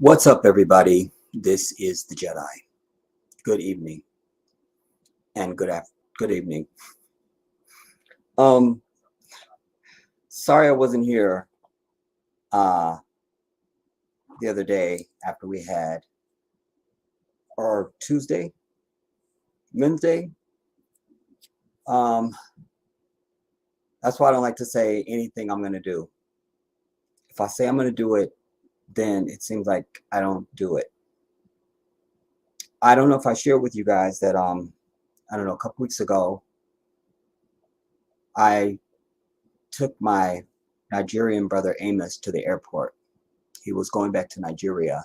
What's up, everybody? This is the Jedi. Good evening and good evening. Um, Sorry I wasn't here uh the other day after we had, or Tuesday, Wednesday. Um, that's why I don't like to say anything I'm gonna do. If I say I'm gonna do it, then it seems like I don't do it. I don't know if I shared with you guys that I don't know, a couple weeks ago I took my Nigerian brother Amos to the airport. He was going back to Nigeria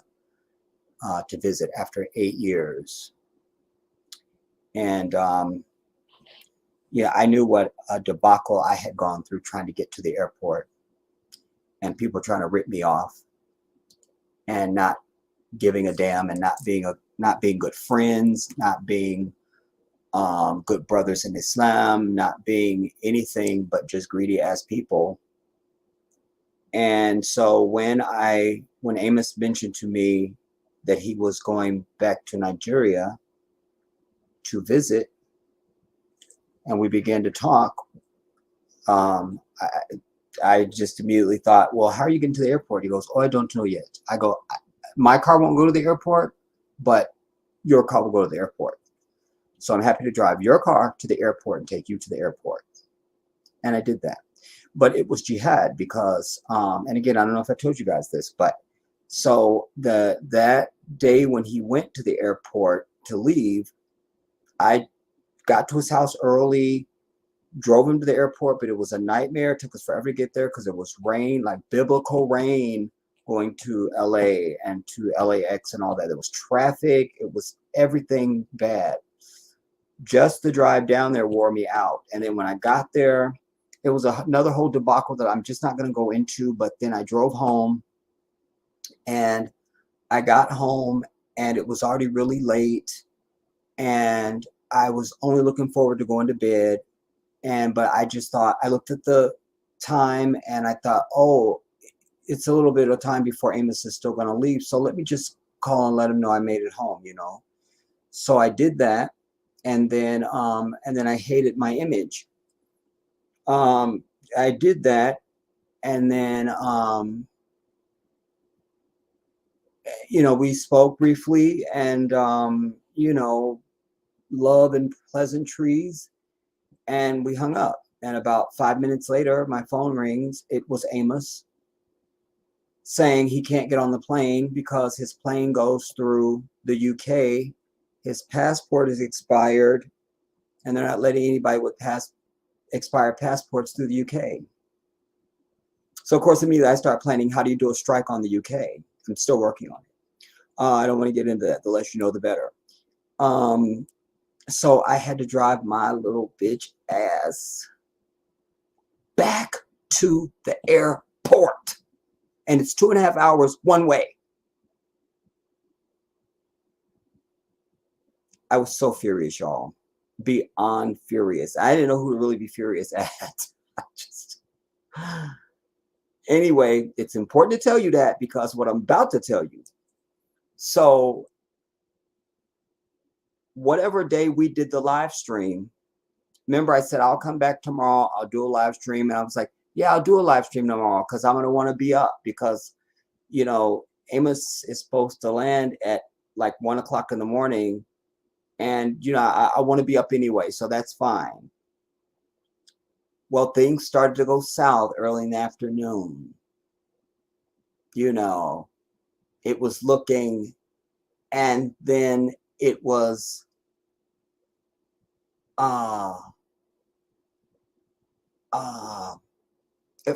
to visit after 8 years. And yeah, I knew what a debacle I had gone through trying to get to the airport, and people trying to rip me off and not giving a damn, and not being good friends, not being good brothers in Islam, not being anything but just greedy ass people. And so when Amos mentioned to me that he was going back to Nigeria to visit, and we began to talk, um, I just immediately thought, well, how are you getting to the airport? He goes, oh, I don't know yet. I go, my car won't go to the airport, but your car will go to the airport. So I'm happy to drive your car to the airport and take you to the airport. And I did that. But it was jihad because, and again, I don't know if I told you guys this, but so that day when he went to the airport to leave, I got to his house early, drove him to the airport, but it was a nightmare. It took us forever to get there because it was rain, like biblical rain, going to LA and to LAX and all that. There was traffic. It was everything bad. Just the drive down there wore me out. And then when I got there, it was another whole debacle that I'm just not going to go into. But then I drove home, and I got home, and it was already really late, and I was only looking forward to going to bed. But I just thought, I looked at the time and I thought, oh, it's a little bit of time before Amos is still going to leave. So let me just call and let him know I made it home. So I did that. And then I hated my image. I did that. And then, we spoke briefly, and, love and pleasantries, and we hung up. And about 5 minutes later, my phone rings. It was Amos saying he can't get on the plane because his plane goes through the UK. His passport is expired, and they're not letting anybody with expired passports through the UK. So, of course, immediately I start planning, how do you do a strike on the UK? I'm still working on it. I don't want to get into that. The less you know, the better. So I had to drive my little bitch ass back to the airport. And it's 2.5 hours one way. I was so furious, y'all. Beyond furious. I didn't know who to really be furious at. Anyway, it's important to tell you that, because what I'm about to tell you. So whatever day we did the live stream, remember I said, I'll come back tomorrow, I'll do a live stream. And I was like, yeah, I'll do a live stream tomorrow, because I'm going to want to be up, because, Amos is supposed to land at like 1 o'clock in the morning. And, I want to be up anyway, so that's fine. Well, things started to go south early in the afternoon. It was looking, and then it was, at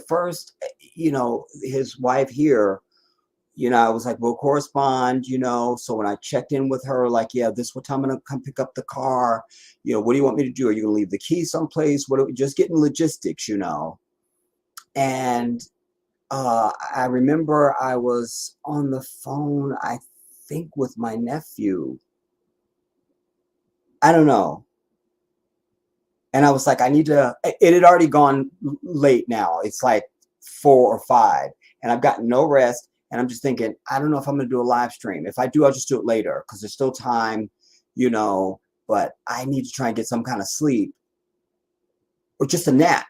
first, his wife here, I was like, we'll correspond, so when I checked in with her, like, yeah, this is what time I'm going to come pick up the car. What do you want me to do? Are you going to leave the key someplace? Just getting logistics, And I remember I was on the phone, I think with my nephew. I don't know. And I was like, it had already gone late now. It's like 4 or 5, and I've gotten no rest. And I'm just thinking, I don't know if I'm going to do a live stream. If I do, I'll just do it later because there's still time, you know, but I need to try and get some kind of sleep or just a nap,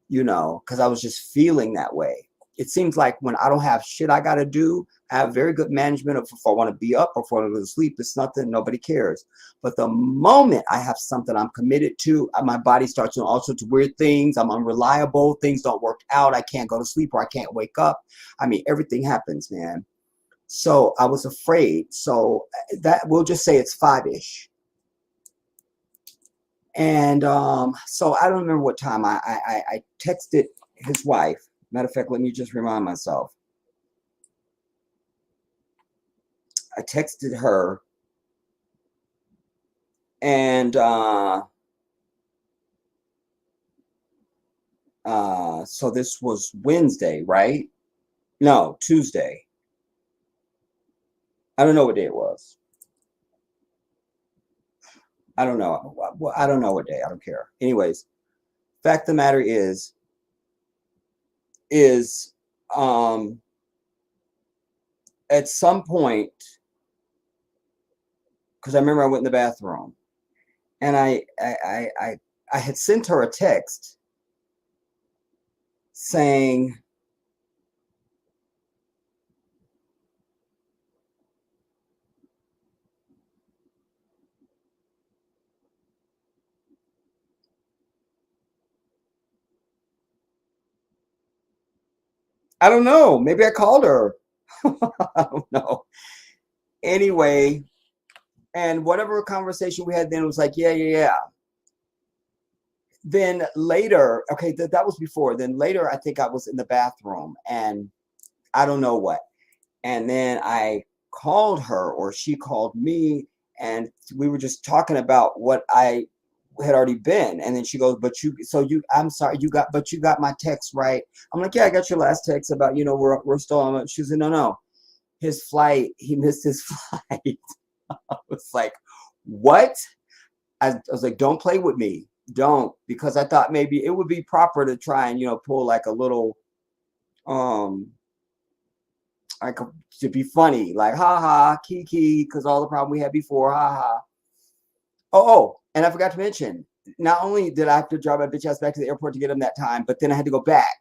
you know, because I was just feeling that way. It seems like when I don't have shit I got to do, I have very good management of if I want to be up or if I want to go to sleep. It's nothing, nobody cares. But the moment I have something I'm committed to, my body starts doing all sorts of weird things. I'm unreliable. Things don't work out. I can't go to sleep or I can't wake up. I mean, everything happens, man. So I was afraid. So that we'll just say it's 5-ish. And so I don't remember what time I texted his wife. Matter of fact, let me just remind myself. I texted her, and so this was Wednesday, right? No, Tuesday. I don't know what day it was. I don't know. Well, I don't know what day. I don't care. Anyways, fact of the matter is at some point, because I remember I went in the bathroom, and I had sent her a text saying, I don't know, maybe I called her. I don't know. Anyway, and whatever conversation we had then was like, yeah. Then later, okay, that was before. Then later, I think I was in the bathroom and I don't know what. And then I called her or she called me and we were just talking about what I had already been. And then she goes, I'm sorry, you got my text, right? I'm like, yeah, I got your last text about, you know, we're still on. She said, no, his flight, he missed his flight. I was like, what? I was like, don't play with me. Don't, because I thought maybe it would be proper to try and, you know, pull like a little, like to be funny, like, ha ha, kiki, because all the problem we had before, ha ha. Oh, and I forgot to mention, not only did I have to drive my bitch ass back to the airport to get him that time, but then I had to go back.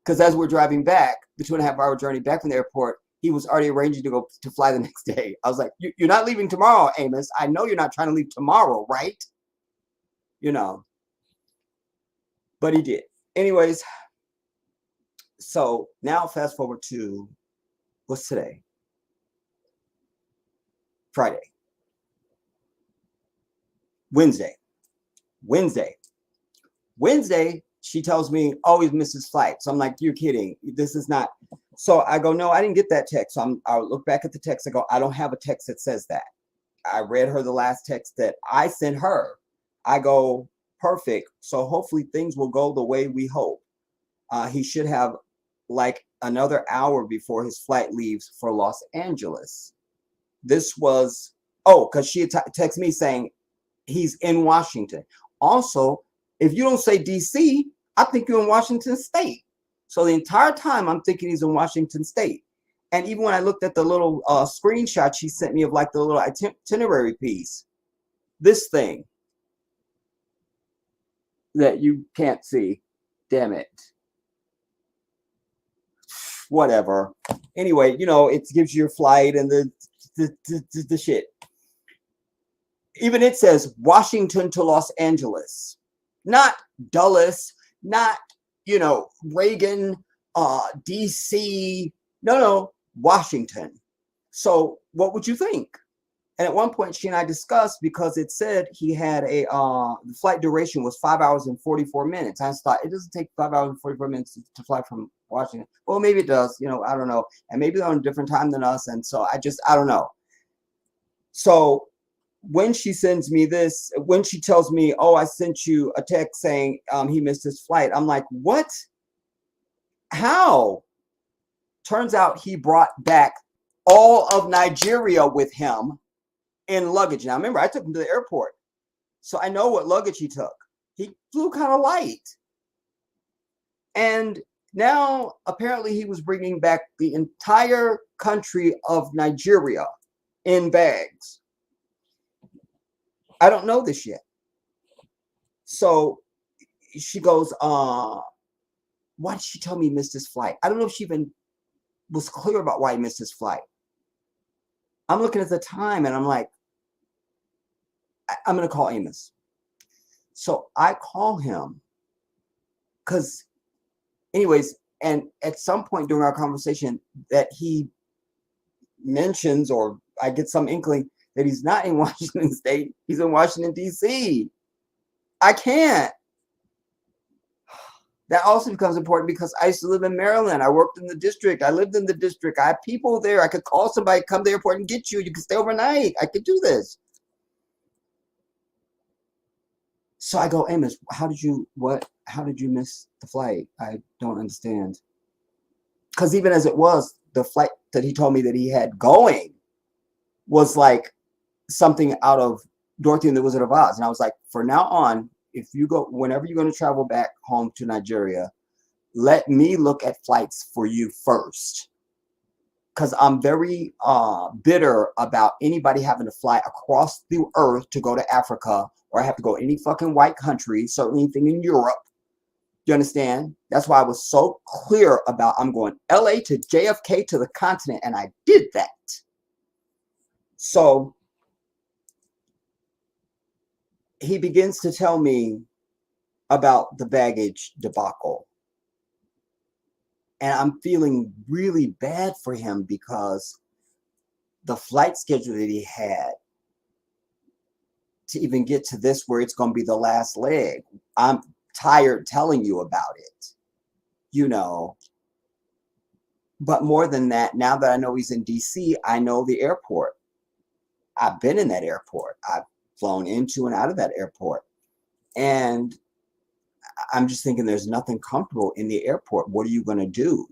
Because as we're driving back, the 2.5-hour journey back from the airport, he was already arranging to fly the next day. I was like, you're not leaving tomorrow, Amos. I know you're not trying to leave tomorrow, right? You know, but he did. Anyways, so now fast forward to, what's today? Friday. Wednesday, she tells me, oh, he's missed his flight. So I'm like, you're kidding. This is not. So I go, no, I didn't get that text. So I'll look back at the text. I go, I don't have a text that says that. I read her the last text that I sent her. I go, perfect. So hopefully things will go the way we hope. He should have like another hour before his flight leaves for Los Angeles. This was, because she had texted me saying he's in Washington. Also, if you don't say DC, I think you're in Washington State. So the entire time I'm thinking he's in Washington State. And even when I looked at the little screenshot she sent me of like the little itinerary piece, this thing that you can't see, damn it. Whatever. Anyway, you know, it gives you your flight and the shit. Even it says Washington to Los Angeles, not Dulles, not, you know, Reagan, DC. No, Washington. So what would you think? And at one point, she and I discussed, because it said he had the flight duration was 5 hours and 44 minutes. I just thought, it doesn't take 5 hours and 44 minutes to fly from Washington. Well, maybe it does, you know, I don't know. And maybe they're on a different time than us. And so I don't know. So when she sends me this, when she tells me, oh, I sent you a text saying he missed his flight, I'm like, what? How? Turns out he brought back all of Nigeria with him in luggage. Now, remember, I took him to the airport, so I know what luggage he took. He flew kind of light. And Now, apparently he was bringing back the entire country of Nigeria in bags. I don't know this yet. So she goes, why did she tell me he missed his flight? I don't know if she even was clear about why he missed his flight. I'm looking at the time and I'm like, I'm going to call Amos. So I call him because, anyways, and at some point during our conversation that he mentions, or I get some inkling that he's not in Washington State, he's in Washington, D.C. I can't. That also becomes important because I used to live in Maryland. I worked in the district. I lived in the district. I have people there. I could call somebody, come to the airport and get you. You could stay overnight. I could do this. So I go, Amos, how did you miss the flight? I don't understand. Because even as it was, the flight that he told me that he had going was like something out of Dorothy and the Wizard of Oz. And I was like, for now on, if you go, whenever you're going to travel back home to Nigeria, let me look at flights for you first. Because I'm very bitter about anybody having to fly across the earth to go to Africa, or I have to go any fucking white country, certainly anything in Europe. Do you understand? That's why I was so clear about I'm going LA to JFK to the continent, and I did that. So he begins to tell me about the baggage debacle. And I'm feeling really bad for him because the flight schedule that he had to even get to this, where it's going to be the last leg, I'm tired telling you about it, you know. But more than that, now that I know he's in DC, I know the airport. I've been in that airport. I've flown into and out of that airport. And I'm just thinking there's nothing comfortable in the airport. What are you going to do?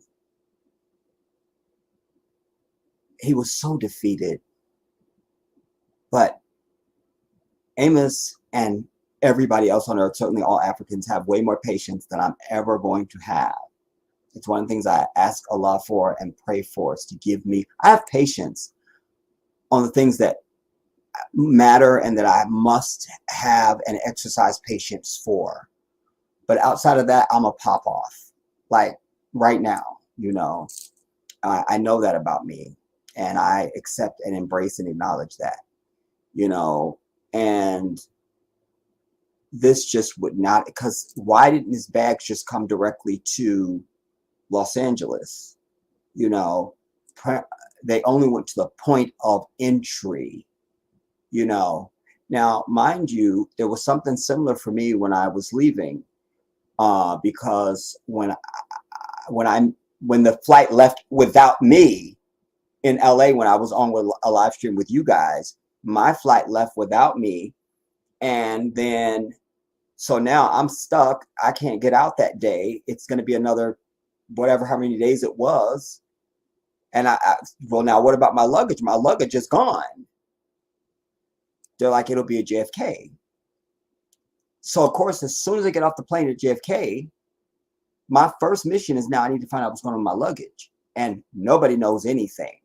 He was so defeated. But Amos and everybody else on earth, certainly all Africans, have way more patience than I'm ever going to have. It's one of the things I ask Allah for and pray for, is to give me. I have patience on the things that matter and that I must have and exercise patience for. But outside of that, I'm a pop off. Like right now, you know, I know that about me, and I accept and embrace and acknowledge that, you know. And this just would not, because why didn't his bags just come directly to Los Angeles? You know, they only went to the point of entry, you know. Now, mind you, there was something similar for me when I was leaving, because when the flight left without me in LA, when I was on with a live stream with you guys, my flight left without me. And then, so now I'm stuck. I can't get out that day. It's going to be another, whatever, how many days it was. And well, now what about my luggage? My luggage is gone. They're like, it'll be at JFK. So of course, as soon as I get off the plane at JFK, my first mission is now I need to find out what's going on with my luggage. And nobody knows anything.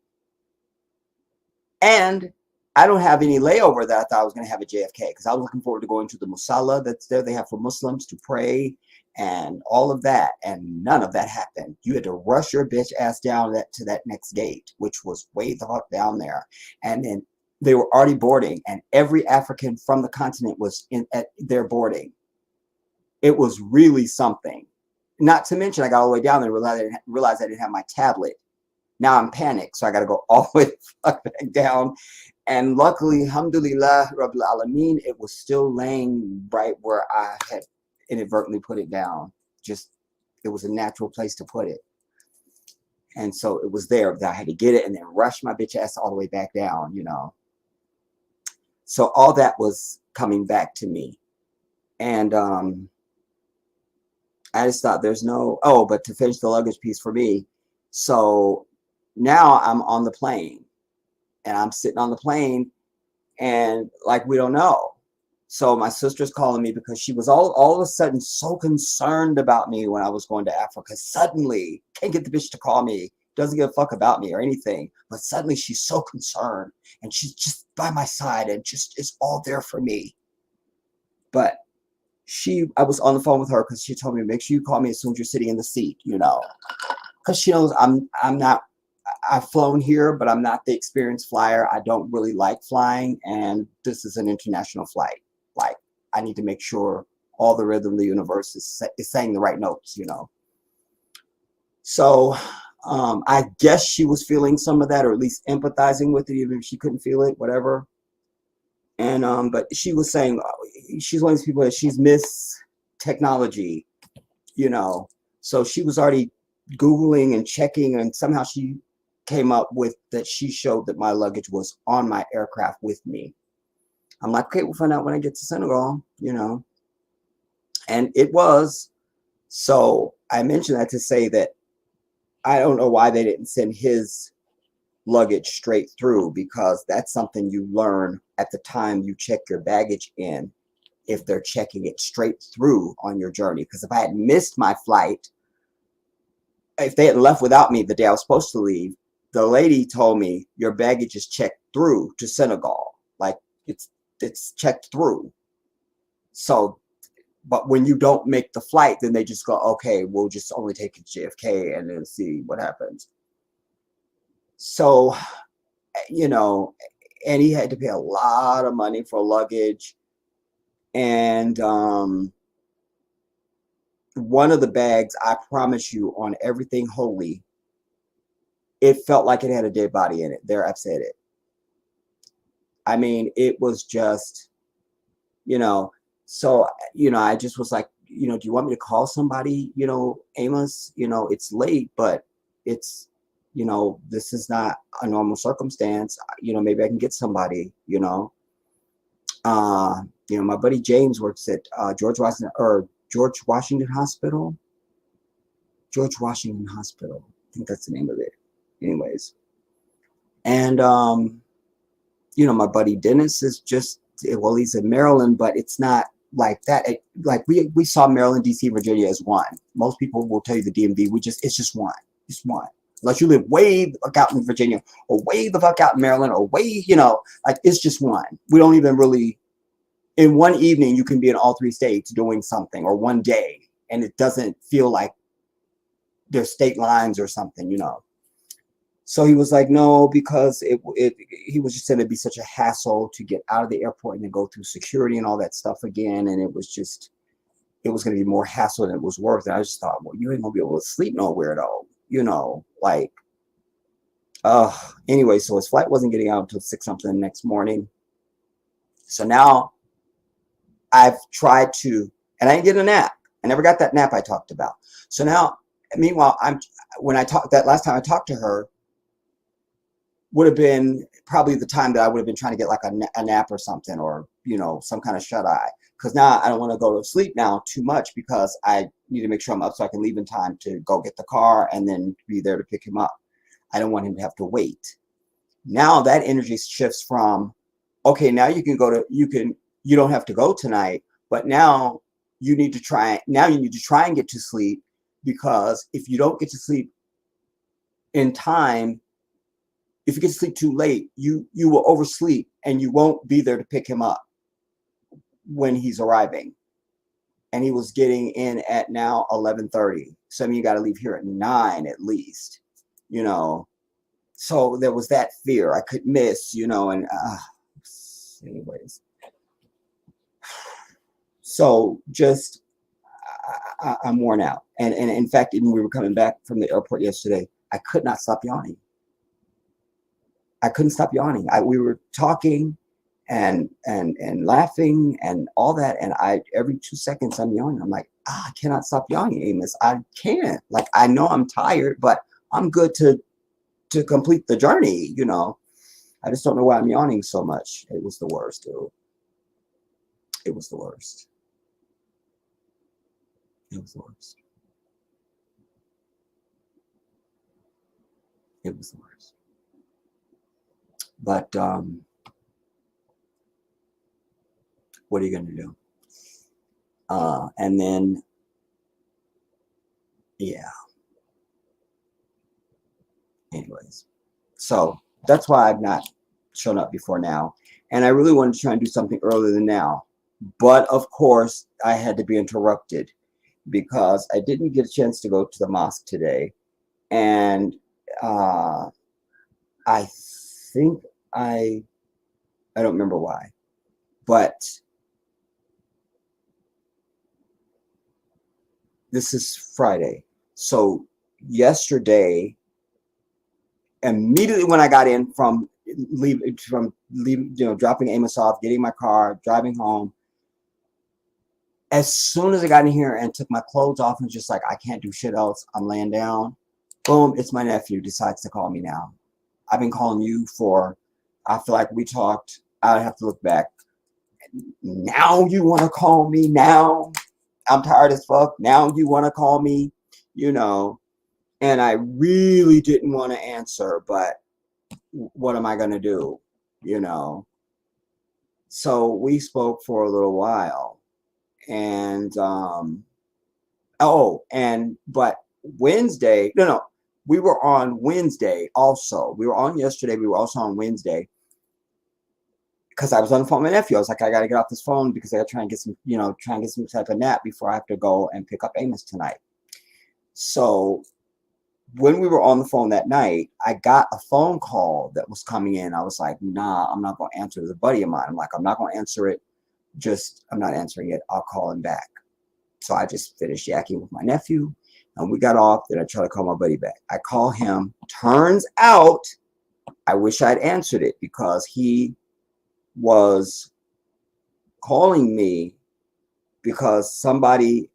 And I don't have any layover that I thought I was going to have at JFK, because I was looking forward to going to the Musalla that's there. They have for Muslims to pray and all of that. And none of that happened. You had to rush your bitch ass down to that next gate, which was way the fuck down there. And then they were already boarding, and every African from the continent was at their boarding. It was really something. Not to mention, I got all the way down there and realized I didn't have my tablet. Now I'm panicked, so I got to go all the way back down. And luckily, alhamdulillah, Rabbil Alameen, it was still laying right where I had inadvertently put it down. Just, it was a natural place to put it. And so it was there that I had to get it and then rush my bitch ass all the way back down, you know. So all that was coming back to me. And I just thought there's no, oh, but to finish the luggage piece for me. So now I'm on the plane, and I'm sitting on the plane, and like, we don't know. So my sister's calling me because she was all of a sudden so concerned about me when I was going to Africa. Suddenly, can't get the bitch to call me. Doesn't give a fuck about me or anything. But suddenly she's so concerned and she's just by my side and just is all there for me. But I was on the phone with her because she told me, make sure you call me as soon as you're sitting in the seat, you know, because she knows I'm not, I've flown here, but I'm not the experienced flyer. I don't really like flying, and this is an international flight. Like, I need to make sure all the rhythm of the universe is saying the right notes, you know. So I guess she was feeling some of that, or at least empathizing with it, even if she couldn't feel it, whatever. And but she was saying she's one of these people that she's missed technology, you know. So she was already Googling and checking, and somehow she came up with that. She showed that my luggage was on my aircraft with me. I'm like, okay, we'll find out when I get to Senegal, you know. And it was. So I mentioned that to say that I don't know why they didn't send his luggage straight through, because that's something you learn at the time you check your baggage in, if they're checking it straight through on your journey. Because if I had missed my flight, if they had left without me the day I was supposed to leave, the lady told me your baggage is checked through to Senegal. Like it's checked through. So, but when you don't make the flight, then they just go, okay, we'll just only take it to JFK and then see what happens. So, you know, and he had to pay a lot of money for luggage. And one of the bags, I promise you, on everything holy, it felt like it had a dead body in it. There, I've said it. I mean, it was just, you know, so, you know, I just was like, you know, do you want me to call somebody? You know, Amos, you know, it's late, but it's, you know, this is not a normal circumstance. You know, maybe I can get somebody, you know. You know, my buddy James works at George Washington Hospital. George Washington Hospital. I think that's the name of it. Anyways. And you know, my buddy Dennis is just, well, he's in Maryland, but it's not like that. Like we saw Maryland, DC, Virginia as one. Most people will tell you the DMV, it's just one. It's one. Unless you live way the fuck out in Virginia, or way the fuck out in Maryland, or way, you know, like it's just one. We don't even really, in one evening, you can be in all three states doing something, or one day, and it doesn't feel like there's state lines or something, you know. So he was like, no, because he was just saying it'd be such a hassle to get out of the airport and then go through security and all that stuff again. And it was going to be more hassle than it was worth. And I just thought, well, you ain't going to be able to sleep nowhere though, you know, like, anyway, so his flight wasn't getting out until 6 something the next morning. So now I've tried to, and I didn't get a nap. I never got that nap I talked about. So now, meanwhile, that last time I talked to her, would have been probably the time that I would have been trying to get like a nap or something, or, you know, some kind of shut eye. Because now I don't want to go to sleep now too much, because I need to make sure I'm up so I can leave in time to go get the car and then be there to pick him up. I don't want him to have to wait. Now that energy shifts from, okay, now you don't have to go tonight, but now you need to try and get to sleep, because if you don't get to sleep in time, if you get to sleep too late, you will oversleep and you won't be there to pick him up when he's arriving. And he was getting in at now 11:30. So I mean, you got to leave here at 9 at least, you know. So there was that fear I could miss, you know. And anyways, so just I'm worn out. And in fact, even when we were coming back from the airport yesterday, I could not stop yawning. I couldn't stop yawning. We were talking and laughing and all that, and every 2 seconds I'm yawning. I'm like, I cannot stop yawning, Amos. I can't. Like, I know I'm tired, but I'm good to complete the journey, you know. I just don't know why I'm yawning so much. It was the worst, dude. It was the worst. It was the worst. It was the worst. But What are you going to do? And then, yeah. Anyways, so that's why I've not shown up before now. And I really wanted to try and do something earlier than now. But of course, I had to be interrupted because I didn't get a chance to go to the mosque today. And I think I don't remember why, but this is Friday. So yesterday, immediately when I got in from dropping Amos off, getting my car, driving home, as soon as I got in here and took my clothes off and just like, I can't do shit else, I'm laying down, boom, it's my nephew decides to call me now. I've been calling you for, I feel like we talked, I have to look back. Now you want to call me now? I'm tired as fuck. Now you want to call me, you know, and I really didn't want to answer, but what am I going to do, you know? So we spoke for a little while, and but Wednesday, no, we were on Wednesday also. We were on yesterday. We were also on Wednesday because I was on the phone with my nephew. I was like, I got to get off this phone because I got to try and get some, try and get some type of nap before I have to go and pick up Amos tonight. So when we were on the phone that night, I got a phone call that was coming in. I was like, nah, I'm not going to answer it. It was a buddy of mine. I'm like, I'm not going to answer it. I'm not answering it. I'll call him back. So I just finished yakking with my nephew and we got off. Then I tried to call my buddy back. I call him. Turns out I wish I'd answered it because he was calling me because somebody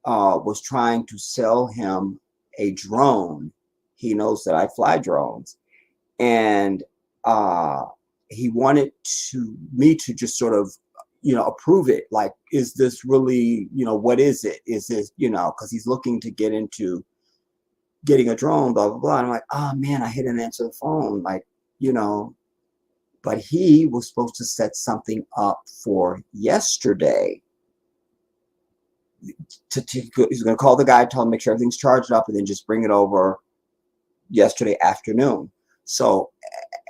was trying to sell him a drone. He knows that I fly drones, and he wanted me to just sort of approve it. Like, is this really, what is it? Is this, because he's looking to get into getting a drone, blah, blah, blah. And I'm like, oh man, I didn't answer the phone. Like, but he was supposed to set something up for yesterday. He's going to call the guy, tell him, make sure everything's charged up, and then just bring it over yesterday afternoon. So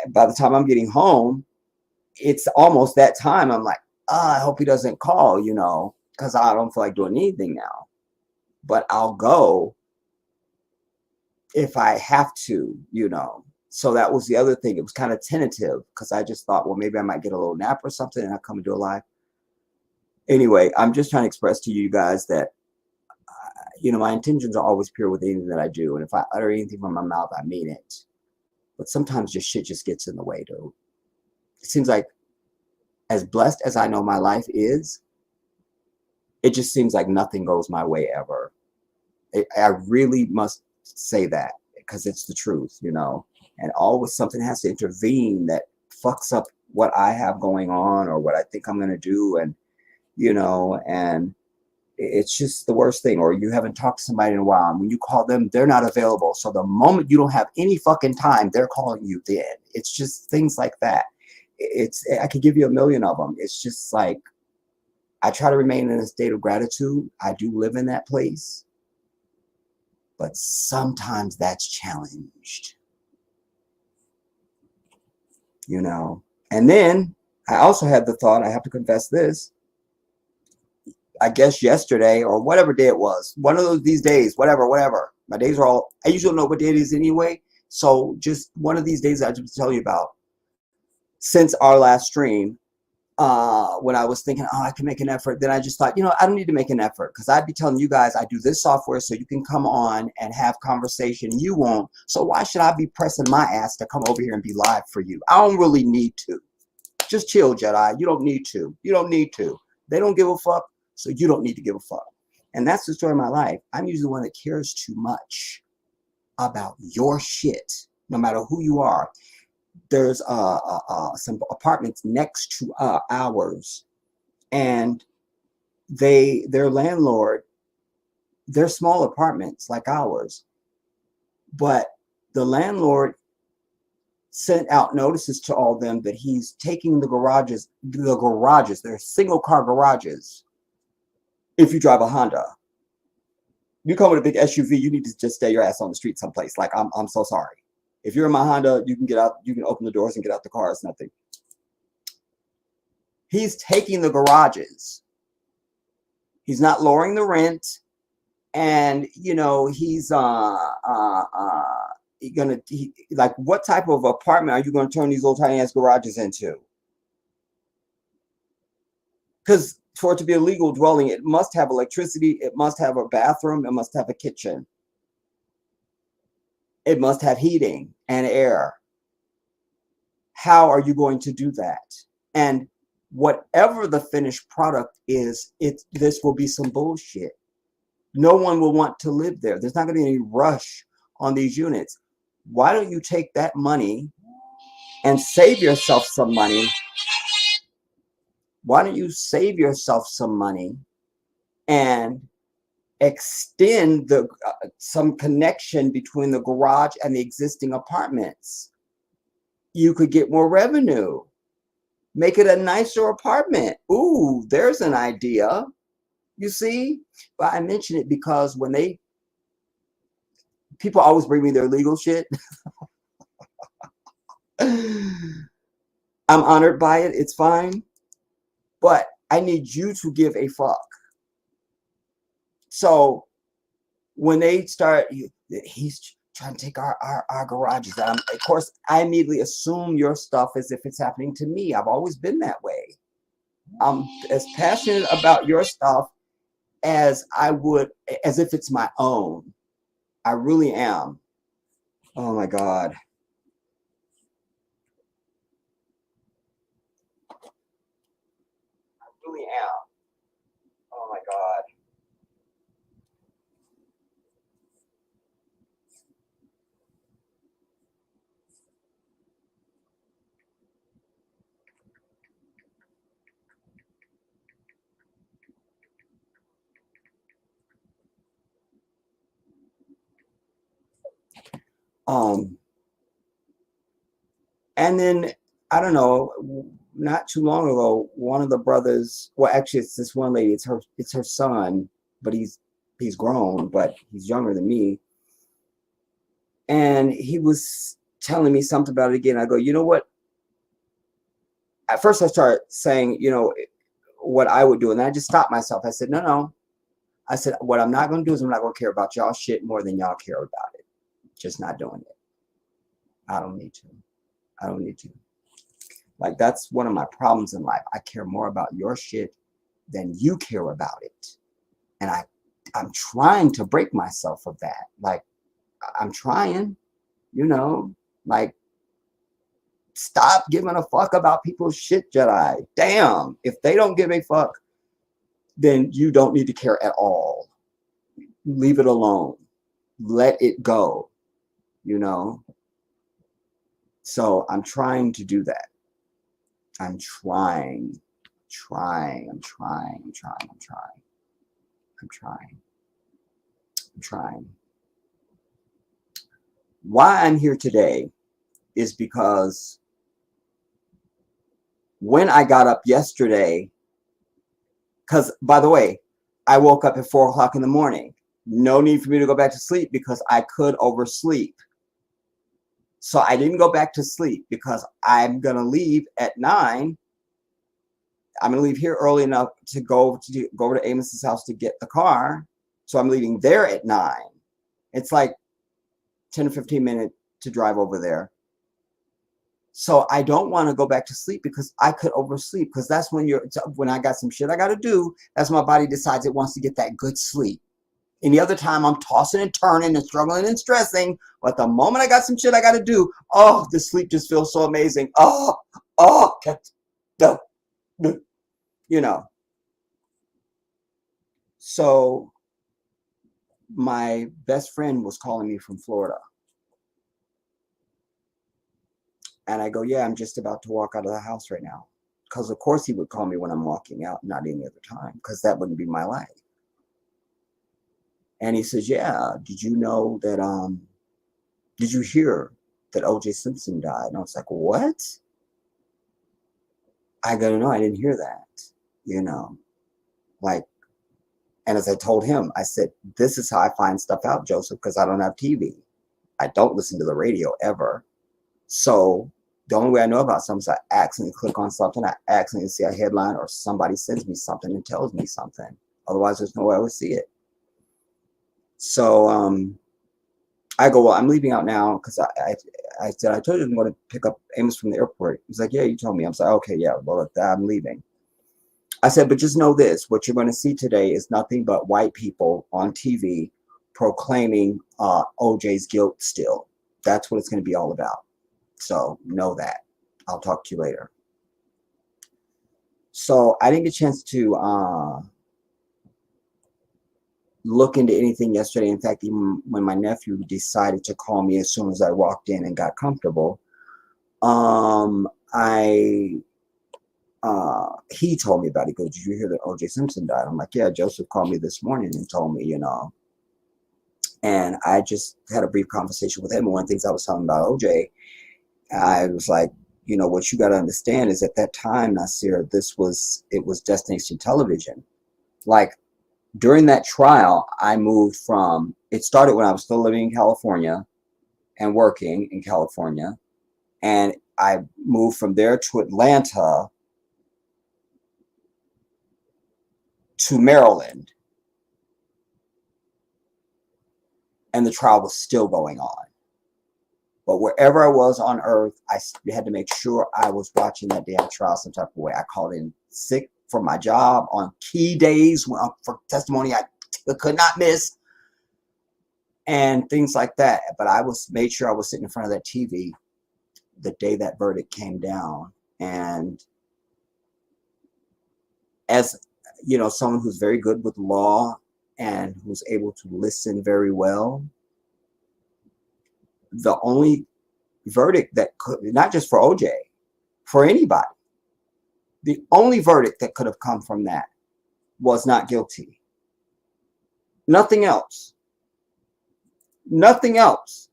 by the time I'm getting home, it's almost that time. I'm like, I hope he doesn't call, because I don't feel like doing anything now. But I'll go if I have to, So that was the other thing. It was kind of tentative because I just thought, well, maybe I might get a little nap or something and I'll come and do a live. Anyway, I'm just trying to express to you guys that, my intentions are always pure with anything that I do. And if I utter anything from my mouth, I mean it. But sometimes just shit just gets in the way, dude. It seems like as blessed as I know my life is, it just seems like nothing goes my way ever. I really must say that because it's the truth, and always something has to intervene that fucks up what I have going on or what I think I'm going to do. And, and it's just the worst thing. Or you haven't talked to somebody in a while, and when you call them, they're not available. So the moment you don't have any fucking time, they're calling you then. It's just things like that. I could give you a million of them. It's just like, I try to remain in a state of gratitude. I do live in that place. But sometimes that's challenged, And then I also had the thought, I have to confess this, I guess yesterday or whatever day it was, one of these days, whatever. My days are all, I usually don't know what day it is anyway. So just one of these days I just tell you about since our last stream, when I was thinking, I can make an effort, then I just thought, I don't need to make an effort because I'd be telling you guys I do this software so you can come on and have conversation. You won't. So why should I be pressing my ass to come over here and be live for you? I don't really need to. Just chill, Jedi. You don't need to. You don't need to. They don't give a fuck, so you don't need to give a fuck. And that's the story of my life. I'm usually the one that cares too much about your shit, no matter who you are. There's some apartments next to ours, and their landlord, they're small apartments like ours, but the landlord sent out notices to all of them that he's taking the garages, they're single car garages. If you drive a Honda, you come with a big SUV, you need to just stay your ass on the street someplace. Like, I'm so sorry. If you're in my Honda, you can get out, you can open the doors and get out the car. It's nothing. He's taking the garages. He's not lowering the rent. And, you know, he's like, what type of apartment are you going to turn these little tiny ass garages into? Because for it to be a legal dwelling, it must have electricity, it must have a bathroom, it must have a kitchen, it must have heating and air. How are you going to do that? And whatever the finished product is, this will be some bullshit. No one will want to live there. There's not going to be any rush on these units. Why don't you take that money and save yourself some money? Why don't you save yourself some money and extend some connection between the garage and the existing apartments? You could get more revenue. Make it a nicer apartment. Ooh, there's an idea. You see? But I mention it because when people always bring me their legal shit. I'm honored by it. It's fine. But I need you to give a fuck. So when they start, he's trying to take our garages. Of course, I immediately assume your stuff as if it's happening to me. I've always been that way. I'm as passionate about your stuff as if it's my own. I really am. Oh my God. I really am. Oh my God. And then, I don't know, not too long ago, one of the brothers, well, actually, it's this one lady, it's her son, but he's grown, but he's younger than me. And he was telling me something about it again. I go, you know what? At first I started saying, you know, what I would do. And then I just stopped myself. I said, no. I said, what I'm not going to do is I'm not going to care about y'all shit more than y'all care about it. Just not doing it. I don't need to. I don't need to. Like, that's one of my problems in life. I care more about your shit than you care about it. And I'm trying to break myself of that. Like, I'm trying, you know, like, stop giving a fuck about people's shit, Jedi. Damn. If they don't give a fuck, then you don't need to care at all. Leave it alone. Let it go, you know? So I'm trying to do that. I'm trying. Why I'm here today is because when I got up yesterday, because, by the way, I woke up at 4 o'clock in the morning. No need for me to go back to sleep because I could oversleep. So I didn't go back to sleep because I'm going to leave at 9. I'm going to leave here early enough to go over to Amos's house to get the car. So I'm leaving there at 9. It's like 10 or 15 minutes to drive over there. So I don't want to go back to sleep because I could oversleep, because that's when I got some shit I got to do. That's when my body decides it wants to get that good sleep. Any other time I'm tossing and turning and struggling and stressing. But the moment I got some shit I got to do, oh, the sleep just feels so amazing. Oh, you know. So my best friend was calling me from Florida. And I go, yeah, I'm just about to walk out of the house right now. Because of course he would call me when I'm walking out, not any other time, because that wouldn't be my life. And he says, yeah, did you know that, did you hear that O.J. Simpson died. And I was like, what? I go, no, I didn't hear that. You know, like, and as I told him, I said, this is how I find stuff out, Joseph, because I don't have TV. I don't listen to the radio ever. So the only way I know about something is I accidentally click on something, I accidentally see a headline, or somebody sends me something and tells me something. Otherwise, there's no way I would see it. So I go, well, I'm leaving out now because I said, I told you I'm going to pick up Amos from the airport. He's like, yeah, you told me. I'm like, okay, yeah, well, I'm leaving. I said, but just know this, what you're going to see today is nothing but white people on TV proclaiming OJ's guilt still. That's what it's going to be all about. So know that. I'll talk to you later. So I didn't get a chance to look into anything yesterday. In fact, even when my nephew decided to call me as soon as I walked in and got comfortable, he told me about it. He goes, did you hear that O.J. Simpson died? I'm like, yeah, Joseph called me this morning and told me, you know. And I just had a brief conversation with him. And one of the things I was telling him about O.J., I was like, you know, what you got to understand is at that time, Nasir, it was Destination Television. Like, during that trial, I moved from, it started when I was still living in California and working in California. And I moved from there to Atlanta to Maryland, and the trial was still going on. But wherever I was on earth, I had to make sure I was watching that damn trial some type of way. I called in sick for my job on key days for testimony I could not miss, and things like that. But I made sure I was sitting in front of that TV the day that verdict came down. And as you know, someone who's very good with law and who's able to listen very well, the only verdict that could, not just for OJ, for anybody, the only verdict that could have come from that was not guilty. Nothing else. Nothing else.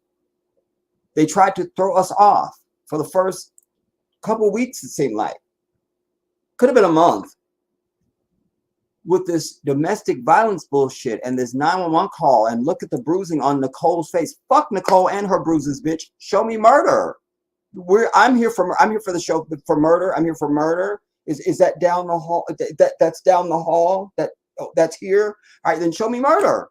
They tried to throw us off for the first couple weeks, it seemed like. Could have been a month. With this domestic violence bullshit and this 911 call, and look at the bruising on Nicole's face. Fuck Nicole and her bruises, bitch. Show me murder. I'm here for the show for murder. I'm here for murder. Is that down the hall? That's down the hall. That's here. All right, then show me murder.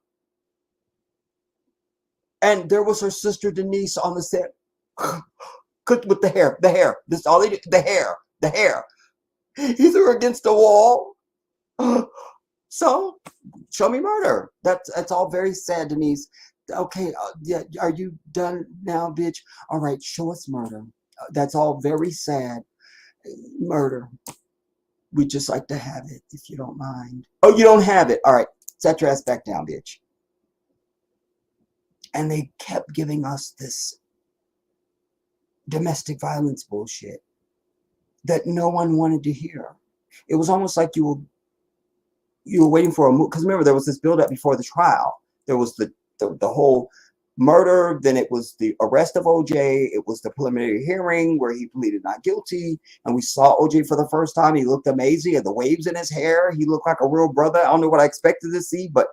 And there was her sister Denise on the set, with the hair. This is all they did. The hair. He threw her against the wall. So, show me murder. That's all very sad, Denise. Okay, yeah, are you done now, bitch? All right, show us murder. That's all very sad. Murder. We'd just like to have it, if you don't mind. Oh, you don't have it. All right, set your ass back down, bitch. And they kept giving us this domestic violence bullshit that no one wanted to hear. It was almost like you were waiting for a move, because remember, there was this build-up before the trial. There was the whole murder, then it was the arrest of OJ, it was the preliminary hearing where he pleaded not guilty, and we saw OJ for the first time. He looked amazing, he had the waves in his hair, he looked like a real brother. I don't know what I expected to see, but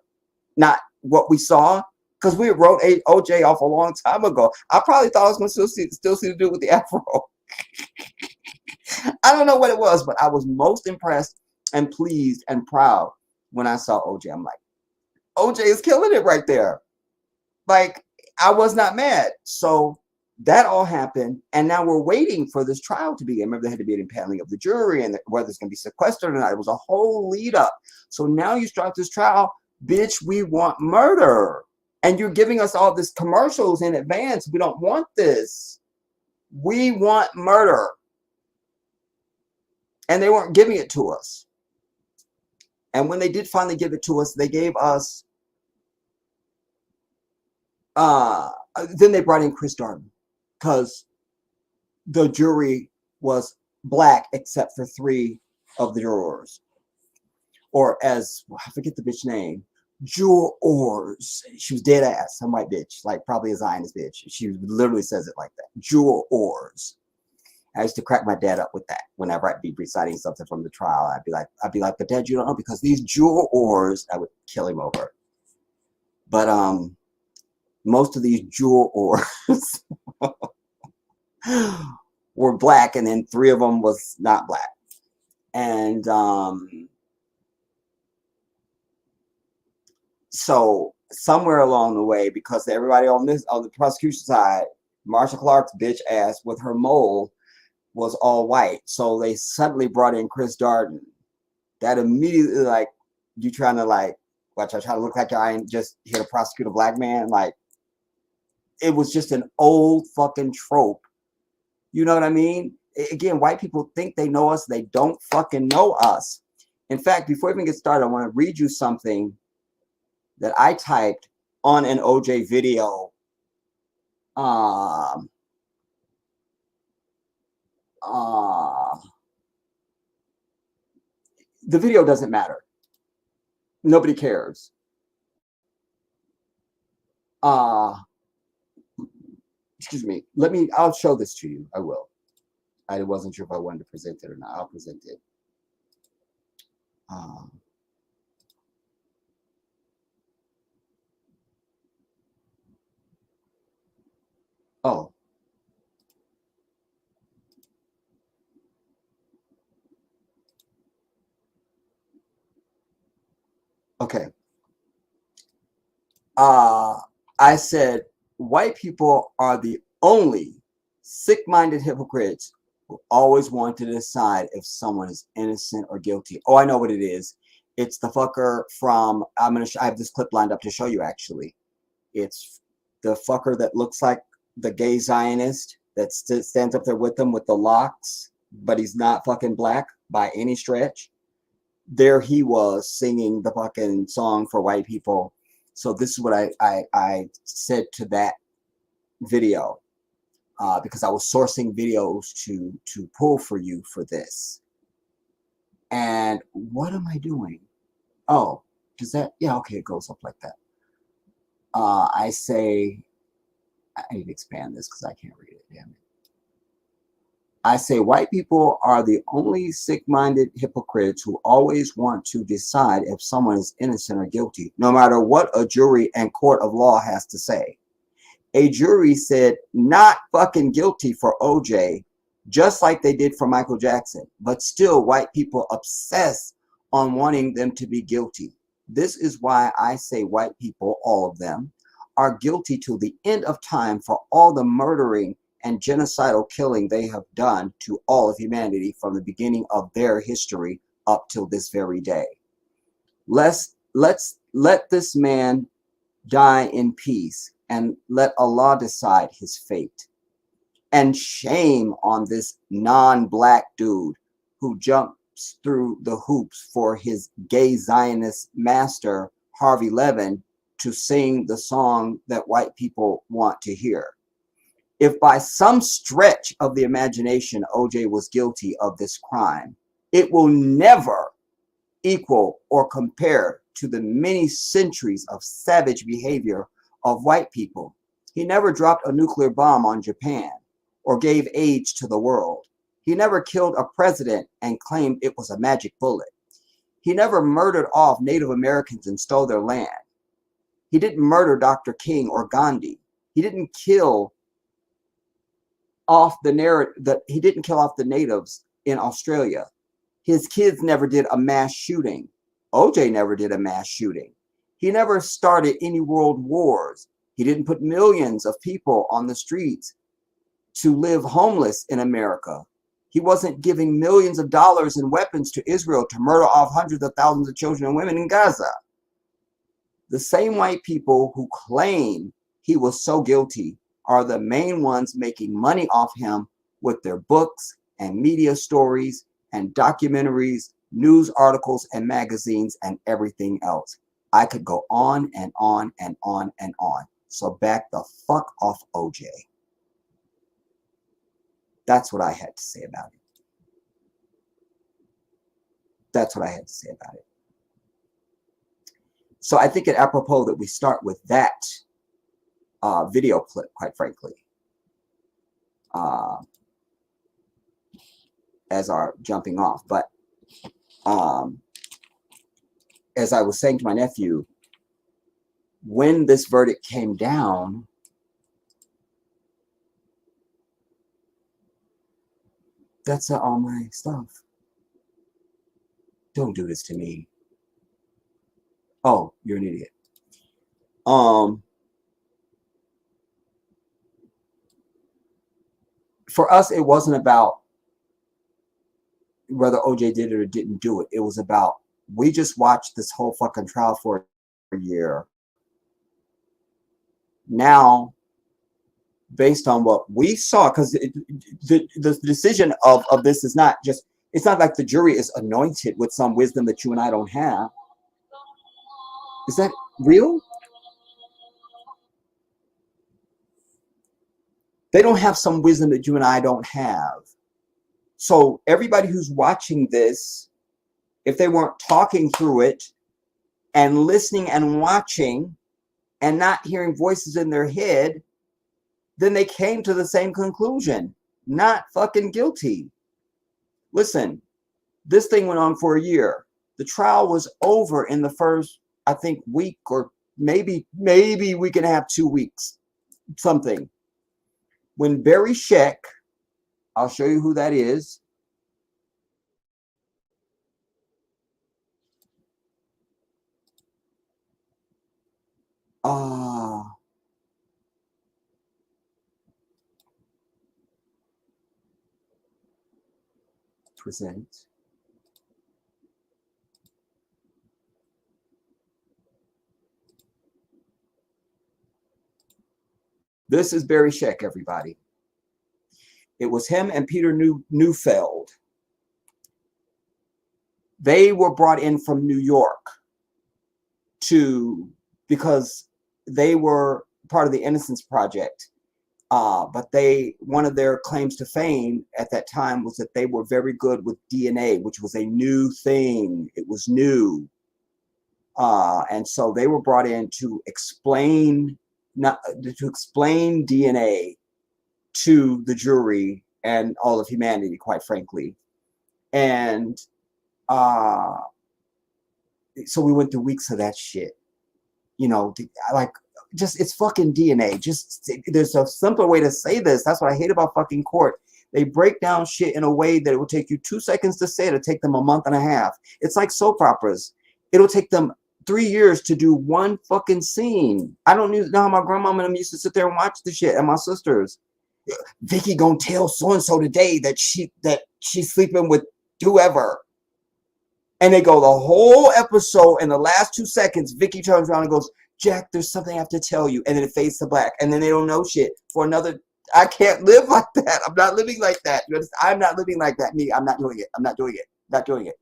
not what we saw, because we wrote OJ off a long time ago. I probably thought I was going to still see the dude with the afro. I don't know what it was, but I was most impressed and pleased and proud when I saw OJ. I'm like, OJ is killing it right there. Like, I was not mad. So that all happened, and now we're waiting for this trial to begin. Remember, there had to be an impaneling of the jury, and whether it's going to be sequestered or not. It was a whole lead up. So now you start this trial, bitch, we want murder. And you're giving us all this commercials in advance. We don't want this. We want murder. And they weren't giving it to us. And when they did finally give it to us, they gave us, then they brought in Chris Darden, because the jury was black except for 3 of the jurors. Or as, I forget the bitch name, jurors. She was dead ass, some white bitch, like probably a Zionist bitch. She literally says it like that. Jurors. I used to crack my dad up with that whenever I'd be reciting something from the trial. I'd be like, but Dad, you don't know because these jurors, I would kill him over. But most of these jurors were black, and then 3 of them was not black. And so somewhere along the way, because everybody on the prosecution side, Marsha Clark's bitch ass with her mole was all white. So they suddenly brought in Chris Darden. That immediately, like, you trying to like, watch, I try to look like I ain't just here to prosecute a black man. Like, it was just an old fucking trope. You know what I mean? Again, white people think they know us. They don't fucking know us. In fact, before we even get started, I want to read you something that I typed on an OJ video. The video doesn't matter. Nobody cares. Excuse me. I'll show this to you. I will. I wasn't sure if I wanted to present it or not. I'll present it. Oh. Okay. I said, white people are the only sick-minded hypocrites who always want to decide if someone is innocent or guilty. Oh, I know what it is. It's the fucker from, I have this clip lined up to show you, actually. It's the fucker that looks like the gay Zionist that stands up there with them with the locks, but he's not fucking black by any stretch. There he was singing the fucking song for white people. So this is what I said to that video, because I was sourcing videos to pull for you for this. And what am I doing? Oh, does that? Yeah, okay, it goes up like that. I say, I need to expand this because I can't read it. Damn it. I say white people are the only sick-minded hypocrites who always want to decide if someone is innocent or guilty, no matter what a jury and court of law has to say. A jury said not fucking guilty for OJ, just like they did for Michael Jackson, but still white people obsess on wanting them to be guilty. This is why I say white people, all of them, are guilty to the end of time for all the murdering and genocidal killing they have done to all of humanity from the beginning of their history up till this very day. Let this man die in peace and let Allah decide his fate. And shame on this non-black dude who jumps through the hoops for his gay Zionist master, Harvey Levin, to sing the song that white people want to hear. If by some stretch of the imagination OJ was guilty of this crime, it will never equal or compare to the many centuries of savage behavior of white people. He never dropped a nuclear bomb on Japan or gave AIDS to the world. He never killed a president and claimed it was a magic bullet. He never murdered off Native Americans and stole their land. He didn't murder Dr. King or Gandhi. He didn't kill off the natives in Australia. His kids never did a mass shooting. OJ never did a mass shooting. He never started any world wars. He didn't put millions of people on the streets to live homeless in America. He wasn't giving millions of dollars in weapons to Israel to murder off hundreds of thousands of children and women in Gaza. The same white people who claim he was so guilty are the main ones making money off him with their books and media stories and documentaries, news articles and magazines and everything else. I could go on and on and on and on. So back the fuck off OJ. That's what I had to say about it. That's what I had to say about it. So I think it apropos that we start with that video clip, quite frankly, as our jumping off. But as I was saying to my nephew, when this verdict came down, that's all my stuff. Don't do this to me. Oh, you're an idiot. For us, it wasn't about whether OJ did it or didn't do it. It was about, we just watched this whole fucking trial for a year. Now, based on what we saw, because the decision of this is not just, it's not like the jury is anointed with some wisdom that you and I don't have. Is that real? They don't have some wisdom that you and I don't have. So everybody who's watching this, if they weren't talking through it and listening and watching and not hearing voices in their head, then they came to the same conclusion. Not fucking guilty. Listen, this thing went on for a year. The trial was over in the first, I think, week, or maybe we can have 2 weeks, something. When Barry Scheck, I'll show you who that is. Present. This is Barry Scheck, everybody. It was him and Peter Neufeld. They were brought in from New York because they were part of the Innocence Project. But one of their claims to fame at that time was that they were very good with DNA, which was a new thing. It was new. And so they were brought in to explain DNA to the jury and all of humanity, quite frankly. And so we went through weeks of that shit. You know, just, it's fucking DNA. Just, there's a simpler way to say this. That's what I hate about fucking court. They break down shit in a way that it will take you 2 seconds to say it. It'll take them a month and a half. It's like soap operas. It'll take them 3 years to do one fucking scene. I don't know how my grandmama and them used to sit there and watch the shit, and my sisters. Vicky gonna tell so-and-so today that she's sleeping with whoever. And they go the whole episode, in the last 2 seconds, Vicky turns around and goes, Jack, there's something I have to tell you. And then it fades to black. And then they don't know shit for another. I can't live like that. I'm not living like that. I'm not living like that. Me, I'm not doing it. I'm not doing it. Not doing it.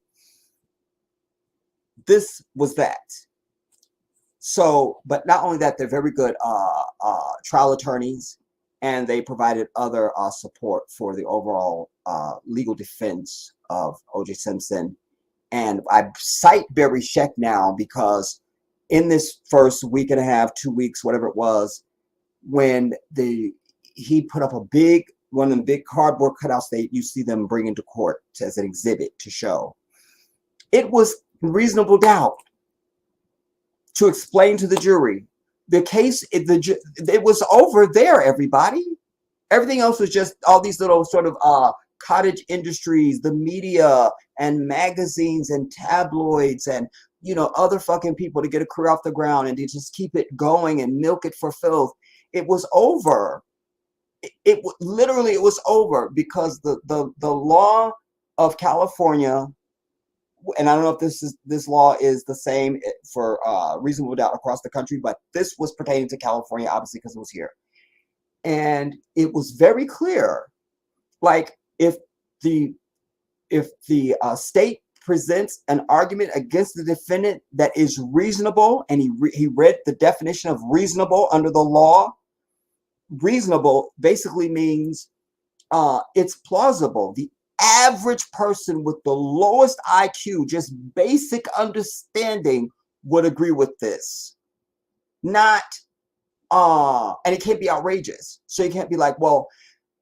This was that. So, but not only that, they're very good trial attorneys, and they provided other support for the overall legal defense of O.J. Simpson. And I cite Barry Scheck now because in this first week and a half, 2 weeks, whatever it was, when he put up one of them big cardboard cutouts that you see them bring into court as an exhibit to show. It was reasonable doubt to explain to the jury the case. It was over there, everybody. Everything else was just all these little sort of cottage industries, the media and magazines and tabloids and, you know, other fucking people to get a career off the ground and to just keep it going and milk it for filth. It was over. It literally was over because the law of California, and I don't know if this law is the same for reasonable doubt across the country, but this was pertaining to California, obviously, because it was here. And it was very clear, like, if the state presents an argument against the defendant that is reasonable, and he read the definition of reasonable under the law. Reasonable basically means it's plausible. The average person with the lowest IQ, just basic understanding, would agree with this. Not, and it can't be outrageous. So you can't be like, well,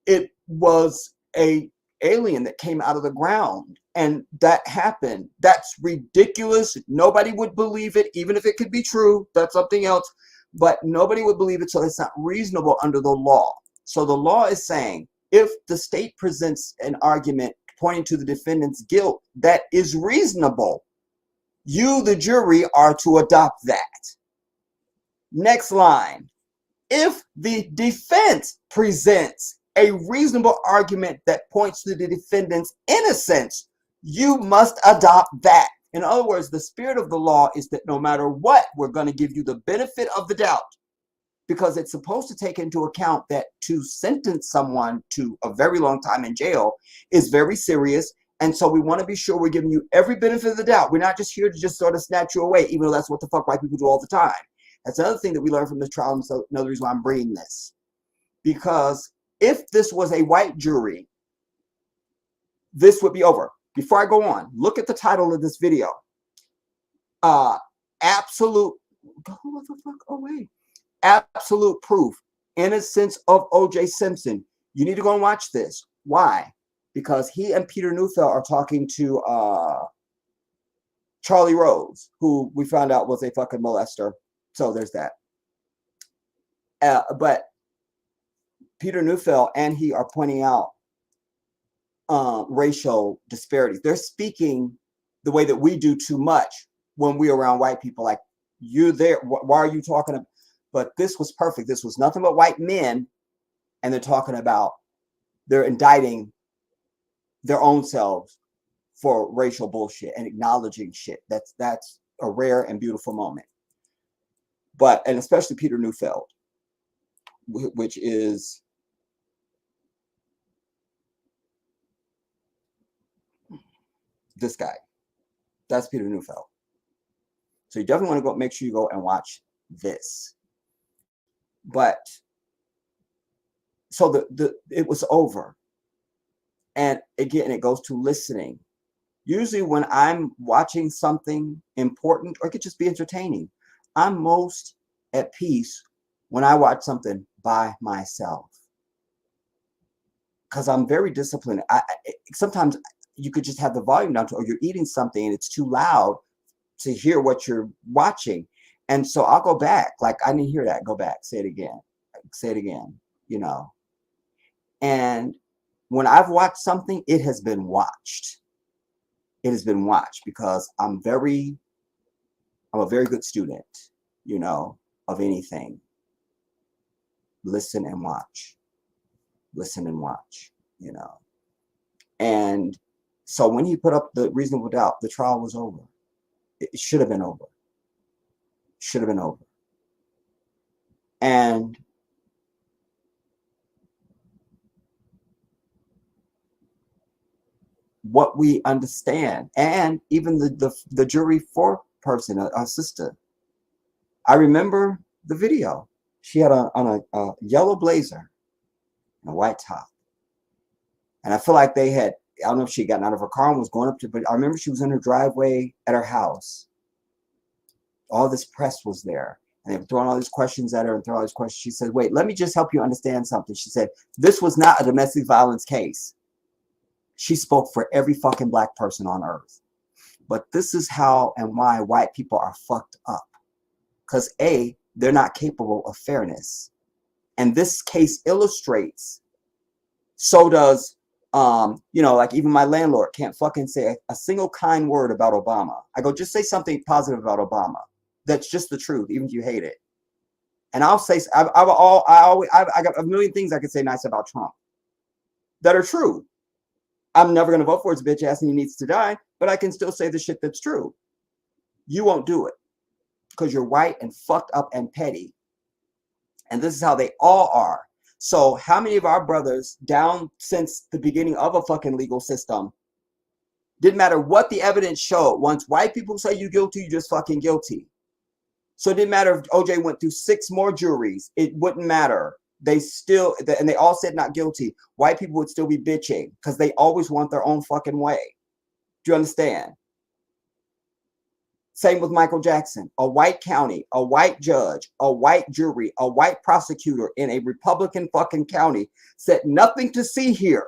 it was a alien that came out of the ground and that happened. That's ridiculous. Nobody would believe it, even if it could be true. That's something else. But nobody would believe it, so it's not reasonable under the law. So the law is saying if the state presents an argument pointing to the defendant's guilt that is reasonable, you, the jury, are to adopt that. Next line. If the defense presents a reasonable argument that points to the defendant's innocence, you must adopt that. In other words, the spirit of the law is that no matter what, we're going to give you the benefit of the doubt, because it's supposed to take into account that to sentence someone to a very long time in jail is very serious. And so we want to be sure we're giving you every benefit of the doubt. We're not just here to just sort of snatch you away, even though that's what the fuck white people do all the time. That's another thing that we learned from this trial, and so another reason why I'm bringing this. Because if this was a white jury, this would be over. Before I go on, look at the title of this video. Absolute, go the fuck away. Absolute proof, innocence of O.J. Simpson. You need to go and watch this. Why? Because he and Peter Neufeld are talking to Charlie Rose, who we found out was a fucking molester. So there's that. But Peter Neufeld and he are pointing out racial disparities. They're speaking the way that we do too much when we're around white people. Like, you're there. Why are you talking about? But this was perfect. This was nothing but white men. And they're talking about, they're indicting their own selves for racial bullshit and acknowledging shit. That's a rare and beautiful moment. But, and especially Peter Neufeld, which is this guy. That's Peter Neufeld. So you definitely want to go, make sure you go and watch this. But so it was over. And again, it goes to listening. Usually when I'm watching something important, or it could just be entertaining, I'm most at peace when I watch something by myself. Because I'm very disciplined. Sometimes you could just have the volume down to, or you're eating something and it's too loud to hear what you're watching. And so I'll go back. Like, I didn't hear that. Go back. Say it again. Say it again. You know. And when I've watched something, it has been watched. It has been watched because I'm a very good student, you know, of anything. Listen and watch. Listen and watch, you know. And so when he put up the reasonable doubt, the trial was over. It should have been over. Should have been over. And what we understand, and even the jury foreperson, our sister, I remember the video. She had on a yellow blazer and a white top. And I feel like they had, I don't know if she had gotten out of her car and was going up to, but I remember she was in her driveway at her house. All this press was there. And they were throwing all these questions at her and throwing all these questions. She said, wait, let me just help you understand something. She said, this was not a domestic violence case. She spoke for every fucking black person on earth. But this is how and why white people are fucked up. Because A, they're not capable of fairness. And this case illustrates, so does, you know, like even my landlord can't fucking say a single kind word about Obama. I go, just say something positive about Obama. That's just the truth, even if you hate it. And I'll say, I got a million things I could say nice about Trump that are true. I'm never going to vote for his bitch ass and he needs to die, but I can still say the shit that's true. You won't do it because you're white and fucked up and petty. And this is how they all are. So how many of our brothers down since the beginning of a fucking legal system, didn't matter what the evidence showed. Once white people say you're guilty, you're just fucking guilty. So it didn't matter if OJ went through 6 more juries. It wouldn't matter. They still, and they all said not guilty. White people would still be bitching because they always want their own fucking way. Do you understand? Same with Michael Jackson. A white county, a white judge, a white jury, a white prosecutor in a Republican fucking county said nothing to see here.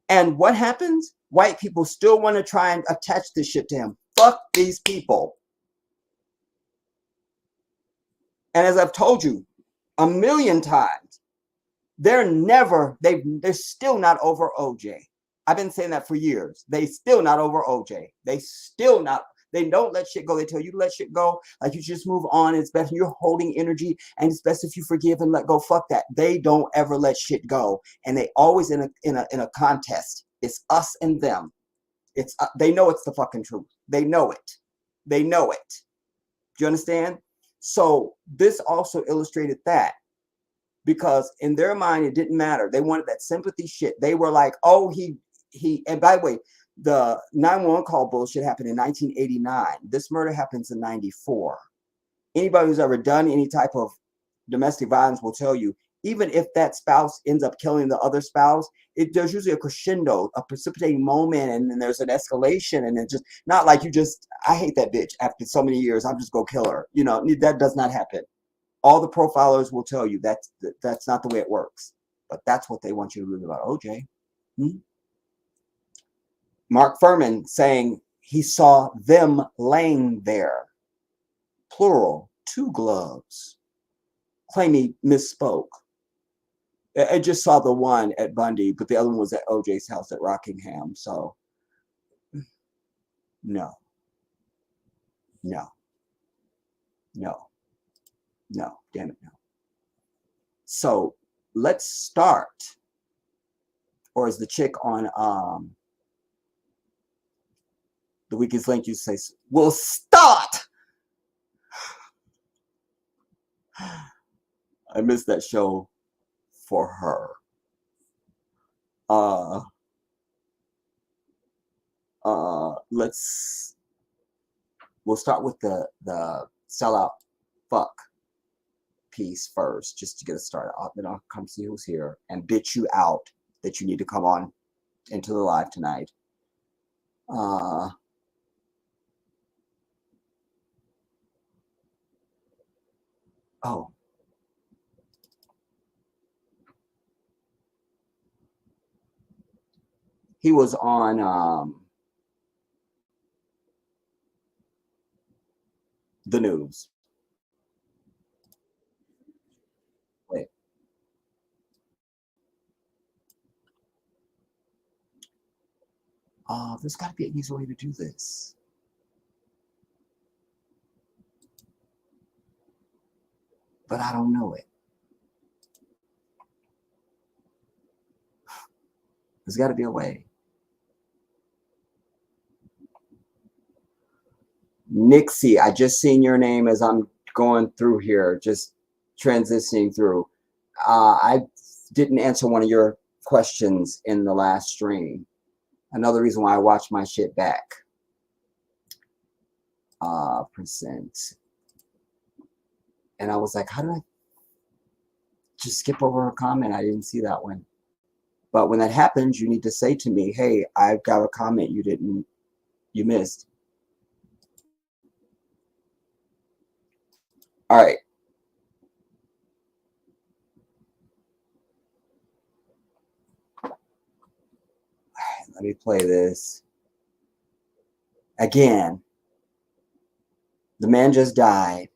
And what happens? White people still want to try and attach this shit to him. Fuck these people. And as I've told you a million times, they're still not over OJ. I've been saying that for years. They still not over OJ. They don't let shit go. They tell you to let shit go. Like, you just move on. It's best. You're holding energy, and it's best if you forgive and let go. Fuck that. They don't ever let shit go, and they always in a contest. It's us and them. They know it's the fucking truth. They know it. They know it. Do you understand? So this also illustrated that, because in their mind it didn't matter. They wanted that sympathy shit. They were like, oh, he. And by the way, the 911 call bullshit happened in 1989. This murder happens in 94. Anybody who's ever done any type of domestic violence will tell you, even if that spouse ends up killing the other spouse, there's usually a crescendo, a precipitating moment, and then there's an escalation, and it's just not like I hate that bitch after so many years, I'm just go kill her. You know, that does not happen. All the profilers will tell you that's not the way it works. But that's what they want you to believe about OJ. Mark Furman saying he saw them laying there, plural, 2 gloves, claim he misspoke. I just saw the one at Bundy, but the other one was at OJ's house at Rockingham. So, no, damn it, no. So let's start, or as the chick on The Weakest Link used to say, we'll start. I missed that show for her. We'll start with the sellout fuck piece first, just to get us started. Then I'll come see who's here and bitch you out that you need to come on into the live tonight. Oh. He was on the news. Wait. There's got to be an easy way to do this. But I don't know it. There's got to be a way. Nixie, I just seen your name as I'm going through here, just transitioning through. I didn't answer one of your questions in the last stream. Another reason why I watched my shit back. Percent. And I was like, how did I just skip over a comment? I didn't see that one. But when that happens, you need to say to me, hey, I've got a comment you missed. All right. Let me play this. Again, the man just died.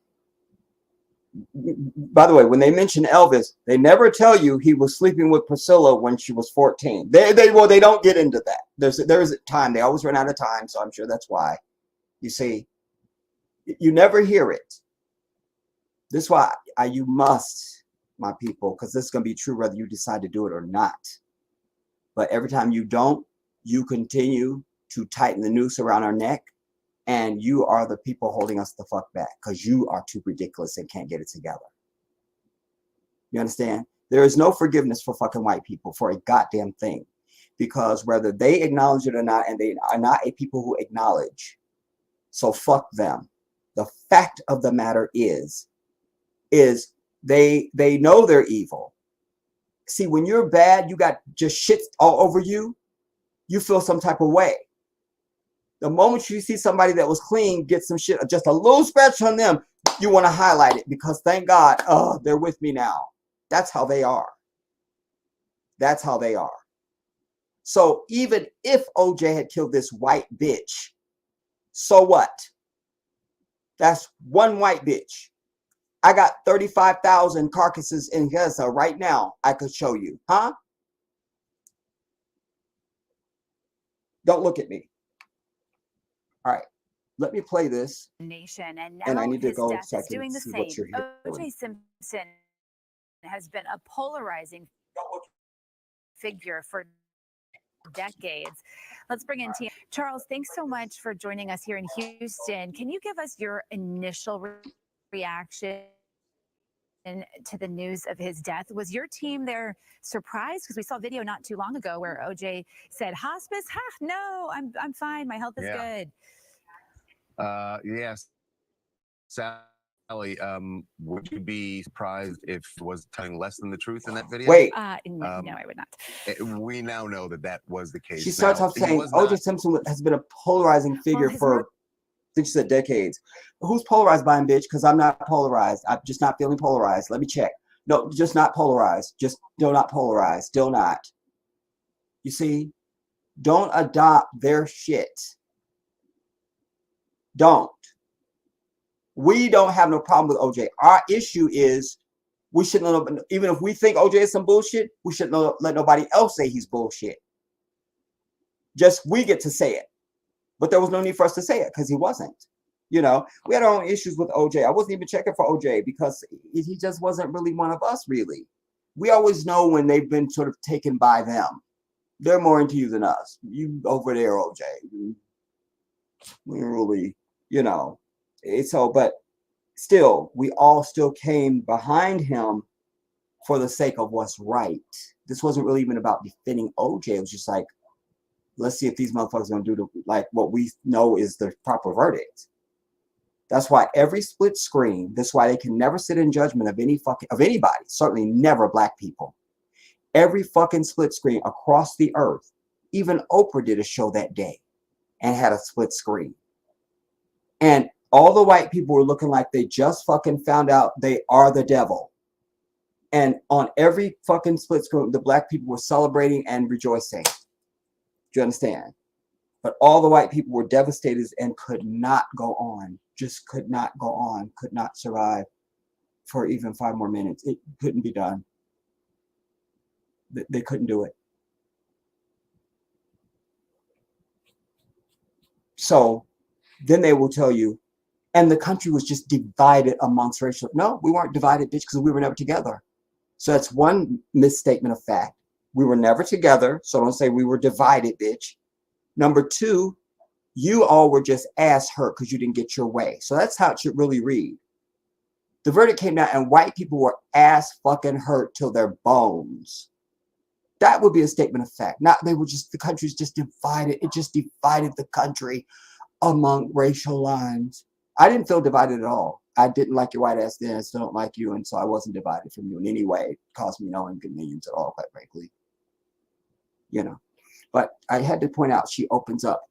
By the way, when they mention Elvis, they never tell you he was sleeping with Priscilla when she was 14. They don't get into that. There's a time. They always run out of time, so I'm sure that's why. You see, you never hear it. This is why you must, my people, because this is going to be true whether you decide to do it or not. But every time you don't, you continue to tighten the noose around our neck, and you are the people holding us the fuck back because you are too ridiculous and can't get it together. You understand? There is no forgiveness for fucking white people for a goddamn thing, because whether they acknowledge it or not, and they are not a people who acknowledge, so fuck them. The fact of the matter is they know they're evil. See, when you're bad, you got just shit all over you, you feel some type of way. The moment you see somebody that was clean get some shit, just a little scratch on them, you want to highlight it because thank God, they're with me now. That's how they are. That's how they are. So even if OJ had killed this white bitch, so what? That's one white bitch. I got 35,000 carcasses in Gaza right now. I could show you. Huh? Don't look at me. All right. Let me play this. Nation, and now and I need to his go death so I is can doing the see what same. you're hearing. O.J. Simpson has been a polarizing figure for decades. Let's bring in T. Charles, thanks so much for joining us here in Houston. Can you give us your initial reaction to the news of his death? Was your team there surprised? Because we saw a video not too long ago where OJ said, "Hospice? Ha, no, I'm fine. My health is good." Yes. Sally, would you be surprised if it was telling less than the truth in that video? Wait. No, I would not. We now know that that was the case. She starts off saying OJ Simpson has been a polarizing figure for, I think she said decades. Who's polarized by him, bitch? Because I'm not polarized. I'm just not feeling polarized. Let me check. No, just not polarized. Just still not polarized. Still not. You see? Don't adopt their shit. Don't. We don't have no problem with OJ. Our issue is we shouldn't, even if we think OJ is some bullshit, we shouldn't let nobody else say he's bullshit. Just we get to say it. But there was no need for us to say it because he wasn't. You know, we had our own issues with OJ. I wasn't even checking for OJ because he just wasn't really one of us, really. We always know when they've been sort of taken by them. They're more into you than us. You over there, OJ. We really, you know. It's so, but still, we all still came behind him for the sake of what's right. This wasn't really even about defending OJ. It was just like, let's see if these motherfuckers are gonna do like what we know is the proper verdict. That's why every split screen. That's why they can never sit in judgment of anybody. Certainly never black people. Every fucking split screen across the earth. Even Oprah did a show that day and had a split screen. And all the white people were looking like they just fucking found out they are the devil. And on every fucking split screen, the black people were celebrating and rejoicing. Do you understand? But all the white people were devastated and could not go on. Just could not go on. Could not survive for even 5 more minutes. It couldn't be done. They couldn't do it. So then they will tell you, and the country was just divided amongst racial. No, we weren't divided, bitch, because we were never together. So that's one misstatement of fact. We were never together. So don't say we were divided, bitch. Number 2, you all were just ass hurt because you didn't get your way. So that's how it should really read. The verdict came down and white people were ass fucking hurt till their bones. That would be a statement of fact. Not they were just, the country's just divided. It just divided the country among racial lines. I didn't feel divided at all. I didn't like your white ass then. I still don't like you. And so I wasn't divided from you in any way. It caused me no inconvenience at all, quite frankly. You know. But I had to point out, she opens up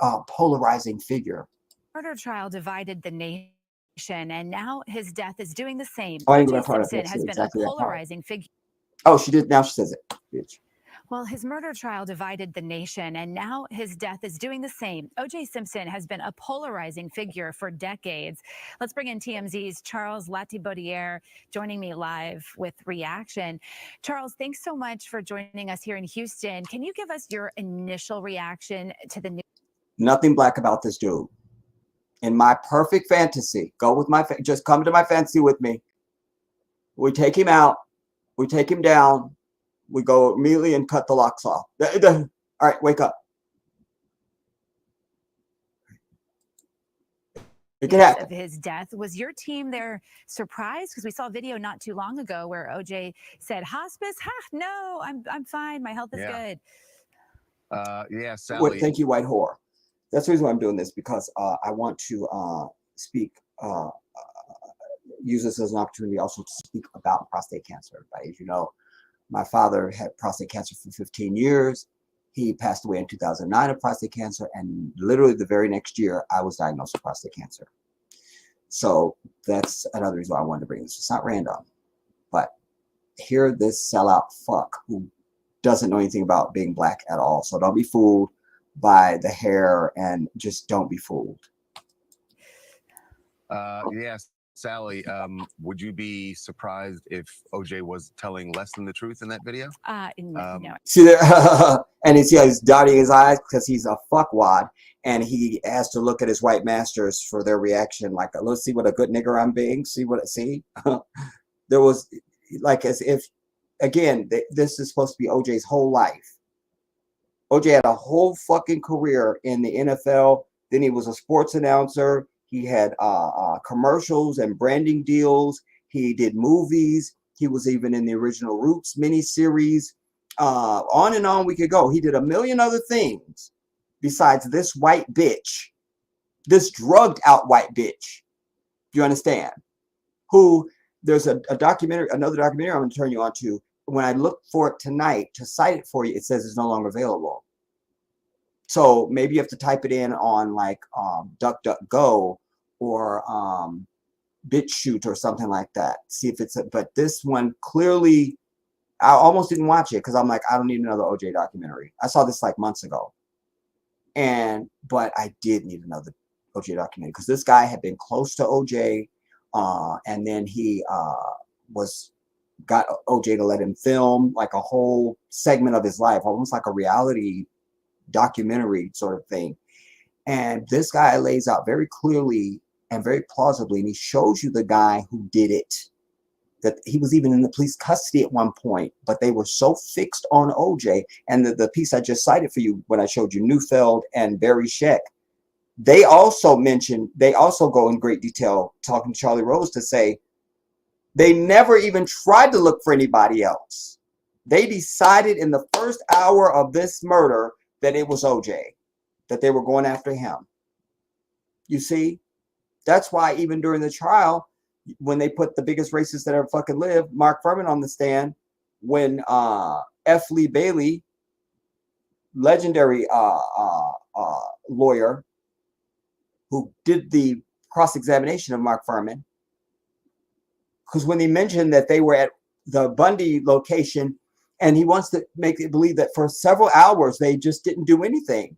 a polarizing figure. Murder trial divided the nation, and now his death is doing the same. Oh, O.J. Simpson has been a polarizing figure. Oh, she did. Now she says it, bitch. Well, his murder trial divided the nation, and now his death is doing the same. O.J. Simpson has been a polarizing figure for decades. Let's bring in TMZ's Charles Latibaudiere joining me live with reaction. Charles, thanks so much for joining us here in Houston. Can you give us your initial reaction to the news? Nothing black about this dude. In my perfect fantasy, just come to my fantasy with me. We take him out. We take him down. We go immediately and cut the locks off. All right, wake up. It can happen. Of his death, was your team there surprised? Because we saw a video not too long ago where OJ said, "Hospice? Ha, no, I'm fine. My health is good." Yeah, Sally. Thank you, white whore. That's the reason why I'm doing this, because I want to use this as an opportunity also to speak about prostate cancer. Everybody, as you know, my father had prostate cancer for 15 years. He passed away in 2009 of prostate cancer, and literally the very next year, I was diagnosed with prostate cancer. So that's another reason why I wanted to bring this. It's not random, but hear this sellout fuck who doesn't know anything about being black at all. So don't be fooled by the hair, and just don't be fooled. Yes, Sally, would you be surprised if OJ was telling less than the truth in that video? No. See there, and you see how he's dotting his eyes because he's a fuckwad, and he has to look at his white masters for their reaction. Like, let's see what a good nigger I'm being. See. There was like as if, again, this is supposed to be OJ's whole life. OJ had a whole fucking career in the NFL. Then he was a sports announcer. He had commercials and branding deals. He did movies. He was even in the original Roots miniseries. On and on we could go. He did a million other things besides this white bitch, this drugged out white bitch. Do you understand? Who, there's a documentary, another documentary I'm going to turn you on to. When I look for it tonight to cite it for you, it says it's no longer available. So maybe you have to type it in on like DuckDuckGo or BitChute or something like that. See if it's but this one clearly, I almost didn't watch it because I'm like, I don't need another OJ documentary. I saw this like months ago. But I did need another OJ documentary because this guy had been close to OJ, and then he got OJ to let him film like a whole segment of his life, almost like a reality documentary sort of thing. And this guy lays out very clearly and very plausibly, and he shows you the guy who did it, that he was even in the police custody at one point, but they were so fixed on OJ. And the piece I just cited for you when I showed you Neufeld and Barry Scheck, they also go in great detail talking to Charlie Rose to say they never even tried to look for anybody else. They decided in the first hour of this murder that it was OJ, that they were going after him. You see, that's why even during the trial, when they put the biggest racist that ever fucking lived, Mark Furman, on the stand, when F. Lee Bailey, legendary lawyer who did the cross-examination of Mark Furman, because when they mentioned that they were at the Bundy location, and he wants to make it believe that for several hours they just didn't do anything.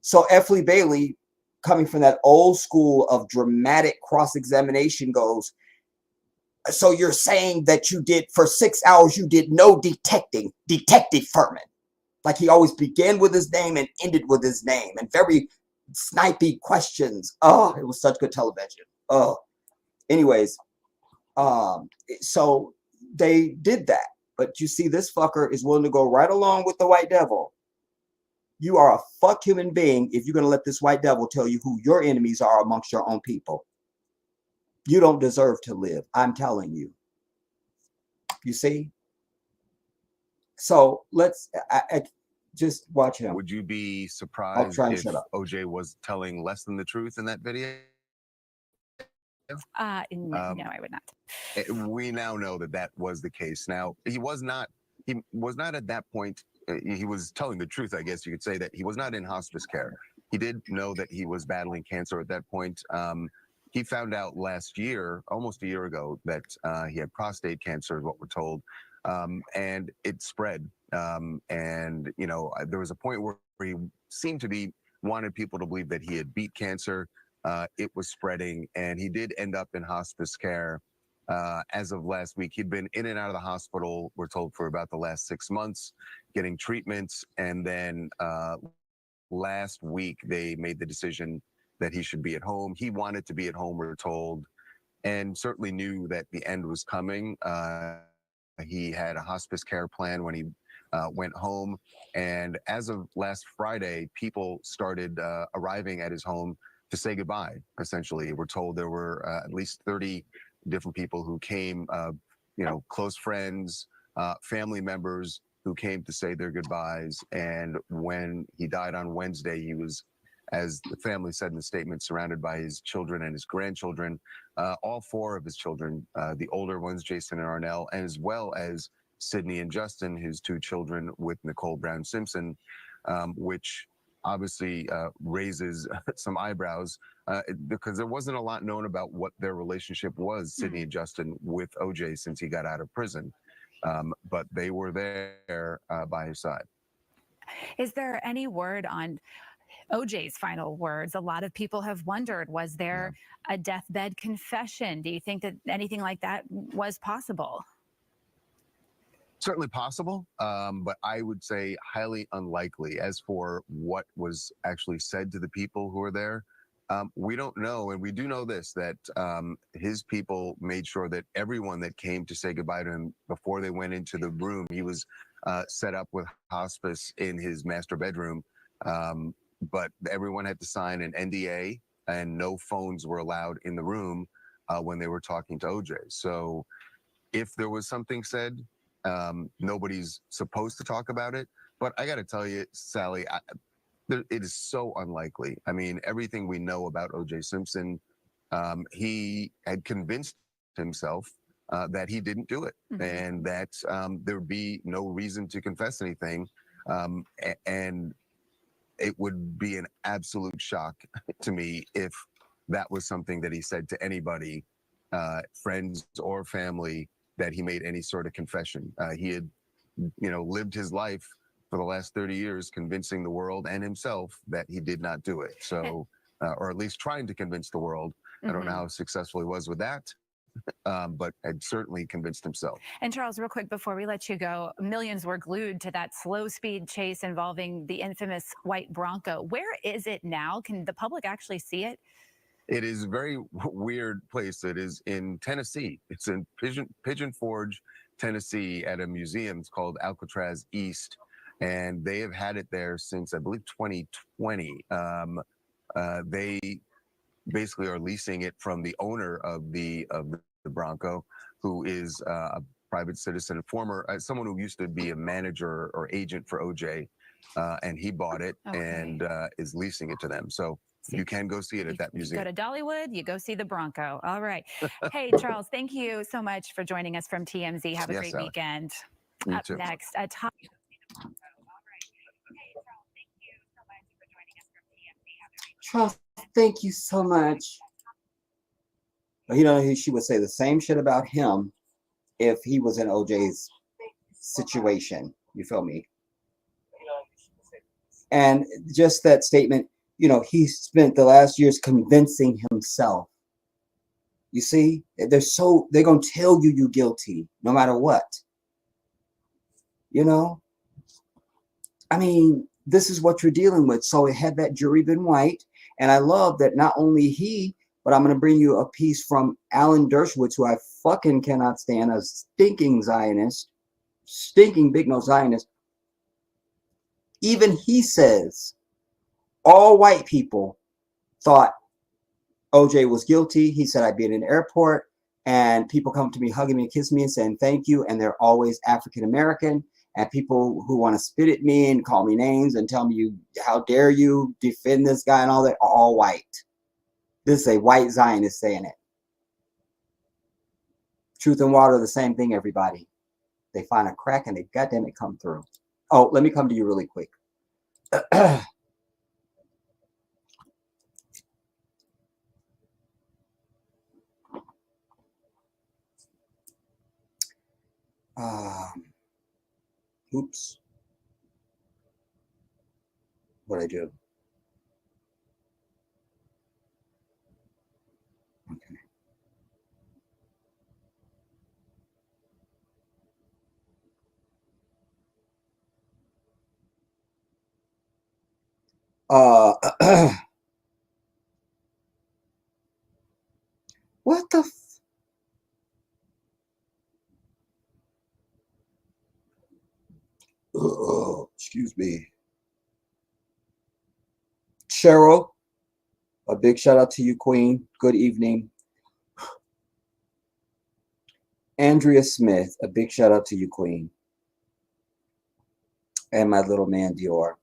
So F. Lee Bailey, coming from that old school of dramatic cross-examination, goes, so you're saying that you did, for 6 hours, you did no detecting, Detective Furman. Like he always began with his name and ended with his name, and very snipey questions. Oh, it was such good television. Oh, anyways, so they did that. But you see, this fucker is willing to go right along with the white devil. You are a fuck human being if you're going to let this white devil tell you who your enemies are amongst your own people. You don't deserve to live. I'm telling you. You see? So let's just watch him. Would you be surprised if OJ was telling less than the truth in that video? No, I would not. We now know that that was the case. Now, he was not at that point. He was telling the truth, I guess you could say, that he was not in hospice care. He did know that he was battling cancer at that point. He found out last year, almost a year ago, that he had prostate cancer, is what we're told, and it spread. And, you know, there was a point where he seemed to be wanted people to believe that he had beat cancer. It was spreading, and he did end up in hospice care. As of last week, he'd been in and out of the hospital, we're told, for about the last 6 months, getting treatments. And then last week, they made the decision that he should be at home. He wanted to be at home, we're told, and certainly knew that the end was coming. He had a hospice care plan when he went home. And as of last Friday, people started arriving at his home to say goodbye, essentially. We're told there were at least 30 different people who came, you know, close friends, family members who came to say their goodbyes. And when he died on Wednesday, he was, as the family said in the statement, surrounded by his children and his grandchildren, all four of his children, the older ones, Jason and Arnell, as well as Sydney and Justin, his two children, with Nicole Brown Simpson, which obviously raises some eyebrows because there wasn't a lot known about what their relationship was, Sydney and Justin, with OJ since he got out of prison. But they were there by his side. Is there any word on OJ's final words? A lot of people have wondered, was there a deathbed confession? Do you think that anything like that was possible? Certainly possible, but I would say highly unlikely. As for what was actually said to the people who were there, we don't know. And we do know this, that his people made sure that everyone that came to say goodbye to him before they went into the room, he was set up with hospice in his master bedroom. But everyone had to sign an NDA, and no phones were allowed in the room when they were talking to OJ. So if there was something said, nobody's supposed to talk about it. But I got to tell you, Sally, it is so unlikely. I mean, everything we know about OJ Simpson, he had convinced himself that he didn't do it, and that there would be no reason to confess anything. And it would be an absolute shock to me if that was something that he said to anybody, friends or family, that he made any sort of confession. He had, lived his life for the last 30 years convincing the world and himself that he did not do it. So, or at least trying to convince the world. I don't know how successful he was with that, but had certainly convinced himself. And Charles, real quick before we let you go, millions were glued to that slow speed chase involving the infamous white Bronco. Where is it now? Can the public actually see it? It is a very weird place. It is in Tennessee. It's in Pigeon Forge, Tennessee, at a museum. It's called Alcatraz East, and they have had it there since, I believe, 2020. They basically are leasing it from the owner of the Bronco, who is a private citizen, someone who used to be a manager or agent for OJ, and he bought it and is leasing it to them. So you can go see it at that museum. You go to Dollywood, you go see the Bronco. All right. Hey, Charles, thank you so much for joining us from TMZ. Have a great weekend. You Up too. next, a top. Charles, thank you so much. She would say the same shit about him if he was in OJ's situation. You feel me? And just that statement, he spent the last years convincing himself. You see, they're going to tell you're guilty no matter what. I mean, this is what you're dealing with. So had that jury been white, and I love that not only he, but I'm going to bring you a piece from Alan Dershowitz, who I fucking cannot stand, a stinking Zionist, stinking big nose Zionist. Even he says all white people thought OJ was guilty. He said, I'd be in an airport and people come to me, hugging me and kissing me and saying thank you. And they're always African American. And people who want to spit at me and call me names and tell me, how dare you defend this guy and all that, are all white. This is a white Zionist saying it. Truth and water are the same thing, everybody. They find a crack and they goddamn it come through. Oh, let me come to you really quick. Oops. What'd I do? Okay. What the excuse me. Cheryl, a big shout out to you, Queen. Good evening. Andrea Smith, a big shout out to you, Queen. And my little man, Dior.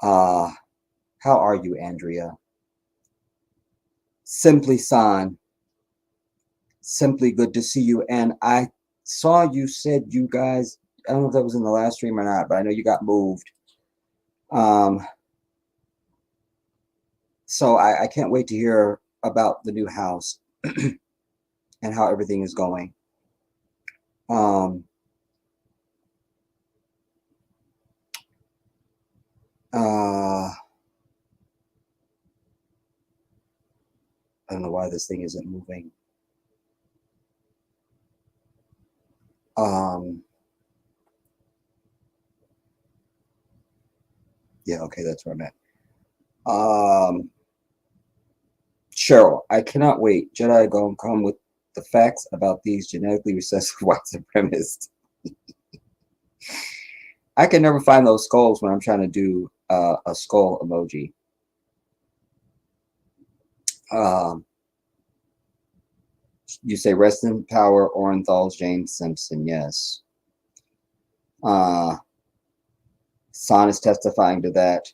How are you, Andrea? Simply San. Simply good to see you. And I saw you said you guys, I don't know if that was in the last stream or not, but I know you got moved. So I can't wait to hear about the new house and how everything is going. I don't know why this thing isn't moving. Yeah, okay, that's where I'm at. Cheryl, I cannot wait. Jedi gonna come with the facts about these genetically recessive white supremacists. I can never find those skulls when I'm trying to do a skull emoji. You say rest in power, Orenthal's James Simpson. Yes. Son is testifying to that.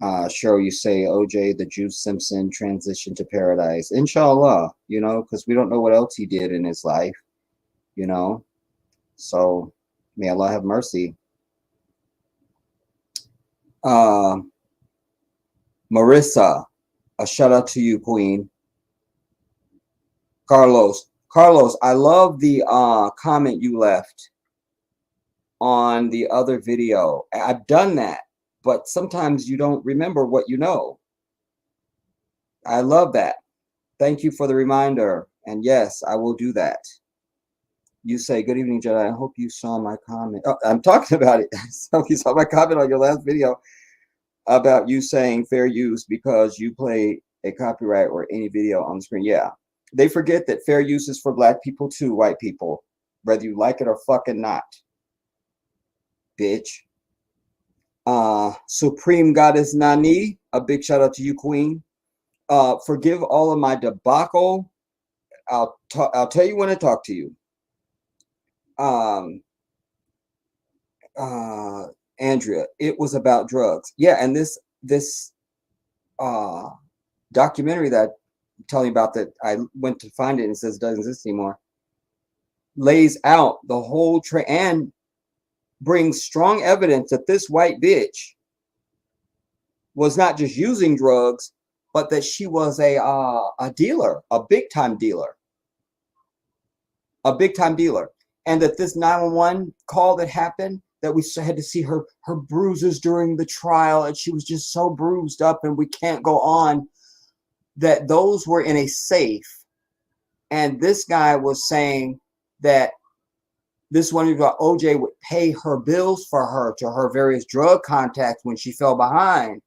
Cheryl, you say OJ, the Juice Simpson transition to paradise. Inshallah, you know, because we don't know what else he did in his life, you know. So may Allah have mercy. Marissa, a shout out to you, Queen. Carlos, I love the comment you left on the other video. I've done that, but sometimes you don't remember what you know. I love that. Thank you for the reminder. And yes, I will do that. You say, good evening, Jedi. I hope you saw my comment. Oh, I'm talking about it. So you saw my comment on your last video about you saying fair use because you play a copyright or any video on the screen. Yeah. They forget that fair use is for black people too, white people, whether you like it or fucking not. Bitch. Supreme Goddess Nani, a big shout out to you, Queen. Forgive all of my debacle. I'll tell you when I talk to you. Andrea, it was about drugs. Yeah, and this documentary that I'm telling you about that I went to find it and it says it doesn't exist anymore, lays out the whole and brings strong evidence that this white bitch was not just using drugs, but that she was a dealer, a big time dealer, and that this 911 call that happened, that we had to see her bruises during the trial, and she was just so bruised up, and we can't go on, that those were in a safe. And this guy was saying that this one about OJ would pay her bills for her to her various drug contacts when she fell behind,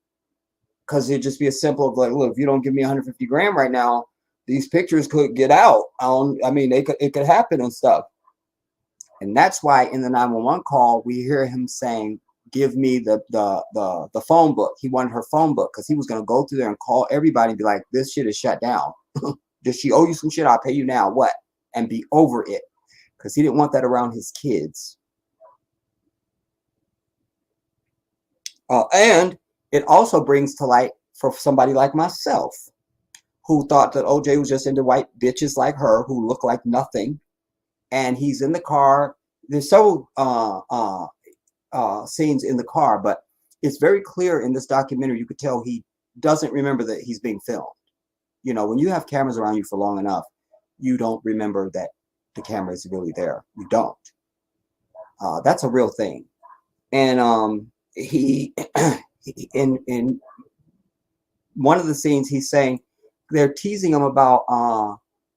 because it'd just be a simple of like, look, if you don't give me 150 grand right now, these pictures could get out. I mean, it could happen and stuff. And that's why in the 911 call, we hear him saying, give me the phone book. He wanted her phone book because he was going to go through there and call everybody and be like, this shit is shut down. Does she owe you some shit? I'll pay you now. What? And be over it. Because he didn't want that around his kids. And it also brings to light for somebody like myself, who thought that OJ was just into white bitches like her who look like nothing. And he's in the car. There's several scenes in the car, but it's very clear in this documentary. You could tell he doesn't remember that he's being filmed. You know, when you have cameras around you for long enough, you don't remember that the camera is really there. You don't. That's a real thing. And he in one of the scenes, he's saying they're teasing him about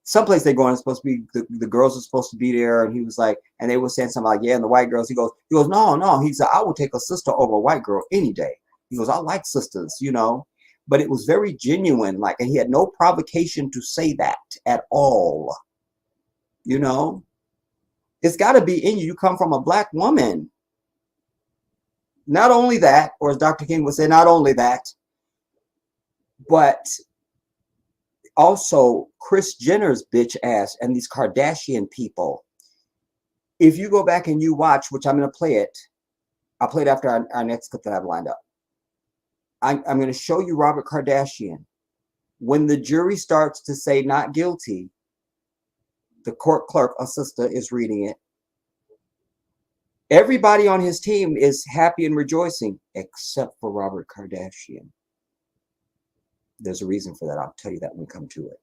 someplace they're going. It's supposed to be the girls are supposed to be there, and he was like, and they were saying something like, yeah, and the white girls. He goes, no. He said, I would take a sister over a white girl any day. He goes, I like sisters, you know. But it was very genuine, like, and he had no provocation to say that at all. You know, it's got to be in you. You come from a black woman. Not only that, or as Dr. King would say, not only that, but also Kris Jenner's bitch ass and these Kardashian people. If you go back and you watch, which I'm going to play it, I'll play it after our next clip that I've lined up. I'm going to show you Robert Kardashian. When the jury starts to say not guilty, The court clerk, a sister, is reading it. Everybody on his team is happy and rejoicing, except for Robert Kardashian. There's a reason for that. I'll tell you that when we come to it.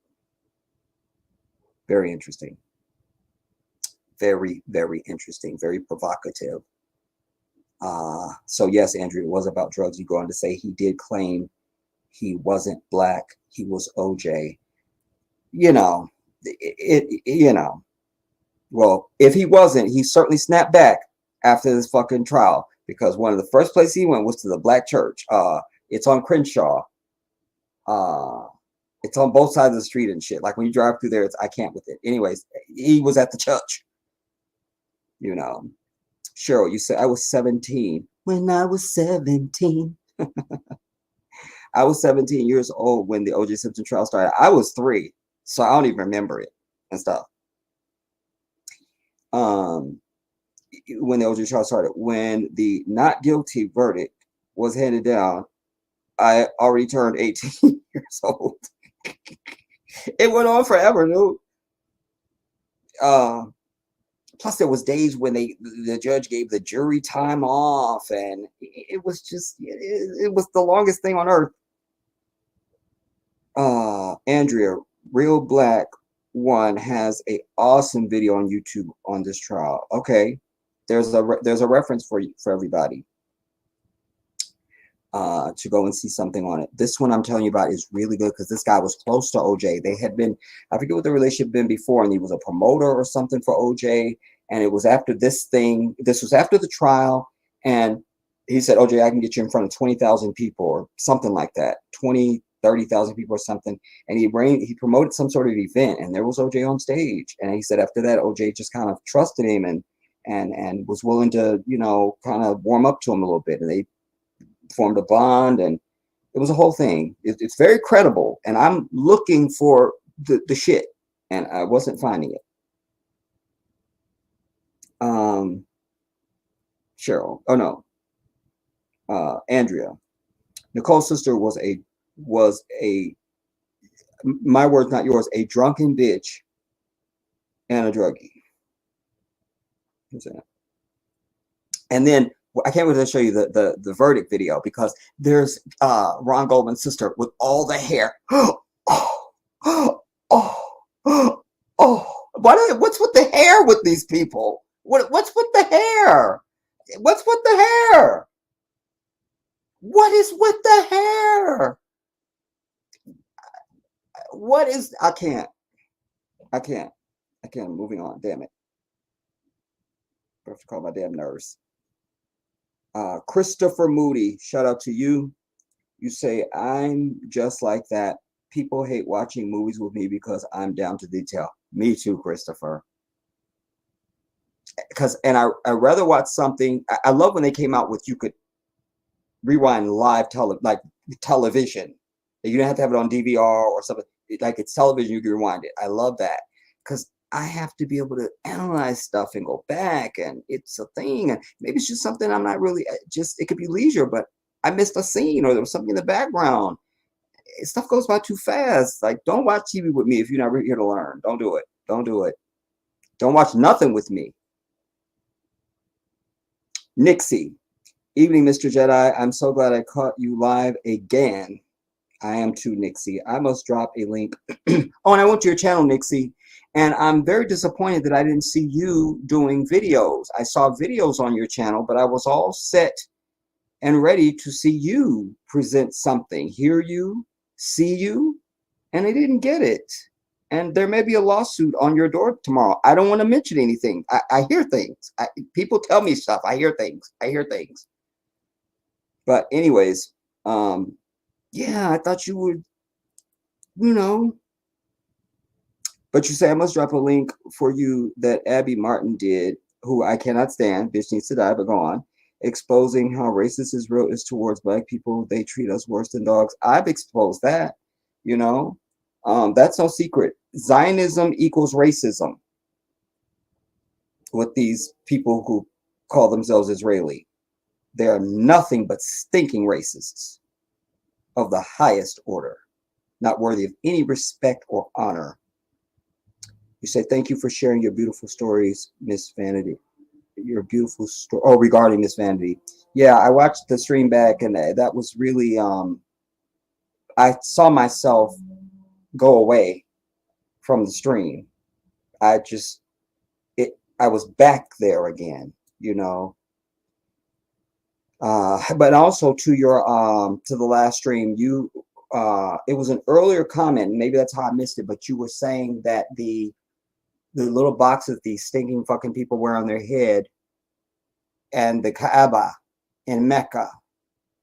Very interesting. Very, very interesting. Very provocative. So yes, Andrew, it was about drugs. You go on to say he did claim he wasn't black. He was OJ. You know, well, if he wasn't, he certainly snapped back after this fucking trial, because one of the first places he went was to the black church. It's on Crenshaw. It's on both sides of the street and shit. Like when you drive through there, I can't with it. Anyways, he was at the church. You know, Cheryl, you said I was 17. When I was 17. I was 17 years old when the O.J. Simpson trial started. I was 3, so I don't even remember it and stuff. When the O.J. trial started, when the not guilty verdict was handed down, I already turned 18 years old. It went on forever, dude. Plus, there was days when the judge gave the jury time off, and it was just it was the longest thing on earth. Andrea, Real Black One has a awesome video on YouTube on this trial. Okay, there's a reference for everybody to go and see something on it. This one I'm telling you about is really good because this guy was close to OJ. They had been, I forget what the relationship been before, and he was a promoter or something for OJ. And it was after this thing. This was after the trial, and he said, OJ, I can get you in front of 20,000 people or something like that, 30,000 people or something. And he promoted some sort of event, and there was OJ on stage. And he said after that, OJ just kind of trusted him and was willing to, kind of warm up to him a little bit. And they formed a bond, and it was a whole thing. It's very credible, and I'm looking for the shit, and I wasn't finding it. Cheryl, oh no, Andrea, Nicole's sister was a my words, not yours, a drunken bitch and a druggie. And then I can't wait to show you the verdict video, because there's Ron Goldman's sister with all the hair. What's with the hair with these people? What's with the hair? What's with the hair? What is with the hair? What is? I can't. Moving on. Damn it. I have to call my damn nurse. Christopher Moody, shout out to you. You say, I'm just like that. People hate watching movies with me because I'm down to detail. Me too, Christopher. And I rather watch something. I love when they came out with, you could rewind live television. You don't have to have it on DVR or something. Like it's television, you can rewind it. I love that, because I have to be able to analyze stuff and go back, and it's a thing. And maybe it's just something I'm not really, it could be leisure, but I missed a scene or there was something in the background. Stuff goes by too fast. Like, don't watch TV with me if you're not here to learn. Don't do it. Don't do it. Don't watch nothing with me. Nixie, evening, Mr. Jedi. I'm so glad I caught you live again. I am too, Nixie. I must drop a link. Oh, and I went to your channel, Nixie, and I'm very disappointed that I didn't see you doing videos. I saw videos on your channel, but I was all set and ready to see you present something, hear you, see you, and I didn't get it. And there may be a lawsuit on your door tomorrow. I don't want to mention anything. I hear things. People tell me stuff. I hear things. But anyways, yeah, I thought you would, But you say I must drop a link for you that Abby Martin did, who I cannot stand. Bitch needs to die, but go on. Exposing how racist Israel is towards Black people. They treat us worse than dogs. I've exposed that, that's no secret. Zionism equals racism with these people who call themselves Israeli. They are nothing but stinking racists of the highest order, not worthy of any respect or honor. You say, thank you for sharing your beautiful stories, Miss Vanity. Your beautiful story. Oh, regarding Miss Vanity. Yeah, I watched the stream back, and that was really, I saw myself go away from the stream. I just, I was back there again, you know. But also to your, to the last stream, you, it was an earlier comment, maybe that's how I missed it, but you were saying that the little boxes these stinking fucking people wear on their head, and the Kaaba in Mecca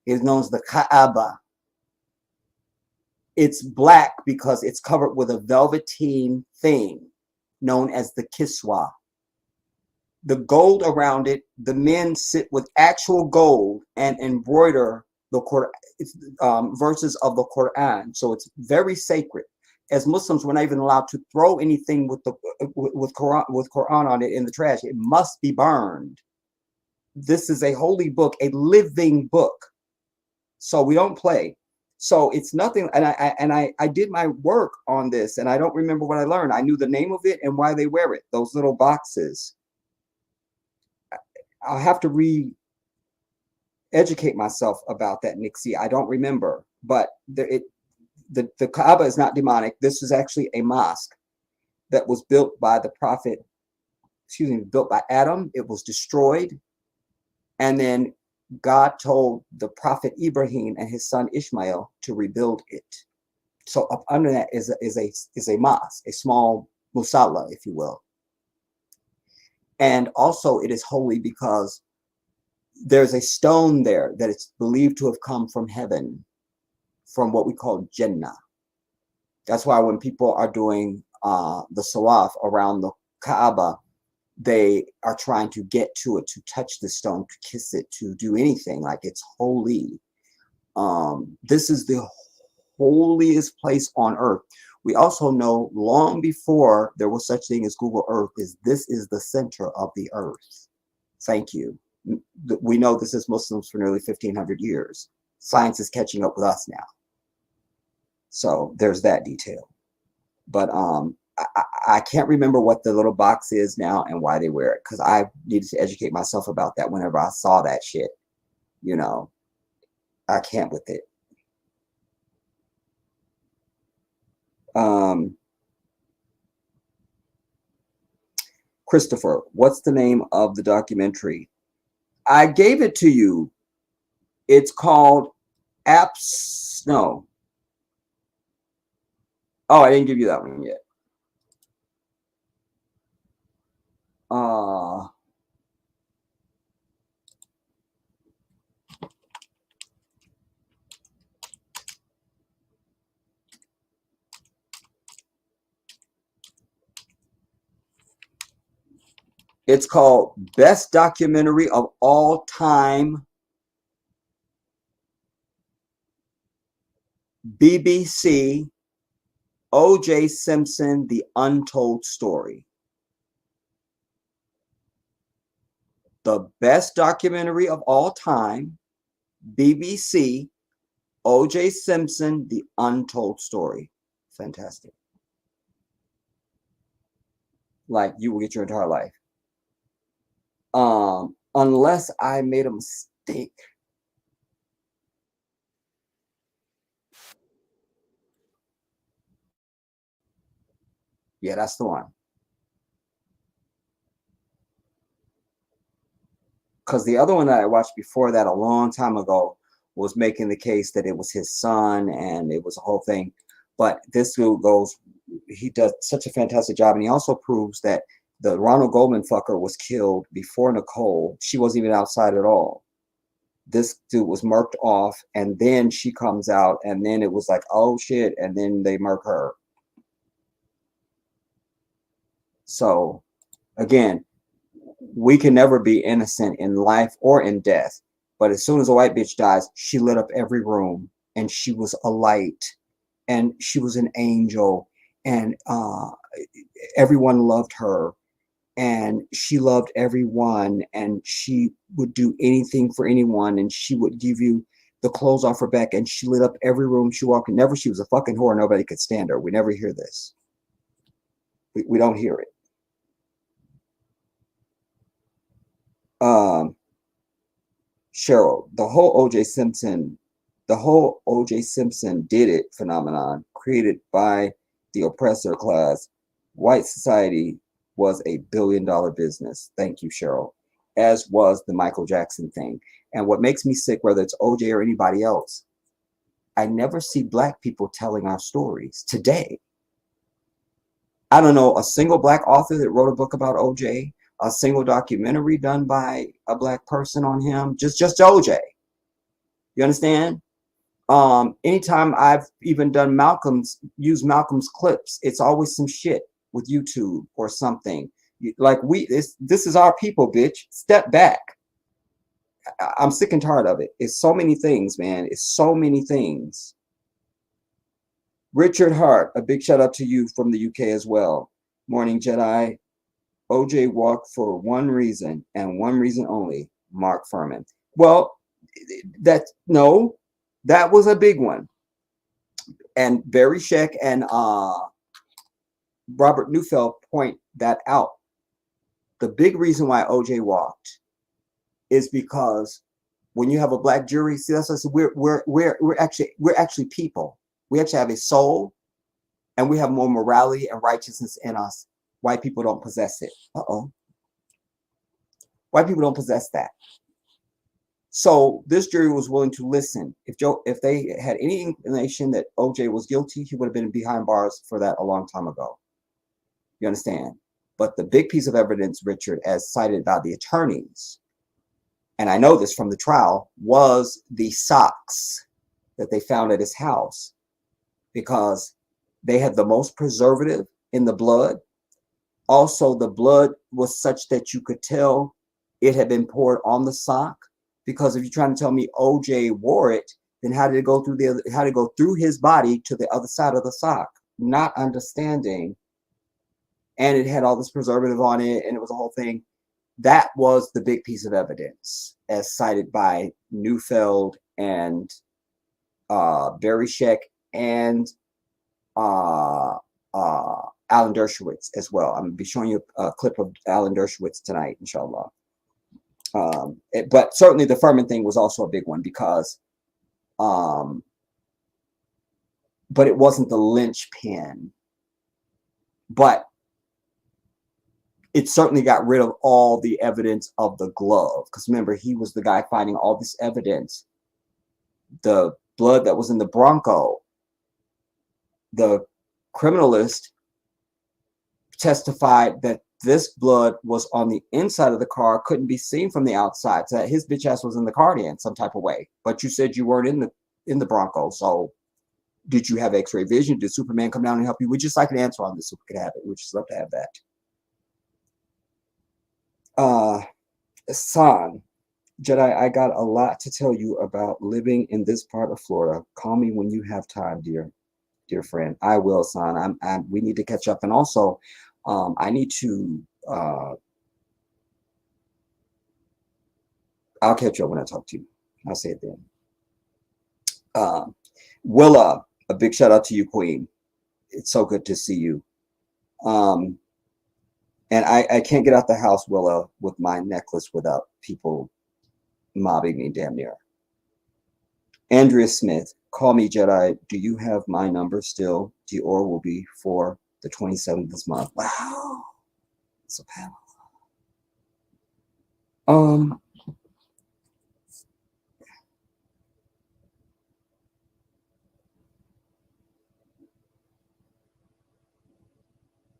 is known as the Kaaba. It's black because it's covered with a velveteen thing known as the Kiswa. The gold around it, the men sit with actual gold and embroider the verses of the Quran. So it's very sacred. As Muslims, we're not even allowed to throw anything with the with Quran on it in the trash. It must be burned. This is a holy book, a living book. So we don't play. So it's nothing. And I did my work on this, and I don't remember what I learned. I knew the name of it and why they wear it. Those little boxes. I'll have to re-educate myself about that, Nixie. I don't remember, but the Kaaba is not demonic. This is actually a mosque that was built by the prophet, excuse me, built by Adam. It was destroyed. And then God told the prophet Ibrahim and his son Ishmael to rebuild it. So up under that is a mosque, a small musalla, if you will. And also it is holy because there's a stone there that it's believed to have come from heaven, from what we call Jannah. That's why when people are doing the sawaf around the Kaaba, they are trying to get to it, to touch the stone, to kiss it, to do anything. Like, it's holy. This is the holiest place on earth. We also know long before there was such thing as Google Earth, this is the center of the earth. Thank you. We know this is Muslims for nearly 1,500 years. Science is catching up with us now. So there's that detail. But I can't remember what the little box is now and why they wear it, because I needed to educate myself about that whenever I saw that shit. You know, I can't with it. Christopher, what's the name of the documentary? I gave it to you. It's called Apps. No. Oh, I didn't give you that one yet. It's called Best Documentary of All Time, BBC, O.J. Simpson, The Untold Story. The best documentary of all time, BBC, O.J. Simpson, The Untold Story. Fantastic. Like, you will get your entire life. Unless I made a mistake. Yeah, that's the one. Because the other one that I watched before that a long time ago was making the case that it was his son and it was a whole thing. But this dude goes, he does such a fantastic job. And he also proves that the Ronald Goldman fucker was killed before Nicole. She wasn't even outside at all. This dude was murked off, and then she comes out, and then it was like, oh shit, and then they murk her. So again, we can never be innocent in life or in death. But as soon as a white bitch dies, she lit up every room, and she was a light, and she was an angel, and everyone loved her, and she loved everyone, and she would do anything for anyone, and she would give you the clothes off her back, and she lit up every room she walked in. Never she was a fucking whore, nobody could stand her. We never hear this. We don't hear it. Cheryl, the whole OJ Simpson did it phenomenon created by the oppressor class. White society was a billion-dollar business. Thank you, Cheryl. As was the Michael Jackson thing. And what makes me sick, whether it's OJ or anybody else, I never see Black people telling our stories today. I don't know a single Black author that wrote a book about OJ, a single documentary done by a Black person on him, just OJ. You understand? Anytime I've even done used Malcolm's clips, it's always some shit with YouTube or something. Like this is our people, bitch. Step back. I'm sick and tired of it. It's so many things, man. It's so many things. Richard Hart, a big shout out to you from the UK as well. Morning Jedi. OJ walked for one reason and one reason only. Mark Furman. Well, that was a big one. And Barry Scheck and Robert Neufeld point that out. The big reason why OJ walked is because when you have a Black jury, see, that's what I said, we're actually people. We actually have a soul, and we have more morality and righteousness in us. White people don't possess it. White people don't possess that. So this jury was willing to listen. If they had any inclination that OJ was guilty, he would have been behind bars for that a long time ago. You understand? But the big piece of evidence, Richard, as cited by the attorneys, and I know this from the trial, was the socks that they found at his house, because they had the most preservative in the blood. Also, the blood was such that you could tell it had been poured on the sock. Because if you're trying to tell me OJ wore it, then how did it go through his body to the other side of the sock? Not understanding. And it had all this preservative on it, and it was a whole thing. That was the big piece of evidence, as cited by Neufeld and Barry Scheck and Alan Dershowitz as well. I'm going to be showing you a clip of Alan Dershowitz tonight, inshallah. But certainly the Furman thing was also a big one, because but it wasn't the linchpin. But it certainly got rid of all the evidence of the glove, because remember, he was the guy finding all this evidence. The blood that was in the Bronco, the criminalist testified that this blood was on the inside of the car, couldn't be seen from the outside, so that his bitch ass was in the car in some type of way. But you said you weren't in the Bronco, so did you have X-ray vision? Did Superman come down and help you? We'd just like an answer on this so we could have it. We'd just love to have that. San, Jedi, I got a lot to tell you about living in this part of Florida. Call me when you have time, dear friend. I will, San. We need to catch up, and also, I need to. I'll catch you up when I talk to you. I'll say it then. Willa, a big shout out to you, Queen. It's so good to see you. And I can't get out the house, Willa, with my necklace without people mobbing me damn near. Andrea Smith, call me Jedi. Do you have my number still? Dior will be for the 27th of this month. Wow. So powerful.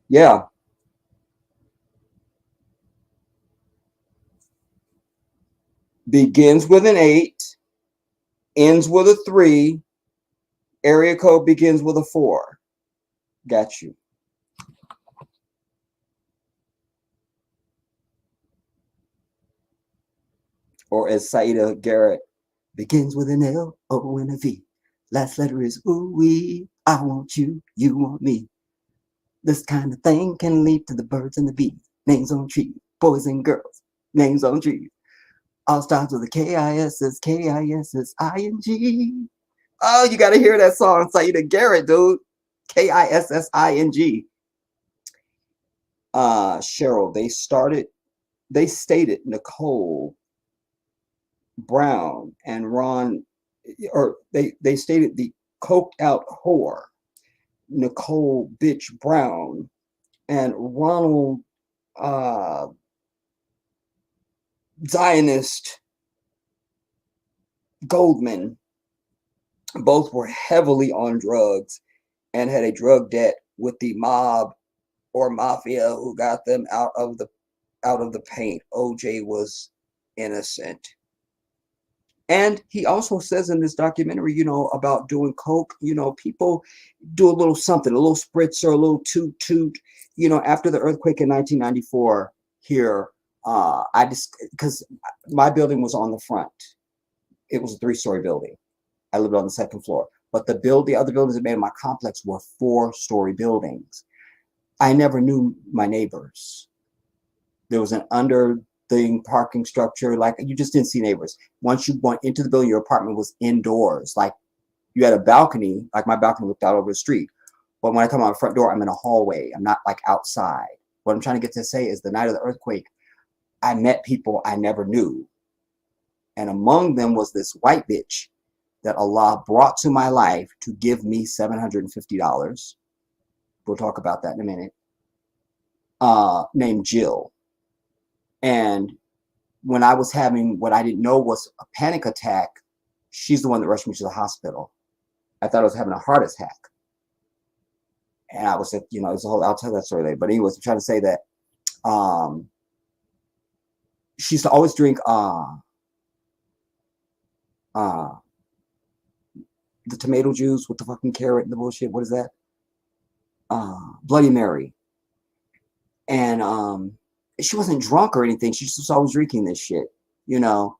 Yeah. Begins with an 8, ends with a 3, area code begins with a 4. Got you. Or as Saida Garrett, begins with an L, O, and a V. Last letter is ooh-wee. I want you, you want me. This kind of thing can lead to the birds and the bees. Names on trees, boys and girls, names on trees. All starts with a K-I-S-S, K-I-S-S-I-N-G. Oh, you got to hear that song, Saida Garrett, dude. K-I-S-S-I-N-G. Cheryl, they stated Nicole Brown and Ron, or they stated the coked out whore, Nicole Bitch Brown, and Ronald Zionist Goldman, both were heavily on drugs and had a drug debt with the mob or mafia who got them out of the paint. OJ was innocent. And he also says in this documentary, about doing coke, people do a little something, a little spritzer, a little toot. After the earthquake in 1994 here, because my building was on the front. It was a 3-story building. I lived on the second floor. But the other buildings that made in my complex were 4-story buildings. I never knew my neighbors. There was an thing parking structure, like you just didn't see neighbors. Once you went into the building, your apartment was indoors. Like you had a balcony, like my balcony looked out over the street. But when I come out the front door, I'm in a hallway. I'm not like outside. What I'm trying to get to say is the night of the earthquake, I met people I never knew. And among them was this white bitch that Allah brought to my life to give me $750. We'll talk about that in a minute. Named Jill. And when I was having what I didn't know was a panic attack, she's the one that rushed me to the hospital. I thought I was having a heart attack. And I was, it's a whole, I'll tell that story later. But anyways, I'm trying to say that she used to always drink the tomato juice with the fucking carrot and the bullshit. What is that? Bloody Mary. And she wasn't drunk or anything. She just was always drinking this shit, And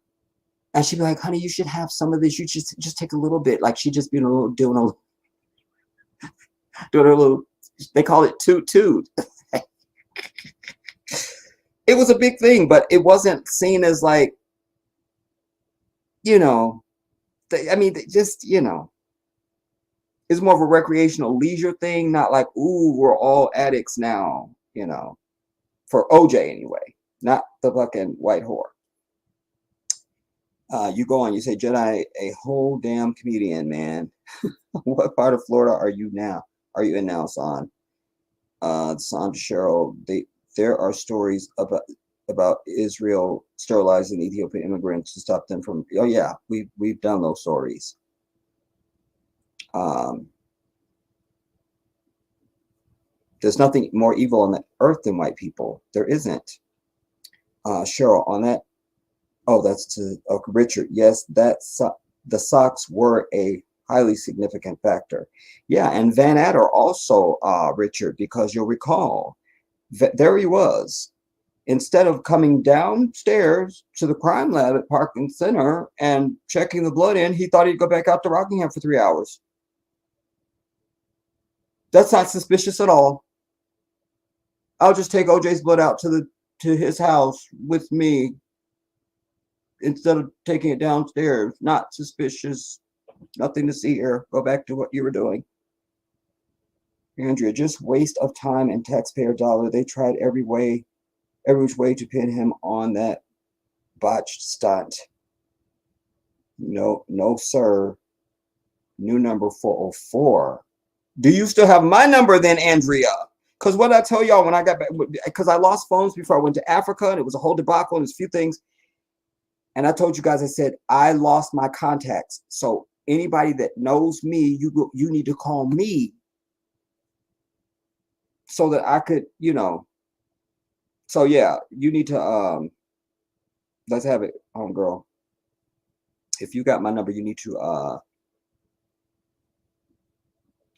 she'd be like, honey, you should have some of this. You just take a little bit. Like she'd just be doing a little, they call it toot. It was a big thing, but it wasn't seen as like, it's more of a recreational leisure thing, not like, ooh, we're all addicts now, for OJ anyway, not the fucking white whore. You go on, you say, Jedi, a whole damn comedian, man. What part of Florida are you now? Are you in now, San? San Cheryl, there are stories about Israel sterilizing Ethiopian immigrants to stop them from. Oh yeah, we've done those stories. There's nothing more evil on the earth than white people. There isn't. Cheryl, on that. Oh, that's to Richard. Yes, the socks were a highly significant factor. Yeah, and Van Adder also, Richard, because you'll recall, there he was. Instead of coming downstairs to the crime lab at Parkland Center and checking the blood in, he thought he'd go back out to Rockingham for 3 hours. That's not suspicious at all. I'll just take OJ's blood out to his house with me instead of taking it downstairs. Not suspicious. Nothing to see here. Go back to what you were doing. Andrea, just waste of time and taxpayer dollar. They tried every which way to pin him on that botched stunt. No, sir. New number 404. Do you still have my number then, Andrea? Because what I tell y'all when I got back, because I lost phones before I went to Africa, and it was a whole debacle, and there's a few things. And I told you guys, I said, I lost my contacts. So anybody that knows me, you need to call me so that I could, So yeah, you need to, let's have it, homegirl. If you got my number, you need to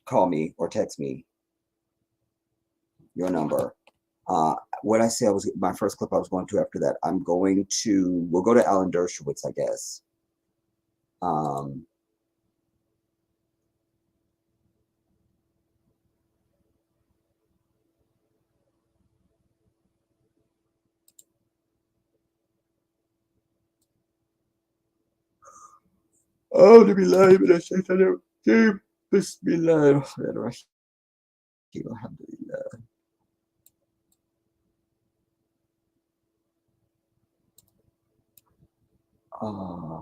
call me or text me your number. What I say was my first clip I was going to after that. We'll go to Alan Dershowitz, I guess. Oh, to be live in a second. Bismillah. Alhamdulillah. Uh,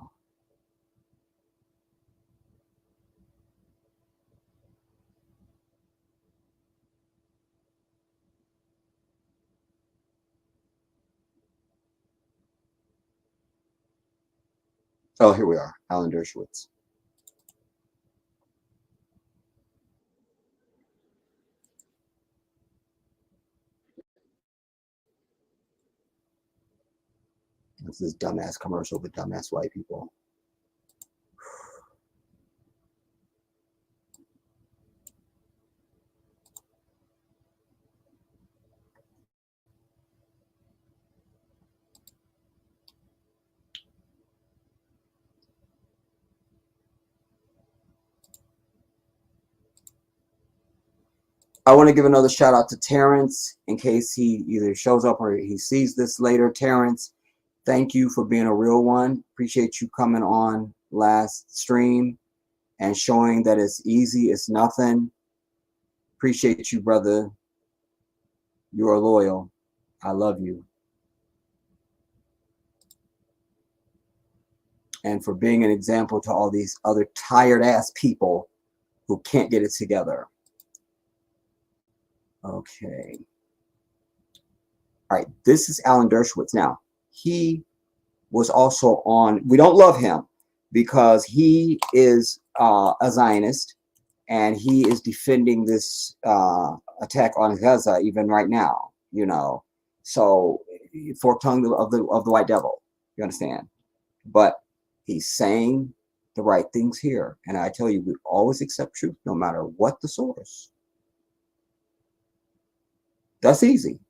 oh, here we are, Alan Dershowitz. This is dumbass commercial with dumbass white people. I want to give another shout out to Terrence in case he either shows up or he sees this later. Terrence, thank you for being a real one. Appreciate you coming on last stream and showing that it's easy, it's nothing. Appreciate you, brother. You are loyal. I love you. And for being an example to all these other tired ass people who can't get it together. Okay. All right. This is Alan Dershowitz. Now, he was also on, we don't love him because he is a Zionist and he is defending this attack on Gaza even right now, you know. So, fork tongue of the white devil, you understand? But he's saying the right things here. And I tell you, we always accept truth no matter what the source. That's easy.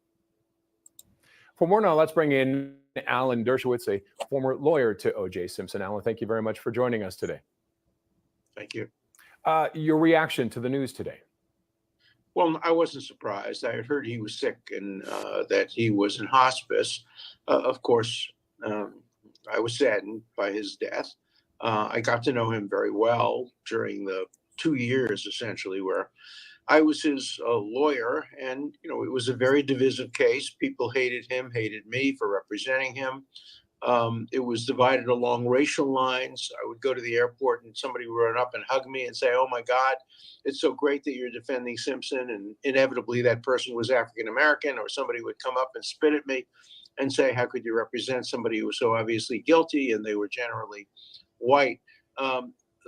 For more now, let's bring in Alan Dershowitz, a former lawyer to O.J. Simpson. Alan, thank you very much for joining us today. Thank you. Your reaction to the news today? Well, I wasn't surprised. I had heard he was sick and that he was in hospice. Of course, I was saddened by his death. I got to know him very well during the 2 years, essentially, where I was his lawyer. And, you know, it was a very divisive case. People hated him, hated me for representing him. It was divided along racial lines. I would go to the airport and somebody would run up and hug me and say, "Oh my God, it's so great that you're defending Simpson." And inevitably that person was African American, or somebody would come up and spit at me and say, "How could you represent somebody who was so obviously guilty?" And they were generally white.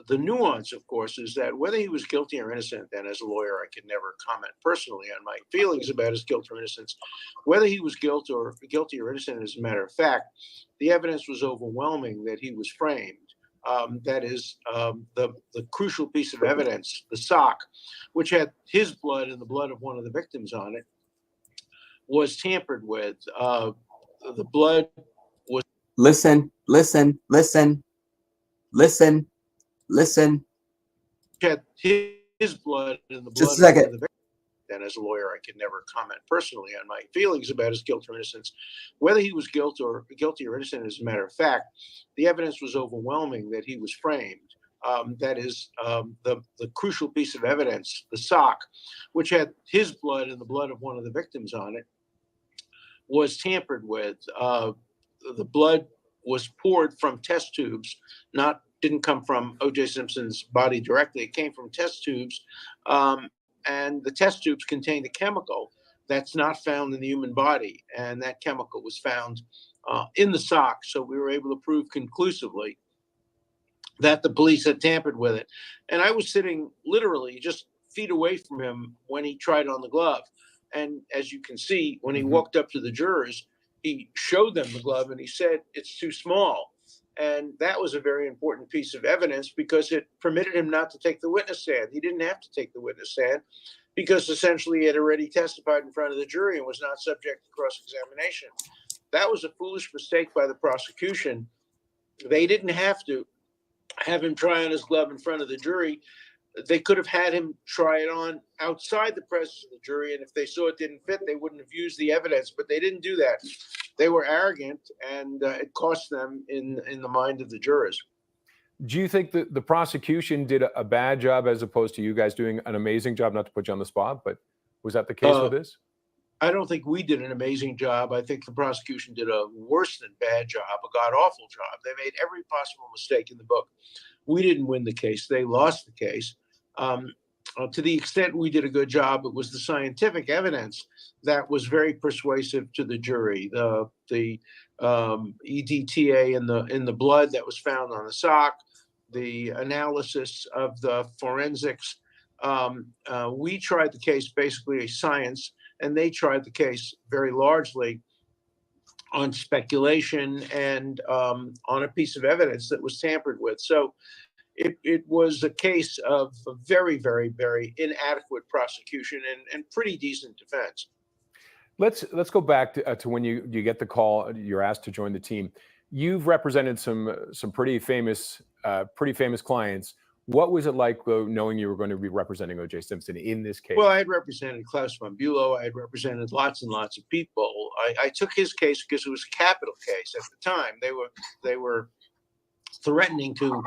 The nuance, of course, is that whether he was guilty or innocent, and as a lawyer, I could never comment personally on my feelings about his guilt or innocence. Whether he was guilty or innocent, as a matter of fact, the evidence was overwhelming that he was framed. That is, the crucial piece of evidence, the sock, which had his blood and the blood of one of the victims on it, was tampered with. The blood was. Listen. Had his blood and the Just blood a of one of second. the victims. And as a lawyer, I could never comment personally on my feelings about his guilt or innocence. Whether he was guilty or innocent, as a matter of fact, the evidence was overwhelming that he was framed. That is, the crucial piece of evidence, the sock, which had his blood and the blood of one of the victims on it, was tampered with. The blood was poured from test tubes, didn't come from O.J. Simpson's body directly. It came from test tubes. And the test tubes contained a chemical that's not found in the human body. And that chemical was found in the sock. So we were able to prove conclusively that the police had tampered with it. And I was sitting literally just feet away from him when he tried on the glove. And as you can see, when he walked up to the jurors, he showed them the glove and he said, "It's too small." And that was a very important piece of evidence because it permitted him not to take the witness stand. He didn't have to take the witness stand because essentially he had already testified in front of the jury and was not subject to cross-examination. That was a foolish mistake by the prosecution. They didn't have to have him try on his glove in front of the jury. They could have had him try it on outside the presence of the jury, and if they saw it didn't fit, they wouldn't have used the evidence, but they didn't do that. They were arrogant, and it cost them in the mind of the jurors. Do you think that the prosecution did a bad job as opposed to you guys doing an amazing job? Not to put you on the spot, but was that the case with this? I don't think we did an amazing job. I think the prosecution did a worse than bad job, a god awful job. They made every possible mistake in the book. We didn't win the case. They lost the case. To the extent we did a good job, it was the scientific evidence that was very persuasive to the jury. The EDTA in the blood that was found on the sock, the analysis of the forensics. We tried the case basically as science, and they tried the case very largely on speculation and on a piece of evidence that was tampered with. So it was a case of a very, very, very inadequate prosecution and pretty decent defense. Let's go back to when you get the call, you're asked to join the team. You've represented some pretty famous clients. What was it like, though, knowing you were going to be representing O.J. Simpson in this case? Well, I had represented Klaus von Bülow. I had represented lots and lots of people. I took his case because it was a capital case at the time. They were threatening to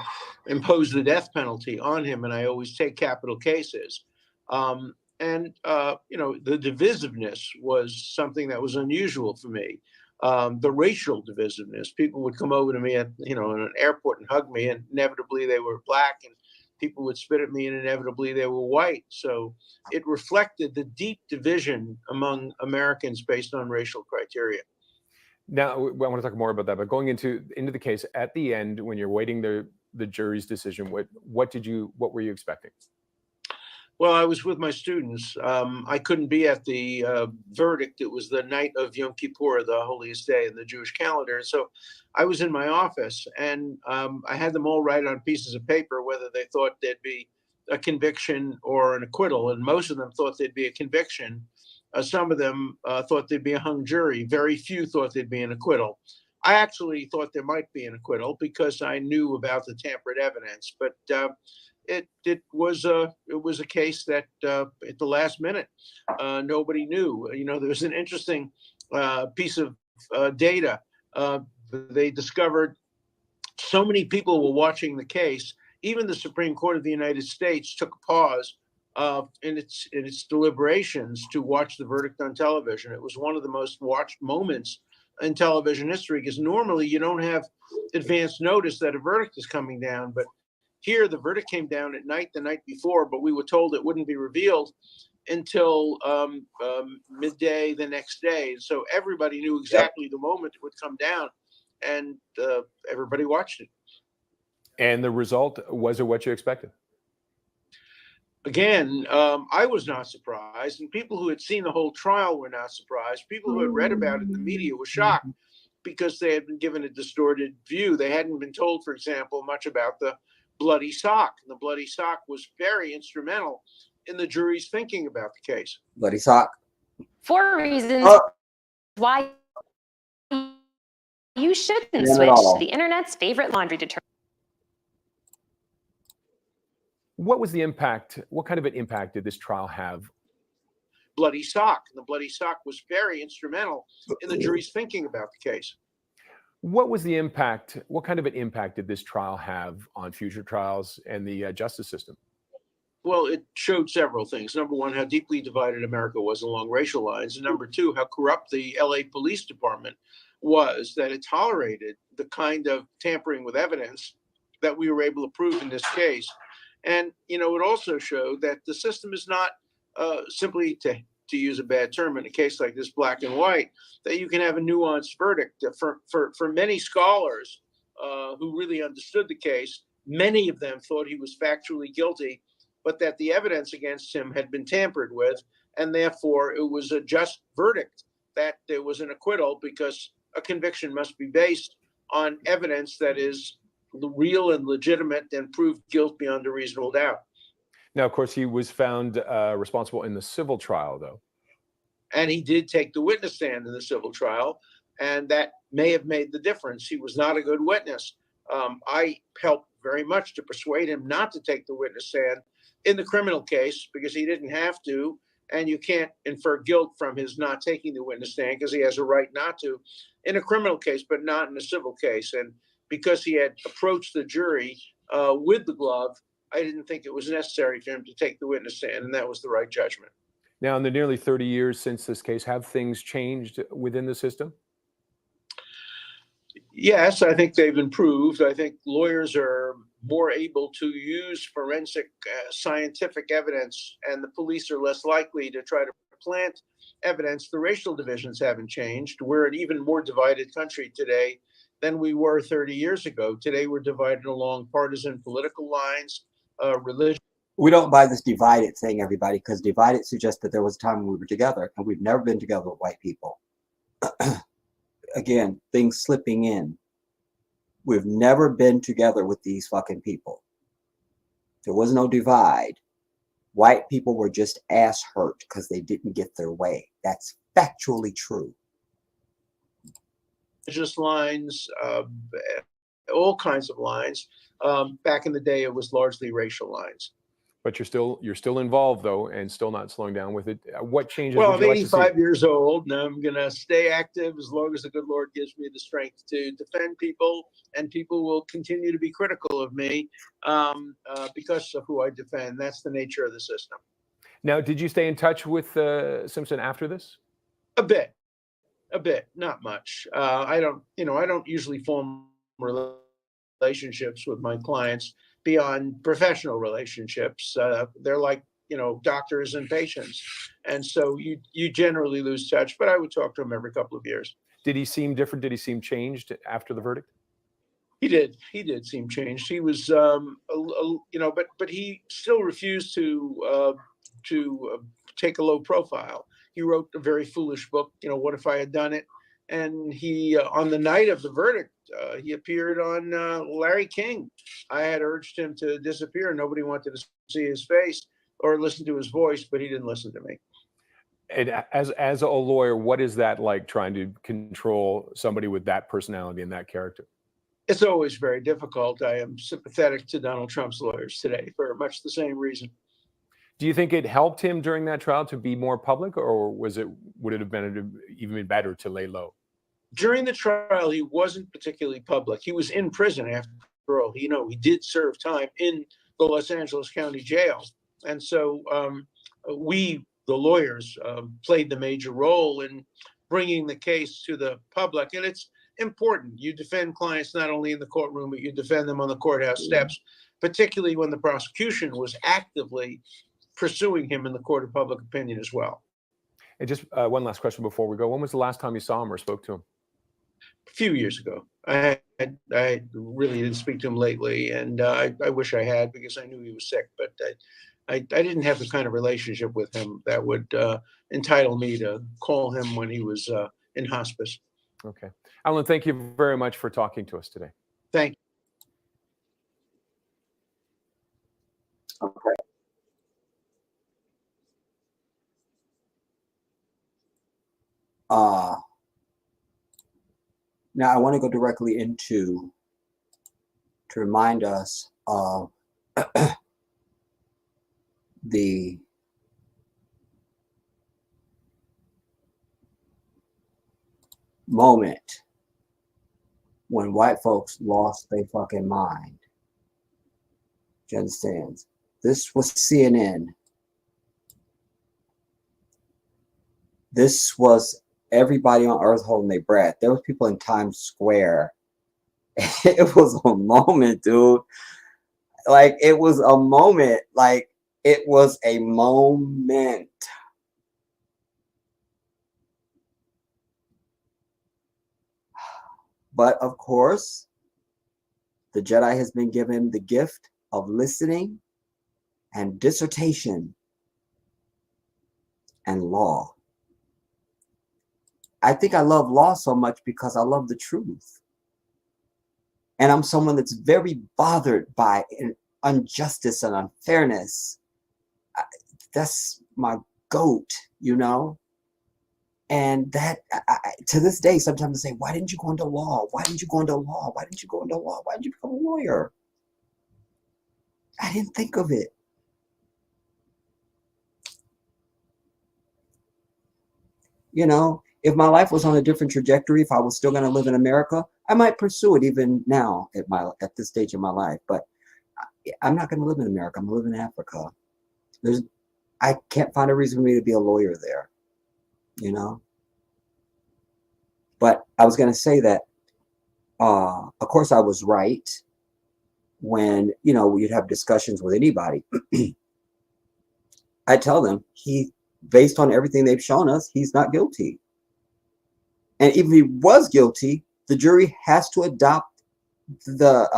impose the death penalty on him, and I always take capital cases. The divisiveness was something that was unusual for me. The racial divisiveness. People would come over to me at in an airport and hug me, and inevitably they were black, and people would spit at me, and inevitably they were white. So it reflected the deep division among Americans based on racial criteria. Now, I want to talk more about that, but going into the case at the end, when you're waiting the jury's decision, what were you expecting? Well, I was with my students. I couldn't be at the verdict. It was the night of Yom Kippur, the holiest day in the Jewish calendar. So I was in my office, and I had them all write on pieces of paper whether they thought there'd be a conviction or an acquittal. And most of them thought there'd be a conviction. Some of them thought there'd be a hung jury. Very few thought there'd be an acquittal. I actually thought there might be an acquittal because I knew about the tampered evidence. But it was a case that at the last minute nobody knew. There was an interesting piece of data. They discovered so many people were watching the case. Even the Supreme Court of the United States took a pause in its deliberations to watch the verdict on television. It was one of the most watched moments in television history, because normally you don't have advance notice that a verdict is coming down. But here, the verdict came down at night the night before, but we were told it wouldn't be revealed until midday the next day. So everybody knew exactly the moment it would come down, and everybody watched it. And the result, was it what you expected? Again, I was not surprised, and people who had seen the whole trial were not surprised. People who had read about it in the media were shocked because they had been given a distorted view. They hadn't been told, for example, much about the bloody sock. And the bloody sock was very instrumental in the jury's thinking about the case. Bloody sock. 4 reasons why you shouldn't switch to the internet's favorite laundry detergent. What was the impact? What kind of an impact did this trial have? Bloody sock. And the bloody sock was very instrumental in the jury's thinking about the case. What was the impact? What kind of an impact did this trial have on future trials and the justice system? Well, it showed several things. Number one, how deeply divided America was along racial lines. And number two, how corrupt the LA Police Department was, that it tolerated the kind of tampering with evidence that we were able to prove in this case. And, it also showed that the system is not simply, to use a bad term in a case like this, black and white, that you can have a nuanced verdict. For many scholars who really understood the case, many of them thought he was factually guilty, but that the evidence against him had been tampered with, and therefore it was a just verdict, that there was an acquittal, because a conviction must be based on evidence that is real and legitimate and proved guilt beyond a reasonable doubt. Now, of course, he was found responsible in the civil trial, though. And he did take the witness stand in the civil trial, and that may have made the difference. He was not a good witness. I helped very much to persuade him not to take the witness stand in the criminal case, because he didn't have to, and you can't infer guilt from his not taking the witness stand, because he has a right not to in a criminal case, but not in a civil case. And because he had approached the jury with the glove, I didn't think it was necessary for him to take the witness stand, and that was the right judgment. Now, in the nearly 30 years since this case, have things changed within the system? Yes, I think they've improved. I think lawyers are more able to use forensic scientific evidence, and the police are less likely to try to plant evidence. The racial divisions haven't changed. We're an even more divided country today than we were 30 years ago. Today, we're divided along partisan political lines, religion. We don't buy this divided thing, everybody, because divided suggests that there was a time when we were together, and we've never been together with white people. Again, things slipping in. We've never been together with these fucking people. There was no divide. White people were just ass hurt because they didn't get their way. That's factually true. Just lines, all kinds of lines. Back in the day, it was largely racial lines. But you're still involved though, and still not slowing down with it. What changes? Well, would I'm you like to see? 85 years old, and I'm going to stay active as long as the good Lord gives me the strength to defend people, and people will continue to be critical of me because of who I defend. That's the nature of the system. Now, did you stay in touch with Simpson after this? A bit, not much. I don't usually form relationships with my clients beyond professional relationships. They're like, doctors and patients. And so you generally lose touch, but I would talk to him every couple of years. Did he seem different? Did he seem changed after the verdict? He did seem changed. He was, but he still refused to take a low profile. He wrote a very foolish book, What If I Had Done It? And he, on the night of the verdict, he appeared on Larry King. I had urged him to disappear. Nobody wanted to see his face or listen to his voice, but he didn't listen to me. And as a lawyer, what is that like, trying to control somebody with that personality and that character? It's always very difficult. I am sympathetic to Donald Trump's lawyers today for much the same reason. Do you think it helped him during that trial to be more public, or would it have been even better to lay low? During the trial, he wasn't particularly public. He was in prison after all. He did serve time in the Los Angeles County Jail. And so we, the lawyers, played the major role in bringing the case to the public. And it's important. You defend clients not only in the courtroom, but you defend them on the courthouse steps, particularly when the prosecution was actively pursuing him in the court of public opinion as well. And just one last question before we go. When was the last time you saw him or spoke to him? A few years ago. I really didn't speak to him lately, and I wish I had, because I knew he was sick, but I didn't have the kind of relationship with him that would entitle me to call him when he was in hospice. Okay. Alan, thank you very much for talking to us today. Thank you. Okay. Now I want to go directly to remind us of the moment when white folks lost their fucking mind. Do you understand? This was CNN. This was everybody on earth holding their breath. There was people in Times Square. It was a moment, dude. Like, it was a moment. Like, it was a moment. But of course, the Jedi has been given the gift of listening and dissertation and law. I think I love law so much because I love the truth. And I'm someone that's very bothered by injustice and unfairness. That's my goat, And that, to this day, sometimes I say, why didn't you go into law? Why didn't you go into law? Why didn't you go into law? Why didn't you become a lawyer? I didn't think of it. If my life was on a different trajectory, if I was still going to live in America, I might pursue it even now at this stage of my life. But I'm not going to live in America. I'm going to live in Africa. I can't find a reason for me to be a lawyer there, you know? But I was going to say that, of course, I was right when, you know, you'd have discussions with anybody. I tell them, based on everything they've shown us, he's not guilty. And even if he was guilty, the jury has to adopt the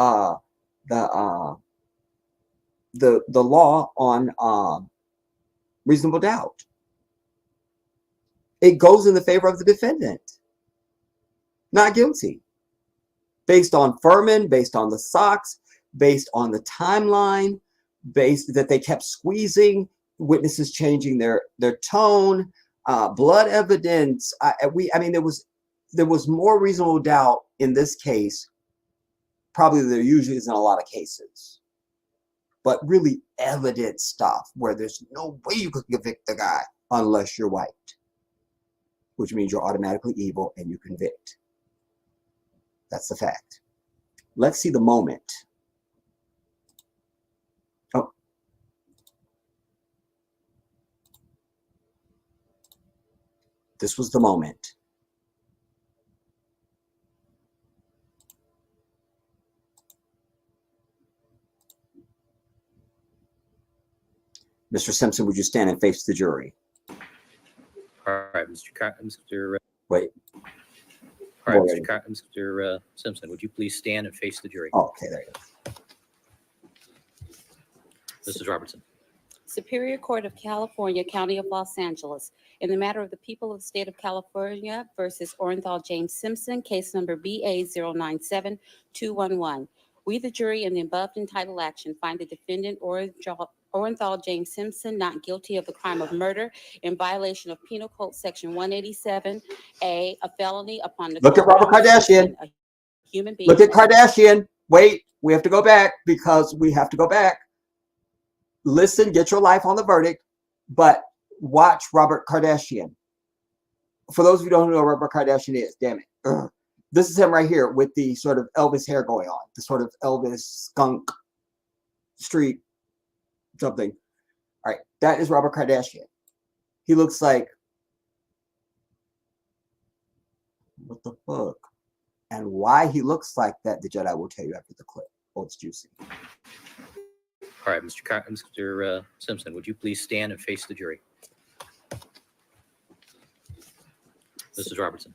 law on reasonable doubt. It goes in the favor of the defendant, not guilty, based on Furman, based on the socks, based on the timeline, based that they kept squeezing, witnesses changing their tone, blood evidence. I mean, there was more reasonable doubt in this case. Probably there usually is in a lot of cases, but really evident stuff where there's no way you could convict the guy unless you're white, which means you're automatically evil and you convict. That's the fact. Let's see the moment. Oh. This was the moment. Mr. Simpson, would you stand and face the jury? All right, Mr. Wait. All right, Mr. Simpson, would you please stand and face the jury? Oh, okay, there you go. Mrs. Robertson. Superior Court of California, County of Los Angeles, in the matter of the people of the state of California versus Orenthal James Simpson, case number BA097211. We, the jury, in the above entitled action, find the defendant Orenthal James Simpson not guilty of the crime of murder in violation of Penal Code Section 187A, a felony upon the. Look at Robert Kardashian. A human being. Look at Kardashian. Wait, we have to go back because we have to go back. Listen, get your life on the verdict, but watch Robert Kardashian. For those of you who don't know who Robert Kardashian is, damn it. Ugh. This is him right here with the sort of Elvis hair going on, the sort of Elvis skunk street something. All right, that is Robert Kardashian. He looks like, what the fuck? And why he looks like that, the Jedi will tell you after the clip. Oh, it's juicy. All right, Mr. Simpson, would you please stand and face the jury? Mrs. Robertson.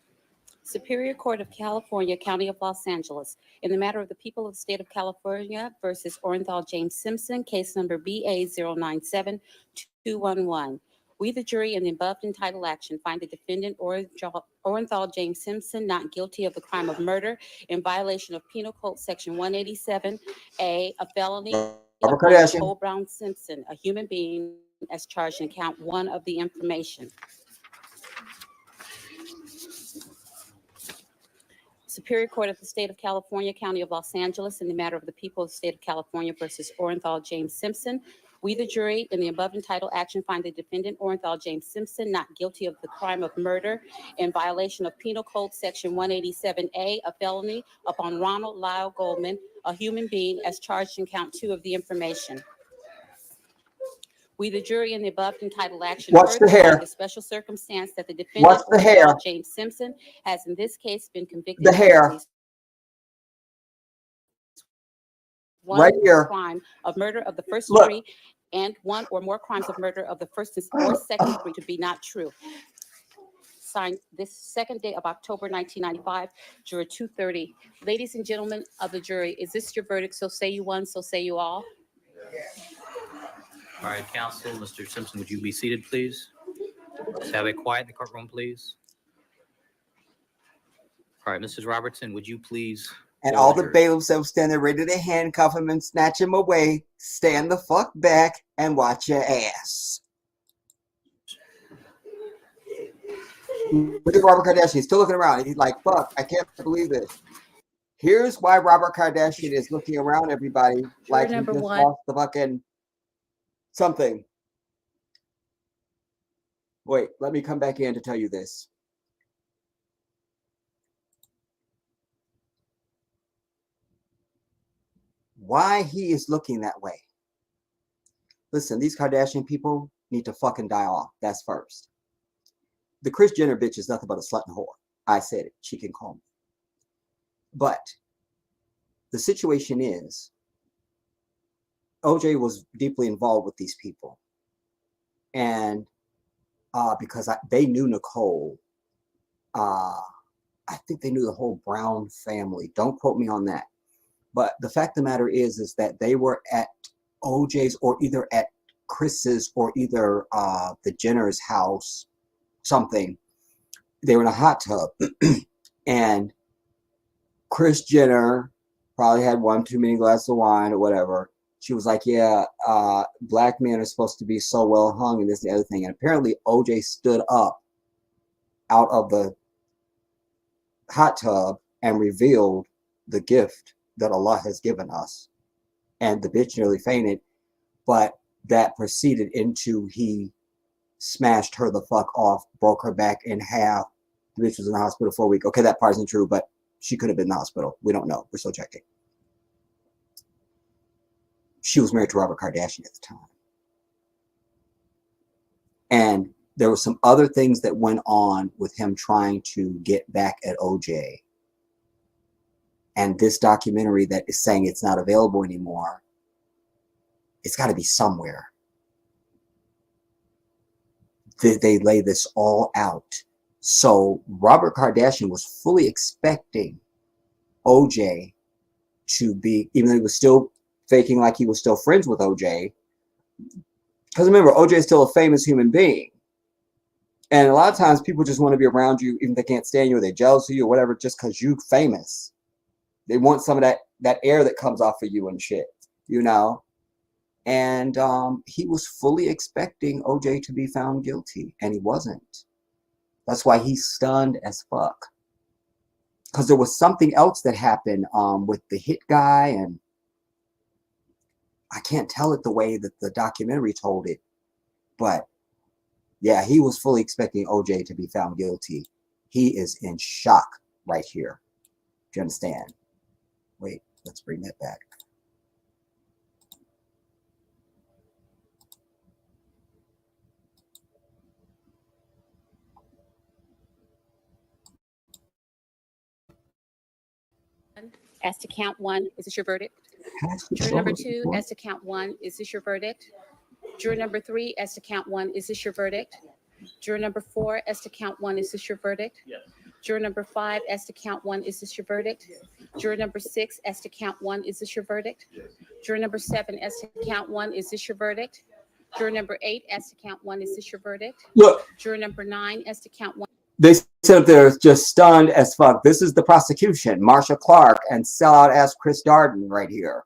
Superior Court of California, County of Los Angeles, in the matter of the people of the state of California versus Orenthal James Simpson, case number BA097211. We, the jury, in the above entitled action, find the defendant Orenthal James Simpson not guilty of the crime of murder in violation of Penal Code Section 187A, a felony upon Cole Brown Simpson, a human being, as charged in count 1 of the information. Superior Court of the State of California, County of Los Angeles, in the matter of the people of the State of California versus Orenthal James Simpson. We, the jury, in the above entitled action, find the defendant Orenthal James Simpson not guilty of the crime of murder in violation of Penal Code Section 187A, a felony upon Ronald Lyle Goldman, a human being, as charged in count 2 of the information. We, the jury, in the above entitled action, watch the hair. The special circumstance that the defendant, James Simpson, has in this case been convicted. The hair. Right here. Crime of murder of the first degree and 1 or more crimes of murder of the first or second degree to be not true. Signed this 2nd day of October 1995, juror 230. Ladies and gentlemen of the jury, is this your verdict? So say you one, so say you all. All right, counsel, Mr. Simpson, would you be seated, please? Let's have it quiet in the courtroom, please. All right, Mrs. Robertson, would you please? And all the bailiffs that were standing there ready to handcuff him and snatch him away, stand the fuck back and watch your ass. Look at Robert Kardashian. He's still looking around. He's like, fuck, I can't believe this. Here's why Robert Kardashian is looking around everybody like he just lost the fucking something. Wait, let me come back in to tell you this. Why he is looking that way. Listen, these Kardashian people, need to fucking die off. That's first. The Kris Jenner bitch is nothing but a slut and whore. I said it. She can call me. But the situation is, OJ was deeply involved with these people. And because they knew Nicole, I think they knew the whole Brown family. Don't quote me on that. But the fact of the matter is that they were at OJ's or either at Chris's or either the Jenner's house, something. They were in a hot tub. And Kris Jenner probably had one too many glasses of wine or whatever. She was like, yeah, black men are supposed to be so well hung and this and the other thing. And apparently OJ stood up out of the hot tub and revealed the gift that Allah has given us. And the bitch nearly fainted, but that proceeded into he smashed her the fuck off, broke her back in half. The bitch was in the hospital for a week. Okay, that part isn't true, but she could have been in the hospital. We don't know. We're still checking. She was married to Robert Kardashian at the time. And there were some other things that went on with him trying to get back at OJ. And this documentary that is saying it's not available anymore, it's got to be somewhere. They lay this all out. So Robert Kardashian was fully expecting OJ to be, even though he was still faking like he was still friends with OJ. Because remember, OJ is still a famous human being. And a lot of times people just want to be around you, even if they can't stand you or they're jealous of you or whatever, just because you're famous. They want some of that air that comes off of you and shit, you know? And he was fully expecting OJ to be found guilty, and he wasn't. That's why he's stunned as fuck. Because there was something else that happened with the hit guy, and I can't tell it the way that the documentary told it. But yeah, he was fully expecting OJ to be found guilty. He is in shock right here. Do you understand? Wait, let's bring that back. As to count one, is this your verdict? Juror number two, as to count one, is this your verdict? Juror number three, as to count one, is this your verdict? Juror number four, as to count one, is this your verdict? Yes. Juror number five, as to count one, is this your verdict? Juror number six, as to count one, is this your verdict? Yes. Juror number seven, as to count one, is this your verdict? Juror number eight, as to count one, is this your verdict? Look, Juror number nine, as to count one. they said they're just stunned as fuck. This is the prosecution, Marsha Clark and sellout ass Chris Darden right here.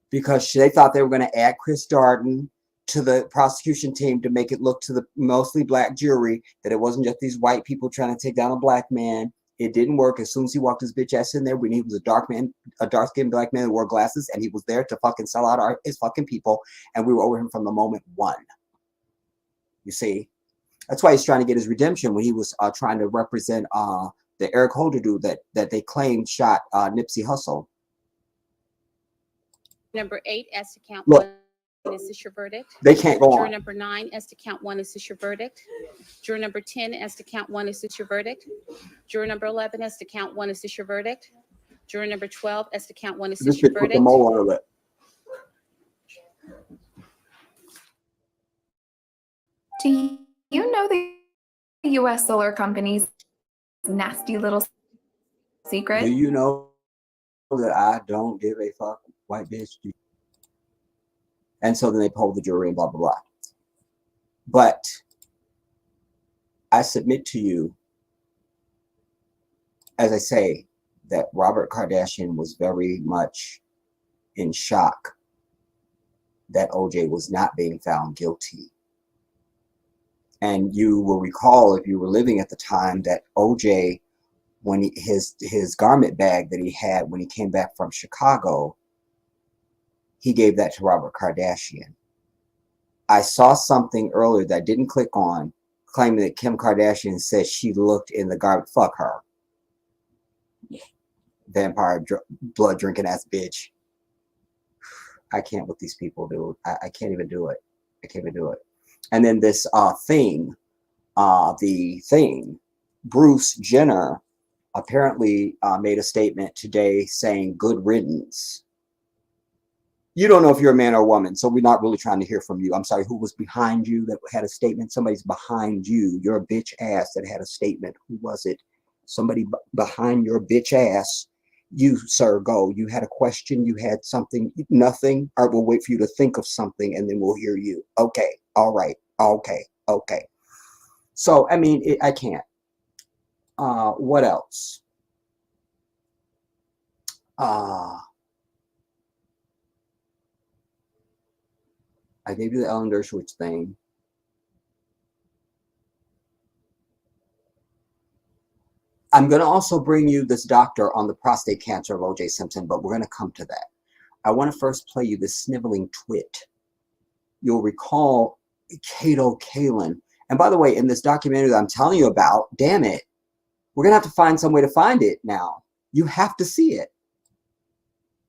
Because they thought they were going to add Chris Darden to the prosecution team to make it look to the mostly black jury that it wasn't just these white people trying to take down a black man. It didn't work. As soon as he walked his bitch ass in there, when he was a dark-skinned black man who wore glasses, and he was there to fucking sell out his fucking people, and we were over him from the moment one. You see? That's why he's trying to get his redemption when he was trying to represent the Eric Holder dude that they claimed shot Nipsey Hussle. Number eight, as to count Look, one, is this your verdict? they can't go Juror on. number nine, as to count one, is this your verdict? Juror number 10, as to count one, is this your verdict? Juror number 11, as to count one, is this your verdict? Juror number 12, as to count one, is This this your bitch put the verdict? mole on her lip. Do you know the U.S. Solar Company's nasty little secret? Do you know that I don't give a fuck, white bitch? And so then they polled the jury and blah, blah, blah. But I submit to you, as I say, that Robert Kardashian was very much in shock that OJ was not being found guilty. And you will recall, if you were living at the time, that OJ, when his garment bag that he had when he came back from Chicago, he gave that to Robert Kardashian. I saw something earlier that I didn't click on, claiming that Kim Kardashian said she looked in the garment. Fuck her. Vampire blood drinking ass bitch. I can't with these people, dude. I can't even do it. I can't even do it. And then this the thing, Bruce Jenner apparently made a statement today saying good riddance. You don't know if you're a man or a woman, so we're not really trying to hear from you. I'm sorry, who was behind you that had a statement? Somebody's behind you. You're a bitch ass that had a statement. Who was it? Somebody behind your bitch ass. You, sir, go. You had a question. You had something. Nothing. All right, we'll wait for you to think of something, and then we'll hear you. Okay. All right. Okay. Okay. So, I mean, I can't. What else? I gave you the Ellen Dershowitz thing. I'm going to also bring you this doctor on the prostate cancer of O.J. Simpson, but we're going to come to that. I want to first play you this sniveling twit. You'll recall Kato Kalin. And by the way, in this documentary that I'm telling you about, damn it, we're going to have to find some way to find it now. You have to see it.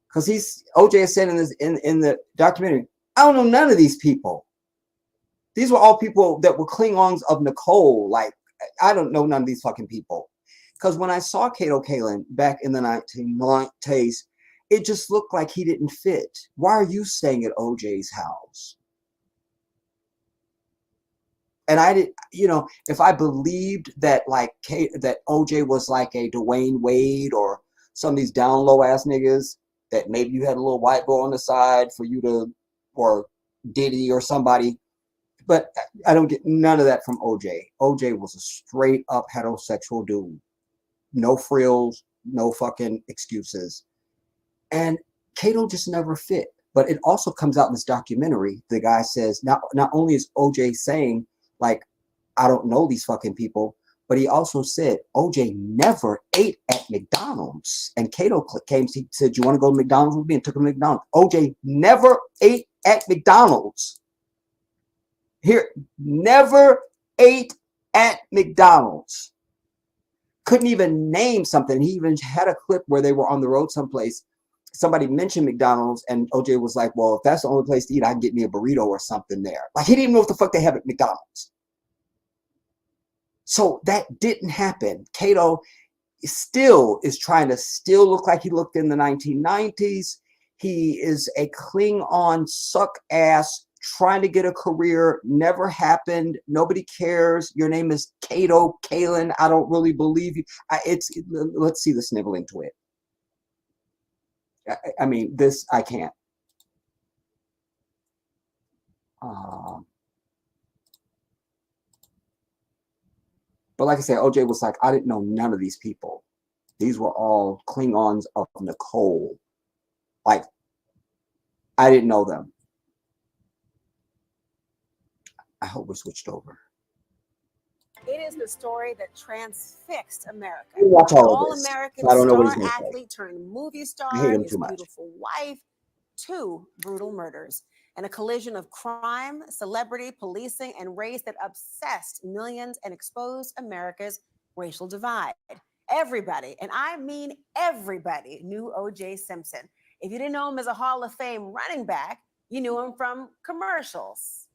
Because O.J. is saying in the documentary, I don't know none of these people. These were all people that were Klingons of Nicole. Like, I don't know none of these fucking people. Because when I saw Kato Kalin back in the 1990s, it just looked like he didn't fit. Why are you staying at OJ's house? And I did, you know, if I believed that that OJ was like a Dwayne Wade or some of these down low ass niggas, that maybe you had a little white boy on the side for you to, or Diddy or somebody. But I don't get none of that from OJ. OJ was a straight up heterosexual dude. No frills, no fucking excuses. And Kato just never fit. But it also comes out in this documentary. The guy says, not only is OJ saying, like, I don't know these fucking people, but he also said OJ never ate at McDonald's. And Kato came, he said, you want to go to McDonald's with me? And took him to McDonald's. OJ never ate at McDonald's. Here, never ate at McDonald's. Couldn't even name something. He even had a clip where they were on the road someplace. Somebody mentioned McDonald's, and OJ was like, well, if that's the only place to eat, I can get me a burrito or something there. Like, he didn't even know what the fuck they have at McDonald's. So that didn't happen. Kato still is trying to still look like he looked in the 1990s. He is a Klingon suck ass trying to get a career. Never happened. Nobody cares. Your name is Kato Kalin. I don't really believe you. Let's see the sniveling twit. I mean, this, I can't. But like I said, OJ was like, I didn't know none of these people. These were all Klingons of Nicole. Like, I didn't know them. I hope we're switched over. It is the story that transfixed America. You watch all of this. All-American I don't know what he's star gonna say. athlete turned movie star, I hate him his too much. beautiful wife, 2 brutal murders, and a collision of crime, celebrity, policing, and race that obsessed millions and exposed America's racial divide. Everybody, and I mean everybody, knew O.J. Simpson. If you didn't know him as a Hall of Fame running back, you knew him from commercials.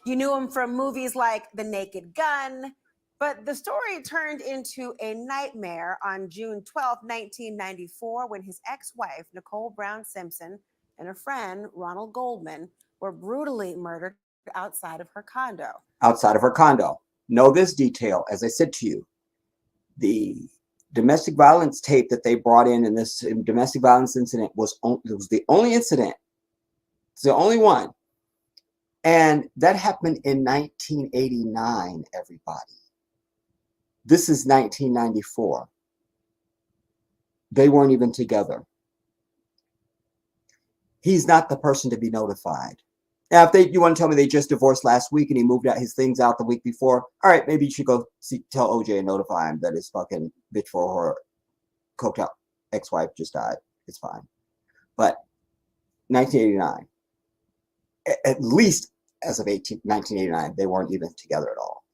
You knew him from movies like The Naked Gun, but the story turned into a nightmare on June 12, 1994, when his ex-wife, Nicole Brown Simpson, and her friend, Ronald Goldman, were brutally murdered outside of her condo. Outside of her condo. Know this detail, as I said to you, the domestic violence tape that they brought in this domestic violence incident was the only incident. It's the only one. And that happened in 1989, everybody. This is 1994. They weren't even together. He's not the person to be notified. Now, if you want to tell me they just divorced last week and he moved out his things out the week before, all right, maybe you should go tell OJ and notify him that his fucking bitch for her coked out ex-wife just died. It's fine. But 1989, at least as of 1989, they weren't even together at all.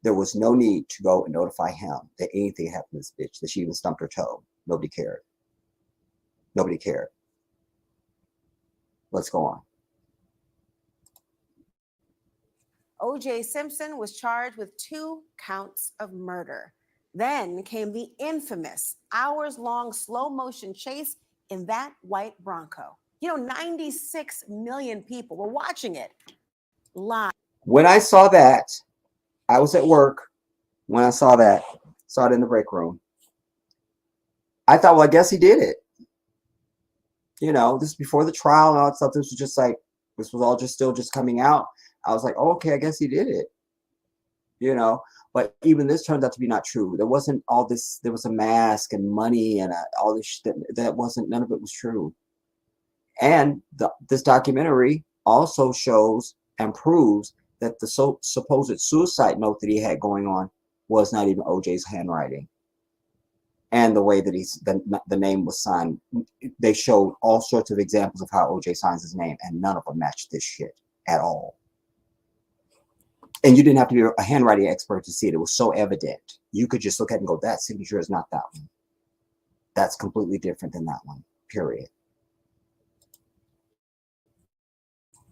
There was no need to go and notify him that anything happened to this bitch, that she even stumped her toe. Nobody cared. Nobody cared. Let's go on. O.J. Simpson was charged with 2 counts of murder. Then came the infamous hours-long slow-motion chase in that white Bronco. 96 million people were watching it live. When I saw that, I was at work. When I saw it in the break room. I thought, well, I guess he did it. This is before the trial and all that stuff. This was just like, this was all just still just coming out. I was like, oh, okay, I guess he did it. But even this turned out to be not true. There wasn't all this, there was a mask and money and all this shit. That wasn't, none of it was true. And this documentary also shows and proves that the supposed suicide note that he had going on was not even OJ's handwriting. And the way that the name was signed, they showed all sorts of examples of how OJ signs his name, and none of them matched this shit at all. And you didn't have to be a handwriting expert to see it. It was so evident. You could just look at it and go, that signature is not that one. That's completely different than that one, period.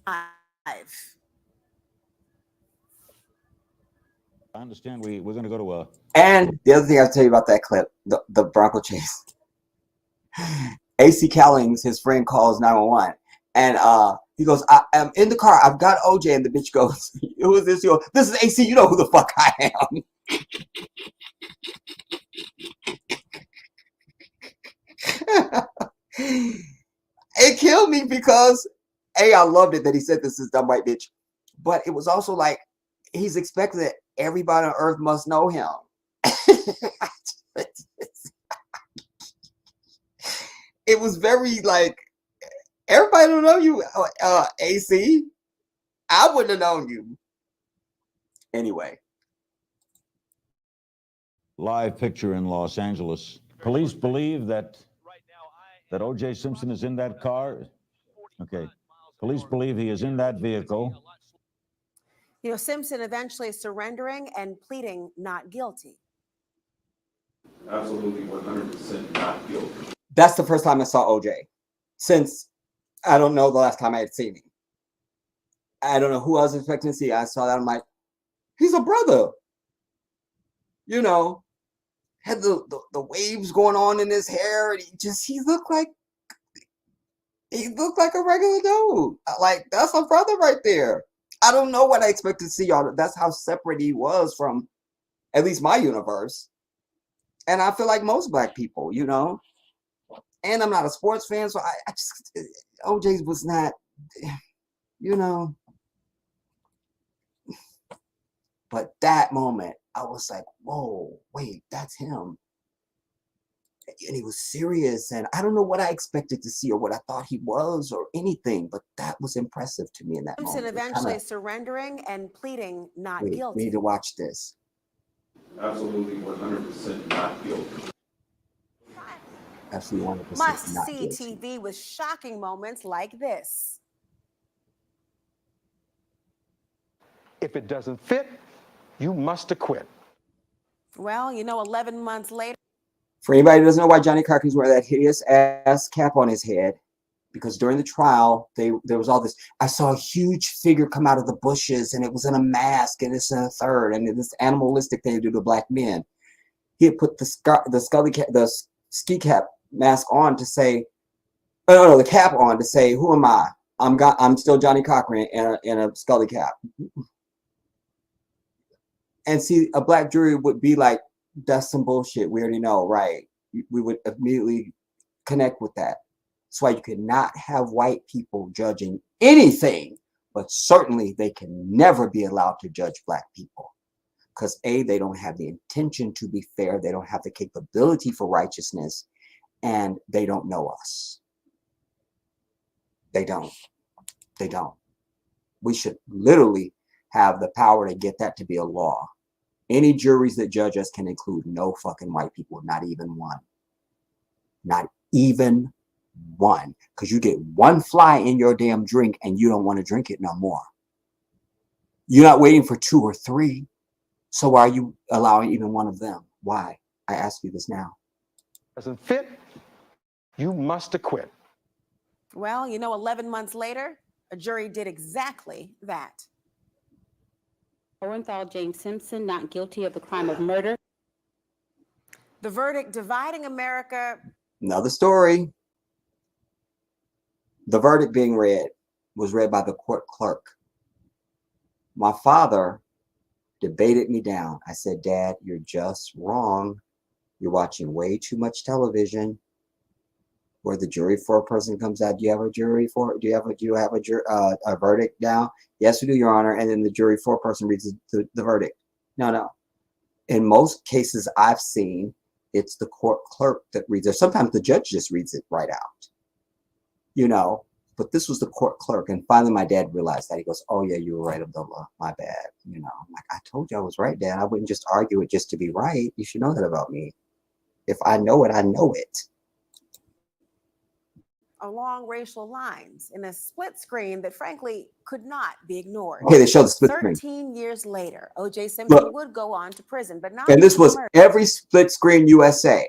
I understand we're going to go to a... And the other thing I'll tell you about that clip, the Bronco chase. AC Callings, his friend, calls 911. And he goes, I am in the car. I've got OJ. And the bitch goes, who is this? You go, this is AC. You know who the fuck I am. It killed me because, A, I loved it that he said this is dumb white bitch. But it was also like, he's expecting that everybody on earth must know him. It was very like, everybody don't know you, AC. I wouldn't have known you. Anyway. Live picture in Los Angeles. Police believe that O.J. Simpson is in that car. Okay. Police believe he is in that vehicle. Simpson eventually surrendering and pleading not guilty. Absolutely 100% not guilty. That's the first time I saw OJ since I don't know the last time I had seen him. I don't know who I was expecting to see. I saw that. I'm like, he's a brother. Had the waves going on in his hair, and he looked like a regular dude. Like, that's a brother right there. I don't know what I expected to see, y'all. That's how separate he was from at least my universe. And I feel like most black people, And I'm not a sports fan, so I just, OJ was not, But that moment, I was like, whoa, wait, that's him. And he was serious, and I don't know what I expected to see or what I thought he was or anything, but that was impressive to me in that Simpson moment. eventually surrendering and pleading not guilty. We need to watch this. Absolutely 100% not guilty. Absolutely 100% Must not see guilty. TV with shocking moments like this. If it doesn't fit, you must acquit. Well, 11 months later. For anybody who doesn't know why Johnny Cochran's wearing that hideous ass cap on his head, because during the trial, there was all this. I saw a huge figure come out of the bushes, and it was in a mask, and it's in a third, and this animalistic thing to do to black men. He had put the ski cap mask on to say, the cap on to say, who am I? I'm still Johnny Cochran in a scully cap. And see, a black jury would be like, that's some bullshit. We already know, right? We would immediately connect with that. That's why you cannot have white people judging anything, but certainly they can never be allowed to judge black people. Because A, they don't have the intention to be fair. They don't have the capability for righteousness, and they don't know us. They don't. They don't. We should literally have the power to get that to be a law. Any juries that judge us can include no fucking white people, not even one. Not even one. Because you get one fly in your damn drink and you don't want to drink it no more. You're not waiting for 2 or 3. So why are you allowing even one of them? Why? I ask you this now. Doesn't fit, you must acquit. Well, you know, 11 months later, a jury did exactly that. Orenthal James Simpson not guilty of the crime of murder. The verdict dividing America. Another story. The verdict being read was read by the court clerk. My father debated me down. I said, Dad, you're just wrong. You're watching way too much television. Where the jury for a person comes out, do you have a jury for? Do you have a verdict now? Yes, we do, Your Honor. And then the jury for a person reads the verdict. No. In most cases I've seen, it's the court clerk that reads it. Sometimes the judge just reads it right out. You know, but this was the court clerk. And finally my dad realized that. He goes, oh yeah, you were right, Abdullah. My bad. You know, I'm like, I told you I was right, Dad. I wouldn't just argue it just to be right. You should know that about me. If I know it, I know it. Along racial lines in a split screen that frankly could not be ignored. Okay, they showed the split screen. 13 years later, O.J. Simpson would go on to prison, but not. And this for was murder. every split screen USA.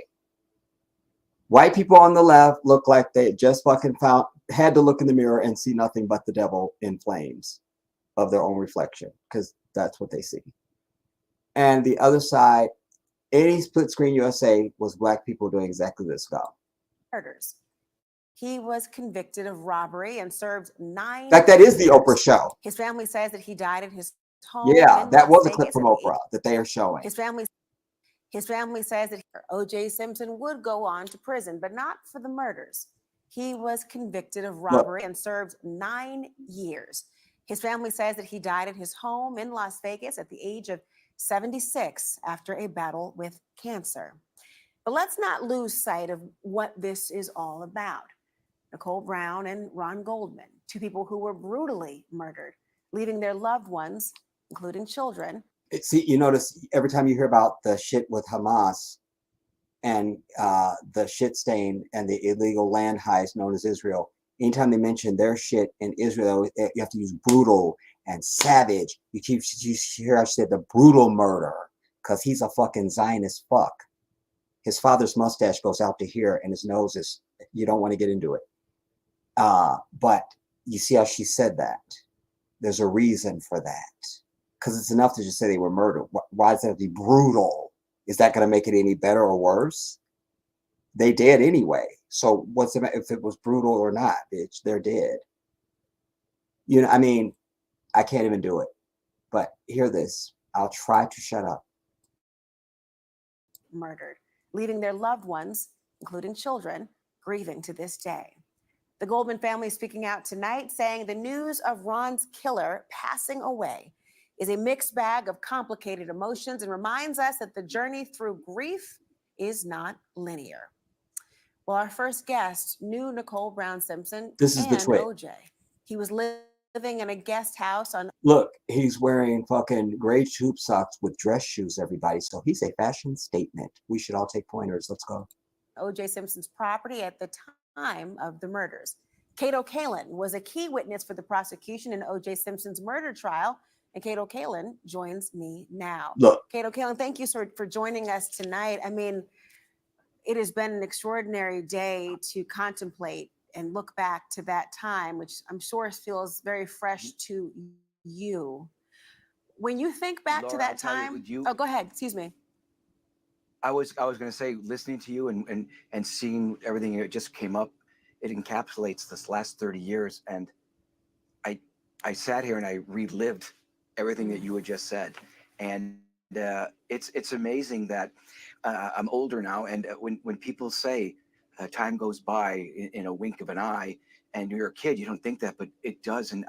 White people on the left looked like they just had to look in the mirror and see nothing but the devil in flames of their own reflection, because that's what they see. And the other side, any split screen USA was black people doing exactly this. Go. Murders. He was convicted of robbery and served 9 In fact, that is the years. Oprah show. His family says that he died in his home. Yeah, in that Las was a clip Vegas from at the Oprah that they are showing. His family says that O.J. Simpson would go on to prison, but not for the murders. He was convicted of robbery and served 9 years. His family says that he died at his home in Las Vegas at the age of 76 after a battle with cancer. But let's not lose sight of what this is all about. Nicole Brown and Ron Goldman, two people who were brutally murdered, leaving their loved ones, including children. See, you notice every time you hear about the shit with Hamas and the shit stain and the illegal land heist known as Israel, anytime they mention their shit in Israel, you have to use brutal and savage. You hear I said the brutal murder because he's a fucking Zionist fuck. His father's mustache goes out to here and his nose is, you don't want to get into it. But you see how she said that. There's a reason for that. Because it's enough to just say they were murdered. Why does that have to be brutal? Is that going to make it any better or worse? They did anyway. So what's the matter if it was brutal or not, bitch? They're dead. You know, I mean, I can't even do it. But hear this. I'll try to shut up. Murdered, leaving their loved ones, including children, grieving to this day. The Goldman family speaking out tonight, saying the news of Ron's killer passing away is a mixed bag of complicated emotions and reminds us that the journey through grief is not linear. Well, our first guest knew Nicole Brown Simpson This is the and twit. OJ. He was living in a guest house on. Look, he's wearing fucking gray tube socks with dress shoes, everybody. So he's a fashion statement. We should all take pointers. Let's go. OJ Simpson's property at the time of the murders. Cato Kalin was a key witness for the prosecution in OJ Simpson's murder trial. And Cato Kalin joins me now. Look. Cato Kalin, thank you for joining us tonight. I mean, it has been an extraordinary day to contemplate and look back to that time, which I'm sure feels very fresh to you. When you think back Laura, to that I'll tell time, you, oh, go ahead. Excuse me. I was going to say, listening to you and seeing everything that just came up, it encapsulates this last 30 years. And I sat here and I relived everything that you had just said. And it's amazing that I'm older now. And when people say time goes by in a wink of an eye, and you're a kid, you don't think that, but it does. And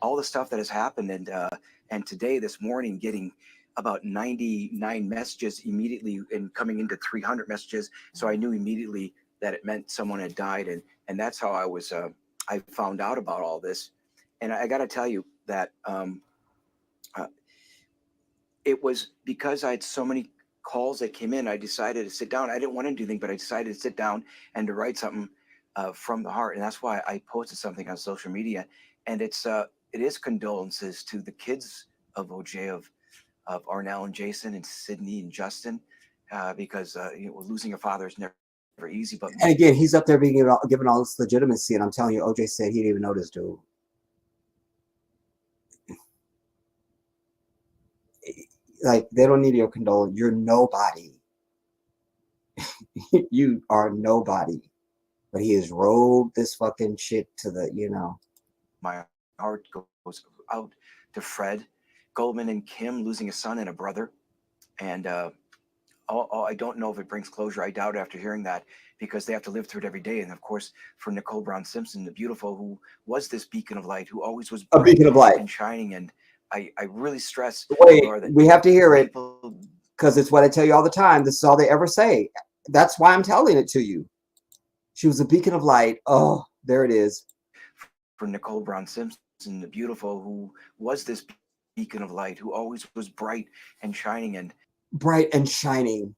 all the stuff that has happened, and today, this morning, getting about 99 messages immediately and coming into 300 messages. So I knew immediately that it meant someone had died. And that's how I found out about all this. And I got to tell you that it was because I had so many calls that came in, I decided to sit down. I didn't want to do anything, but I decided to sit down and to write something from the heart. And that's why I posted something on social media. And it is condolences to the kids of OJ, of Arnell and Jason and Sydney and Justin, because losing a father is never easy, but And again, he's up there being given all this legitimacy, and I'm telling you, OJ said he didn't even know this dude. Like, they don't need your condolence. You're nobody. You are nobody. But he has rolled this fucking shit to the, my heart goes out to Fred Goldman and Kim losing a son and a brother. And I don't know if it brings closure. I doubt after hearing that, because they have to live through it every day. And of course, for Nicole Brown Simpson, the beautiful, who was this beacon of light, who always was a beacon of light and shining. And I really stress, Wait, Laura, that we have to hear it people, because it's what I tell you all the time. This is all they ever say. That's why I'm telling it to you. She was a beacon of light. Oh, there it is. for Nicole Brown Simpson, the beautiful, who was this beacon of light, who always was bright and shining. And Bright and shining.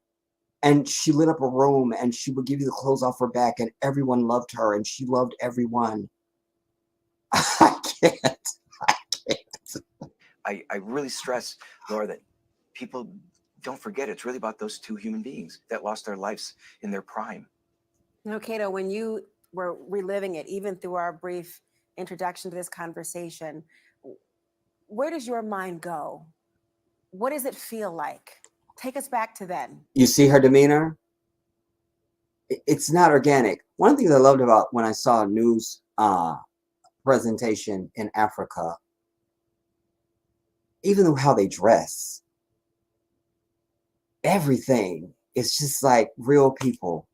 And she lit up a room, and she would give you the clothes off her back, and everyone loved her, and she loved everyone. I can't. I really stress, Laura, that people don't forget it's really about those two human beings that lost their lives in their prime. Cato, when you were reliving it, even through our brief introduction to this conversation, where does your mind go? What does it feel like? Take us back to then. You see her demeanor? It's not organic. One of the things I loved about when I saw a news presentation in Africa, even though how they dress, everything is just like real people.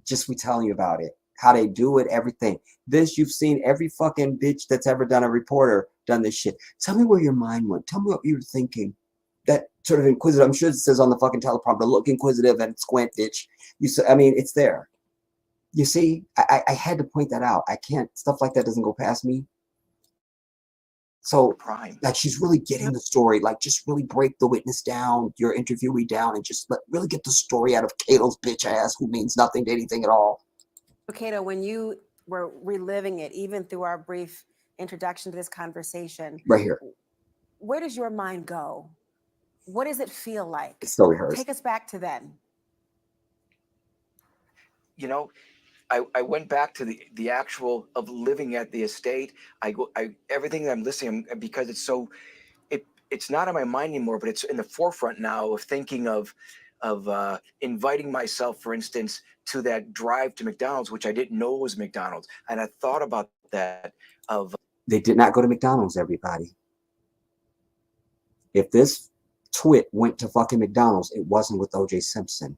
Just we telling you about it, how they do it, everything. This, you've seen every fucking bitch that's ever done a reporter done this shit. Tell me where your mind went. Tell me what you were thinking. That sort of inquisitive. I'm sure it says on the fucking teleprompter, look inquisitive and squint, bitch. I mean, it's there. You see, I had to point that out. I can't, stuff like that doesn't go past me. So, like, she's really getting the story. Like, just really break the witness down, your interviewee down, and just really get the story out of Cato's bitch ass, who means nothing to anything at all. Cato, when you were reliving it, even through our brief introduction to this conversation, Right here. where does your mind go? What does it feel like? It's still rehearsed. Take us back to then. You know, I went back to the actual of living at the estate. Everything that I'm listening, because it's so, it's not on my mind anymore, but it's in the forefront now of thinking of inviting myself, for instance, to that drive to McDonald's, which I didn't know was McDonald's. And I thought about that They did not go to McDonald's, everybody. If this twit went to fucking McDonald's, it wasn't with OJ Simpson.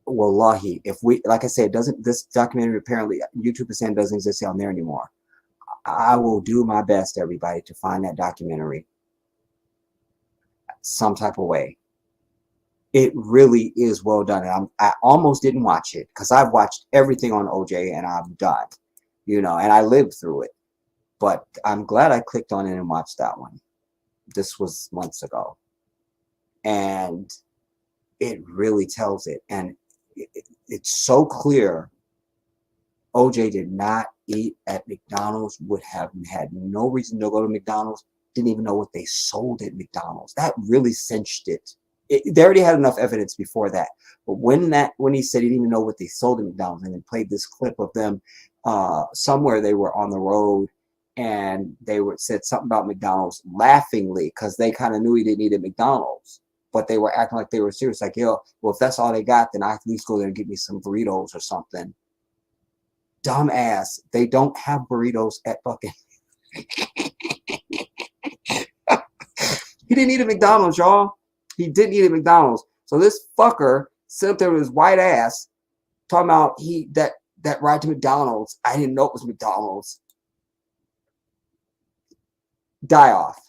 Wallahi, if we, like I said, this documentary apparently YouTube is saying doesn't exist on there anymore. I will do my best, everybody, to find that documentary some type of way. It really is well done. And I almost didn't watch it because I've watched everything on OJ and I'm done, and I lived through it. But I'm glad I clicked on it and watched that one. This was months ago. And it really tells it. And it's so clear. OJ did not eat at McDonald's, would have had no reason to go to McDonald's, didn't even know what they sold at McDonald's. That really cinched it. They already had enough evidence before that. But when he said he didn't even know what they sold at McDonald's, and then played this clip of them somewhere they were on the road, and they said something about McDonald's laughingly because they kind of knew he didn't eat at McDonald's. But they were acting like they were serious. Like, yo, well, if that's all they got, then I at least go there and get me some burritos or something. Dumbass. They don't have burritos at fucking... He didn't eat at McDonald's, y'all. He didn't eat at McDonald's. So this fucker sit up there with his white ass talking about that ride to McDonald's. I didn't know it was McDonald's. Die off.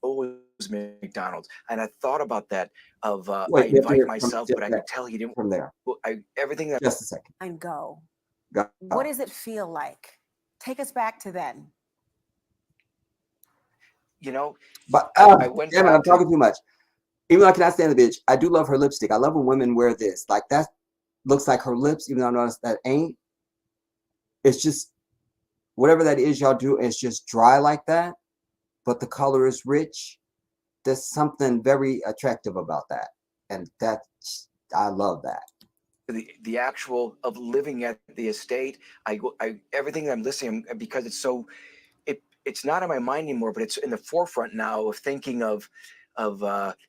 was McDonald's, and I thought about that of Wait, I invite myself, but I could tell he didn't. From there. Well, everything that. Just a second. And go. Go. What does it feel like? Take us back to then. But I went damn it, I'm talking too much. Even though I cannot stand the bitch, I do love her lipstick. I love when women wear this. Like, that looks like her lips, even though I notice that ain't. It's just, whatever that is y'all do, it's just dry like that. But the color is rich. There's something very attractive about that. And I love that. the actual of living at the estate. I everything I'm listening, because it's so, it's not in my mind anymore, but it's in the forefront now of thinking of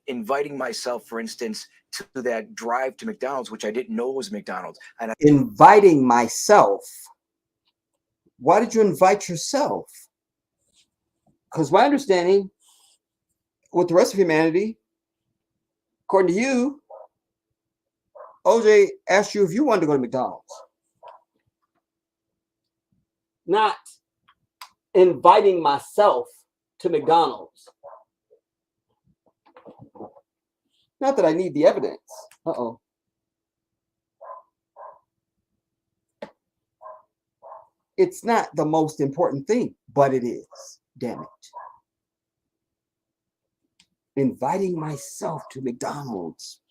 inviting myself, for instance, to that drive to McDonald's, which I didn't know was McDonald's. And Inviting myself. Why did you invite yourself? Because my understanding with the rest of humanity, according to you, OJ asked you if you wanted to go to McDonald's. Not inviting myself to McDonald's. Not that I need the evidence. Uh-oh. It's not the most important thing, but it is. Damn it. Inviting myself to McDonald's.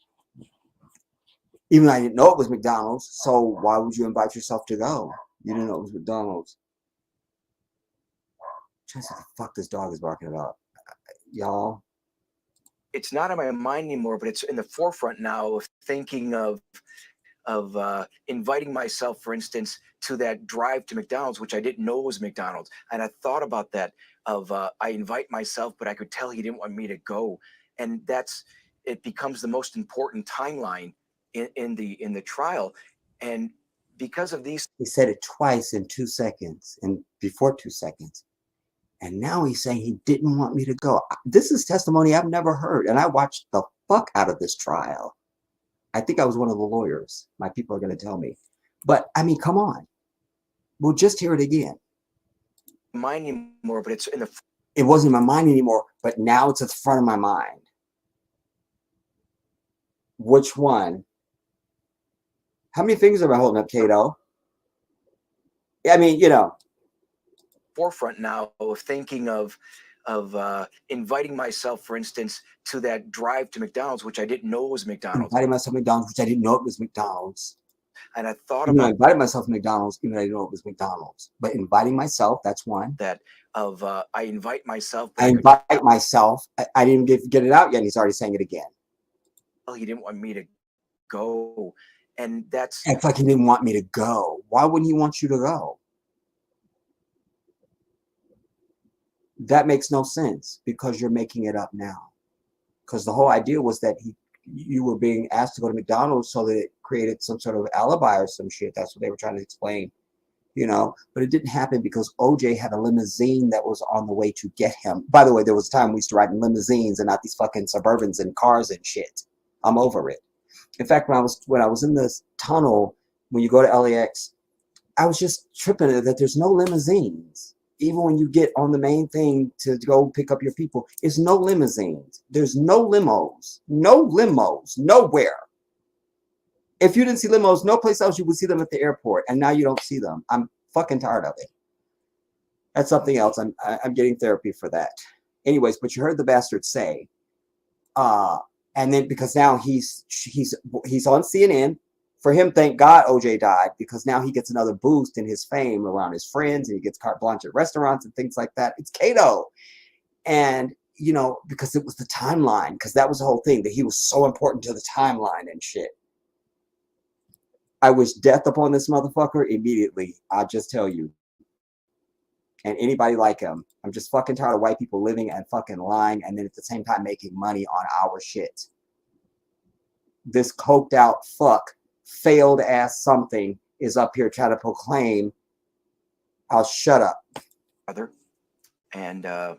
Even though I didn't know it was McDonald's, so why would you invite yourself to go? You didn't know it was McDonald's. Trying to see what the fuck this dog is barking about. Y'all. it's not in my mind anymore, but it's in the forefront now of thinking of inviting myself, for instance, to that drive to McDonald's, which I didn't know was McDonald's. And I thought about that I invite myself, but I could tell he didn't want me to go. And it becomes the most important timeline in the trial. And because of these, he said it twice in 2 seconds and before 2 seconds. And now he's saying he didn't want me to go. This is testimony I've never heard. And I watched the fuck out of this trial. I think I was one of the lawyers. My people are going to tell me. But I mean, come on. We'll just hear it again. Mind anymore, but it's in the. It wasn't in my mind anymore, but now it's at the front of my mind. Which one? How many fingers am I holding up, Cato? I mean, you know. Forefront now of thinking of inviting myself, for instance, to that drive to McDonald's, which I didn't know was McDonald's. Inviting myself to McDonald's, which I didn't know it was McDonald's. And I thought about. about I invited myself to McDonald's, even though I didn't know it was McDonald's. But inviting myself, that's one. That I invite myself. I invite myself. I didn't get it out yet. He's already saying it again. Well, he didn't want me to go, and that's. It's like he didn't want me to go. Why wouldn't he want you to go? That makes no sense because you're making it up now. Because the whole idea was that you were being asked to go to McDonald's so that it created some sort of alibi or some shit. That's what they were trying to explain, you know. But it didn't happen because OJ had a limousine that was on the way to get him. By the way, there was a time we used to ride in limousines and not these fucking Suburbans and cars and shit. I'm over it. In fact, when I was in this tunnel, when you go to LAX, I was just tripping that there's no limousines. Even when you get on the main thing to go pick up your people, it's no limousines. There's no limos. No limos. Nowhere. If you didn't see limos, no place else you would see them at the airport. And now you don't see them. I'm fucking tired of it. That's something else. I'm getting therapy for that. Anyways, but you heard the bastard say, and then because now he's on CNN. For him, thank God OJ died, because now he gets another boost in his fame around his friends, and he gets carte blanche at restaurants and things like that. It's Cato. And, you know, because it was the timeline, because that was the whole thing, that he was so important to the timeline and shit. I wish death upon this motherfucker immediately. I'll just tell you. And anybody like him. I'm just fucking tired of white people living and fucking lying, and then at the same time making money on our shit. This coked out fuck, failed ass something is up here trying to proclaim, I'll shut up. And I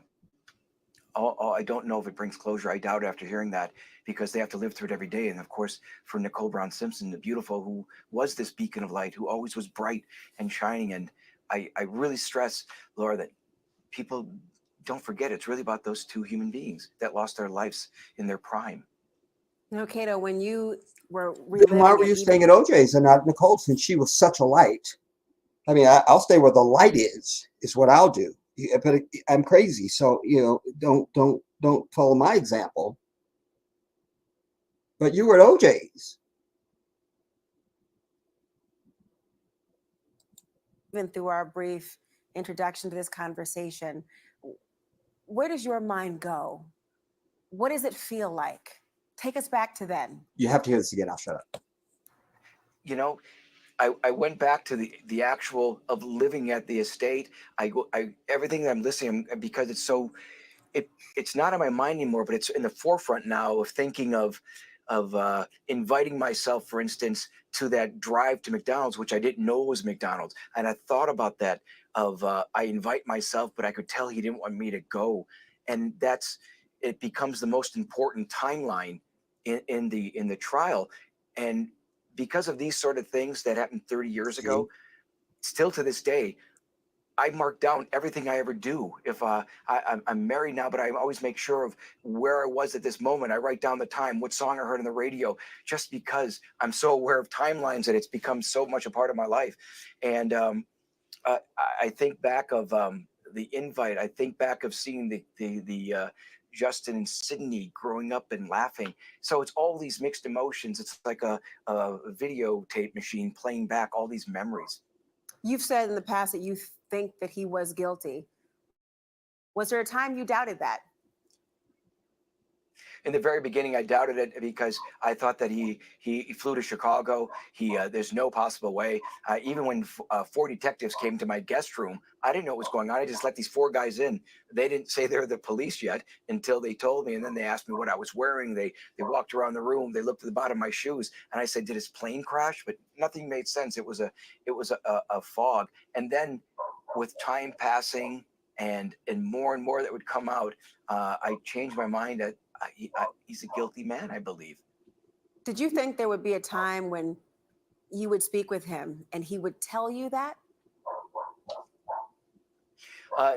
don't know if it brings closure. I doubt it after hearing that, because they have to live through it every day. And of course, for Nicole Brown Simpson, the beautiful, who was this beacon of light, who always was bright and shining. And I really stress, Laura, that people don't forget it's really about those two human beings that lost their lives in their prime. You know, Cato, when you were then why were you staying at OJ's and not Nicole, since she was such a light? I mean, I'll stay where the light is what I'll do. But I'm crazy, so you know, don't follow my example. But you were at OJ's. Even through our brief introduction to this conversation, where does your mind go? What does it feel like? Take us back to then. You have to hear this again. I'll shut up. you know, I went back to the actual of living at the estate. Everything that I'm listening, because it's so, it's not in my mind anymore, but it's in the forefront now of thinking of inviting myself, for instance, to that drive to McDonald's, which I didn't know was McDonald's. And I thought about that of I invite myself, but I could tell he didn't want me to go. And it becomes the most important timeline in the trial. And because of these sort of things that happened 30 years ago, still to this day, I mark down everything I ever do. If I'm married now, but I always make sure of where I was at this moment. I write down the time, what song I heard on the radio, just because I'm so aware of timelines that it's become so much a part of my life. And I think back of the invite. I think back of seeing the Justin and Sydney growing up and laughing. So it's all these mixed emotions. It's like a videotape machine playing back all these memories. You've said in the past that you think that he was guilty. Was there a time you doubted that? In the very beginning, I doubted it because I thought that he flew to Chicago. There's no possible way. Even when 4 detectives came to my guest room, I didn't know what was going on. I just let these 4 guys in. They didn't say they're the police yet until they told me, and then they asked me what I was wearing. They walked around the room. They looked at the bottom of my shoes, and I said, "Did his plane crash?" But nothing made sense. It was a fog. And then, with time passing and more that would come out, I changed my mind that he's a guilty man, I believe. Did you think there would be a time when you would speak with him and he would tell you that?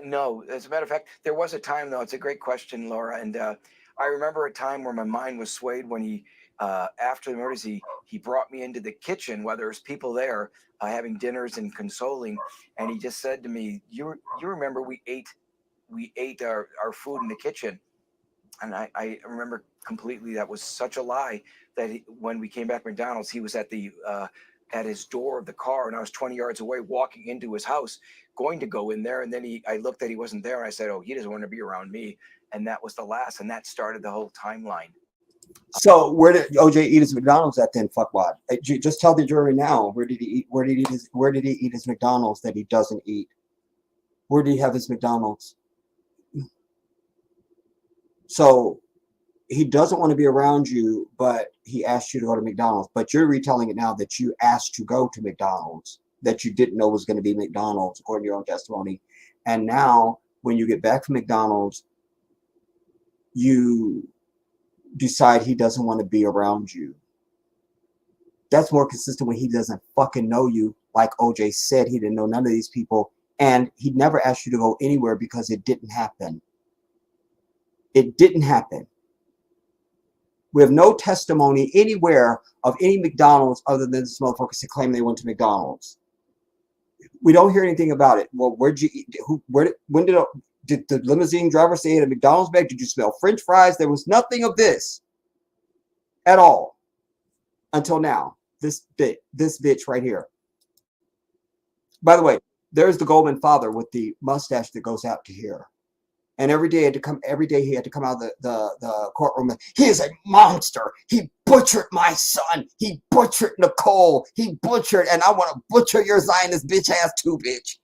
No, as a matter of fact, there was a time, though. It's a great question, Laura. And I remember a time where my mind was swayed when he, after the murders, he brought me into the kitchen while there was people there having dinners and consoling. And he just said to me, you remember we ate our food in the kitchen. And I remember completely that was such a lie that when we came back to McDonald's, he was at his door of the car, and I was 20 yards away walking into his house, going to go in there. And then I looked that he wasn't there, and I said, "Oh, he doesn't want to be around me." And that was the last, and that started the whole timeline. So where did OJ eat his McDonald's at then? Fuckwad. Just tell the jury now. Where did he eat? Where did he eat his McDonald's that he doesn't eat? Where did he have his McDonald's? So he doesn't want to be around you, but he asked you to go to McDonald's. But you're retelling it now that you asked to go to McDonald's, that you didn't know was going to be McDonald's, according to your own testimony. And now, when you get back from McDonald's, you decide he doesn't want to be around you. That's more consistent when he doesn't fucking know you. Like OJ said, he didn't know none of these people. And he never asked you to go anywhere because it didn't happen. It didn't happen. We have no testimony anywhere of any McDonald's other than this motherfuckers to claim they went to McDonald's. We don't hear anything about it. Well, where'd you eat? When did the limousine driver say at a McDonald's bag? Did you smell French fries? There was nothing of this at all until now. This bitch right here. By the way, there's the Goldman father with the mustache that goes out to here. And every day he had to come out of the courtroom. He is a monster. He butchered my son. He butchered Nicole. He butchered, and I want to butcher your Zionist bitch ass too, bitch.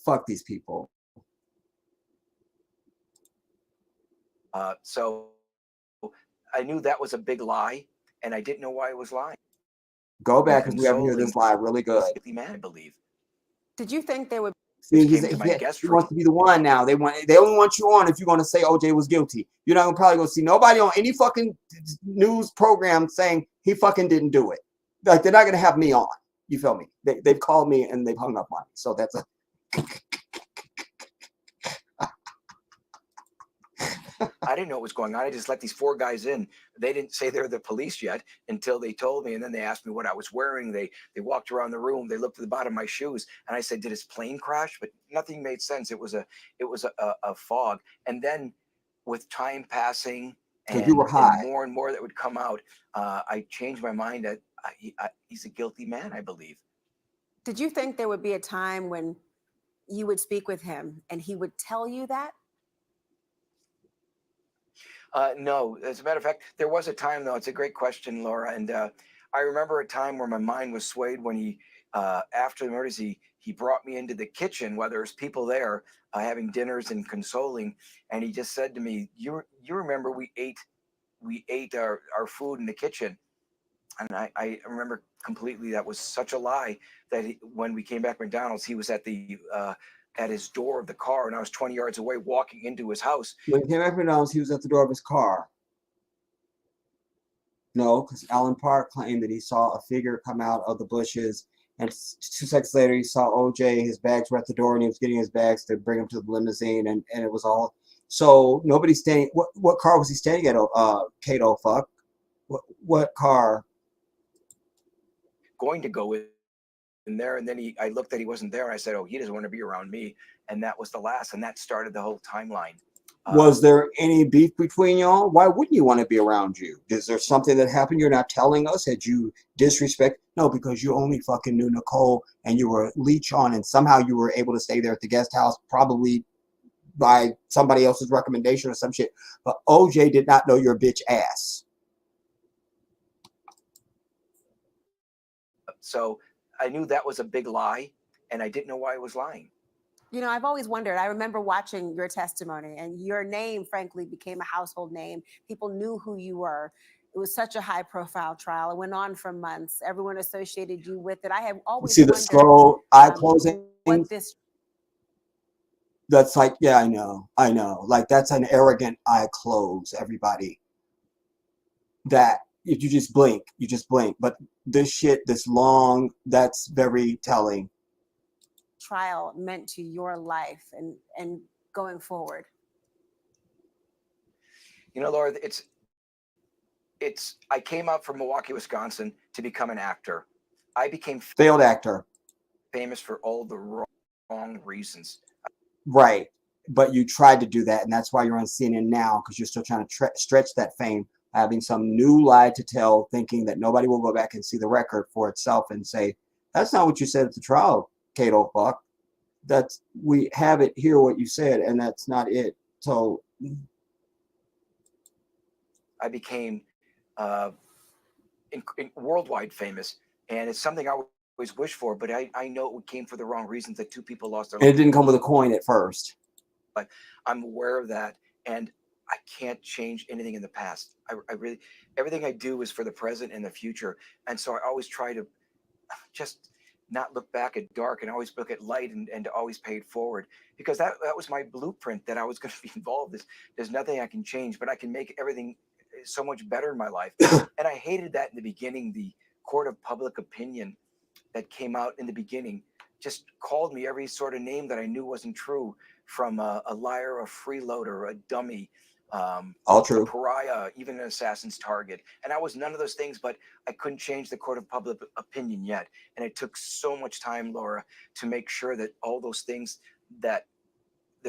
Fuck these people. So I knew that was a big lie, and I didn't know why it was lying. Go back because we have to hear this lie really good. Man, I believe. Did you think there would? See, he wants to be the one now. They only want you on if you're going to say OJ was guilty. You're not probably going to see nobody on any fucking news program saying he fucking didn't do it. Like, they're not going to have me on. You feel me? They've called me and they've hung up on me. So that's a. I didn't know what was going on. I just let these 4 guys in. They didn't say they're the police yet until they told me. And then they asked me what I was wearing. They walked around the room. They looked at the bottom of my shoes. And I said, "Did his plane crash?" But nothing made sense. It was a fog. And then, with time passing and you were high. And more that would come out, I changed my mind that he's a guilty man, I believe. Did you think there would be a time when you would speak with him and he would tell you that? No, as a matter of fact, there was a time though. It's a great question, Laura, and I remember a time where my mind was swayed when he, after the murders, he brought me into the kitchen while there was people there having dinners and consoling, and he just said to me, "You remember we ate our food in the kitchen," and I remember completely that was such a lie that when we came back from McDonald's, he was at the at his door of the car, and I was 20 yards away walking into his house. When he came back from McDonald's, he was at the door of his car. No, because Alan Park claimed that he saw a figure come out of the bushes, and 2 seconds later he saw OJ. His bags were at the door, and he was getting his bags to bring him to the limousine, and it was all. So nobody's staying. What car was he staying at? Cato, fuck. What car? Going to go in there, and then I looked that he wasn't there, and I said, "Oh, he doesn't want to be around me," and that was the last, and that started the whole timeline. Was there any beef between y'all? Why wouldn't you want to be around you? Is there something that happened you're not telling us? Had you disrespect? No, because you only fucking knew Nicole and you were leech on, and somehow you were able to stay there at the guest house, probably by somebody else's recommendation or some shit. But OJ did not know your bitch ass. So I knew that was a big lie, and I didn't know why I was lying. You know, I've always wondered. I remember watching your testimony, and your name, frankly, became a household name. People knew who you were. It was such a high-profile trial. It went on for months. Everyone associated you with it. I have always see the wondered, slow eye closing. what this. That's like, yeah, I know. Like that's an arrogant eye close. Everybody. That if you just blink, you just blink. But this shit, this long, that's very telling. Trial meant to your life and going forward? You know, Laura, it's I came out from Milwaukee, Wisconsin to become an actor. I became failed actor, famous for all the wrong reasons. Right, but you tried to do that, and that's why you're on CNN now, because you're still trying to stretch that fame, having some new lie to tell, thinking that nobody will go back and see the record for itself and say, "That's not what you said at the trial, Cato Buck. That's we have it here what you said, and that's not it." So I became worldwide famous, and it's something I always wished for, but I know it came for the wrong reasons, that 2 people lost their lives. It didn't come with a coin at first. But I'm aware of that, and I can't change anything in the past. I really, everything I do is for the present and the future, and so I always try to just not look back at dark and always look at light, and to always pay it forward, because that was my blueprint, that I was going to be involved. There's nothing I can change, but I can make everything so much better in my life. And I hated that in the beginning. The court of public opinion that came out in the beginning just called me every sort of name that I knew wasn't true, from a liar, a freeloader, a dummy, all true, a pariah, even an assassin's target. And I was none of those things, but I couldn't change the court of public opinion yet. And it took so much time, Laura, to make sure that all those things that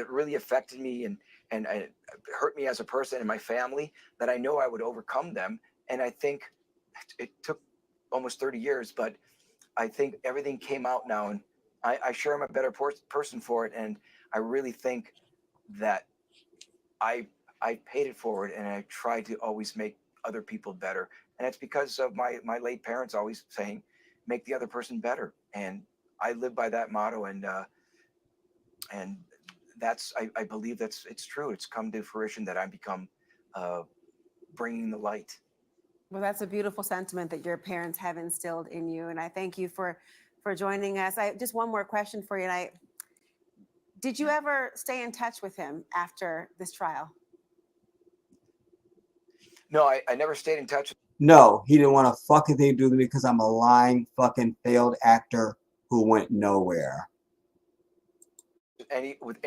really affected me and hurt me as a person and my family, that I know I would overcome them. And I think it took almost 30 years, but I think everything came out now, and I sure am a better person for it. And I really think that I paid it forward, and I tried to always make other people better. And it's because of my late parents always saying, make the other person better. And I live by that motto, and that's, I believe it's true. It's come to fruition that I become bringing the light. Well, that's a beautiful sentiment that your parents have instilled in you, and I thank you for joining us. I just one more question for you. And did you ever stay in touch with him after this trial? No, I never stayed in touch. No, he didn't want to fucking thing to do with me because I'm a lying fucking failed actor who went nowhere. With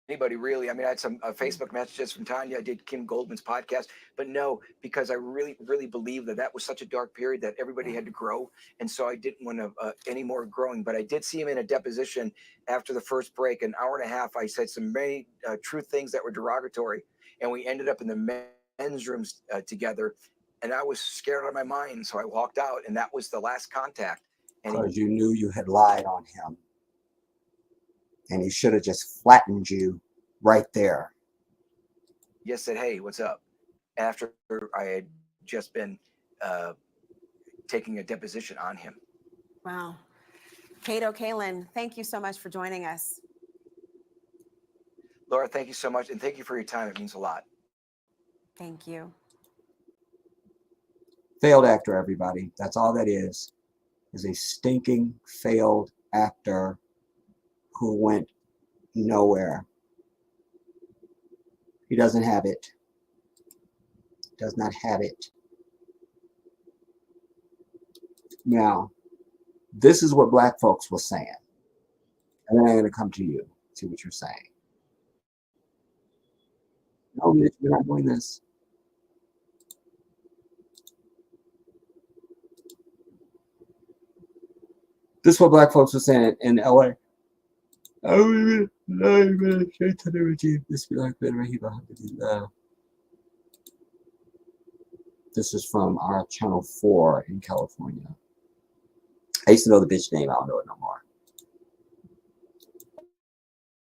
anybody really. I mean, I had some Facebook messages from Tanya. I did Kim Goldman's podcast, but no, because I really, really believe that was such a dark period that everybody had to grow. And so I didn't want to any more growing, but I did see him in a deposition after the first break, an hour and a half. I said some very true things that were derogatory, and we ended up in the men's rooms together, and I was scared out of my mind. So I walked out, and that was the last contact. Because you knew you had lied on him. And he should have just flattened you right there. Yes, said, hey, what's up? after I had just been taking a deposition on him. Wow. Cato Kalin, thank you so much for joining us. Laura, thank you so much, and thank you for your time. It means a lot. Thank you. Failed actor, everybody. That's all that is a stinking failed actor who went nowhere. He doesn't have it. Does not have it. Now, this is what black folks were saying. And then I'm going to come to you, see what you're saying. No, Mitch, we're not doing this. This is what black folks were saying in LA. Oh, straight to the regime. This is from our Channel 4 in California. I used to know the bitch name. I don't know it no more.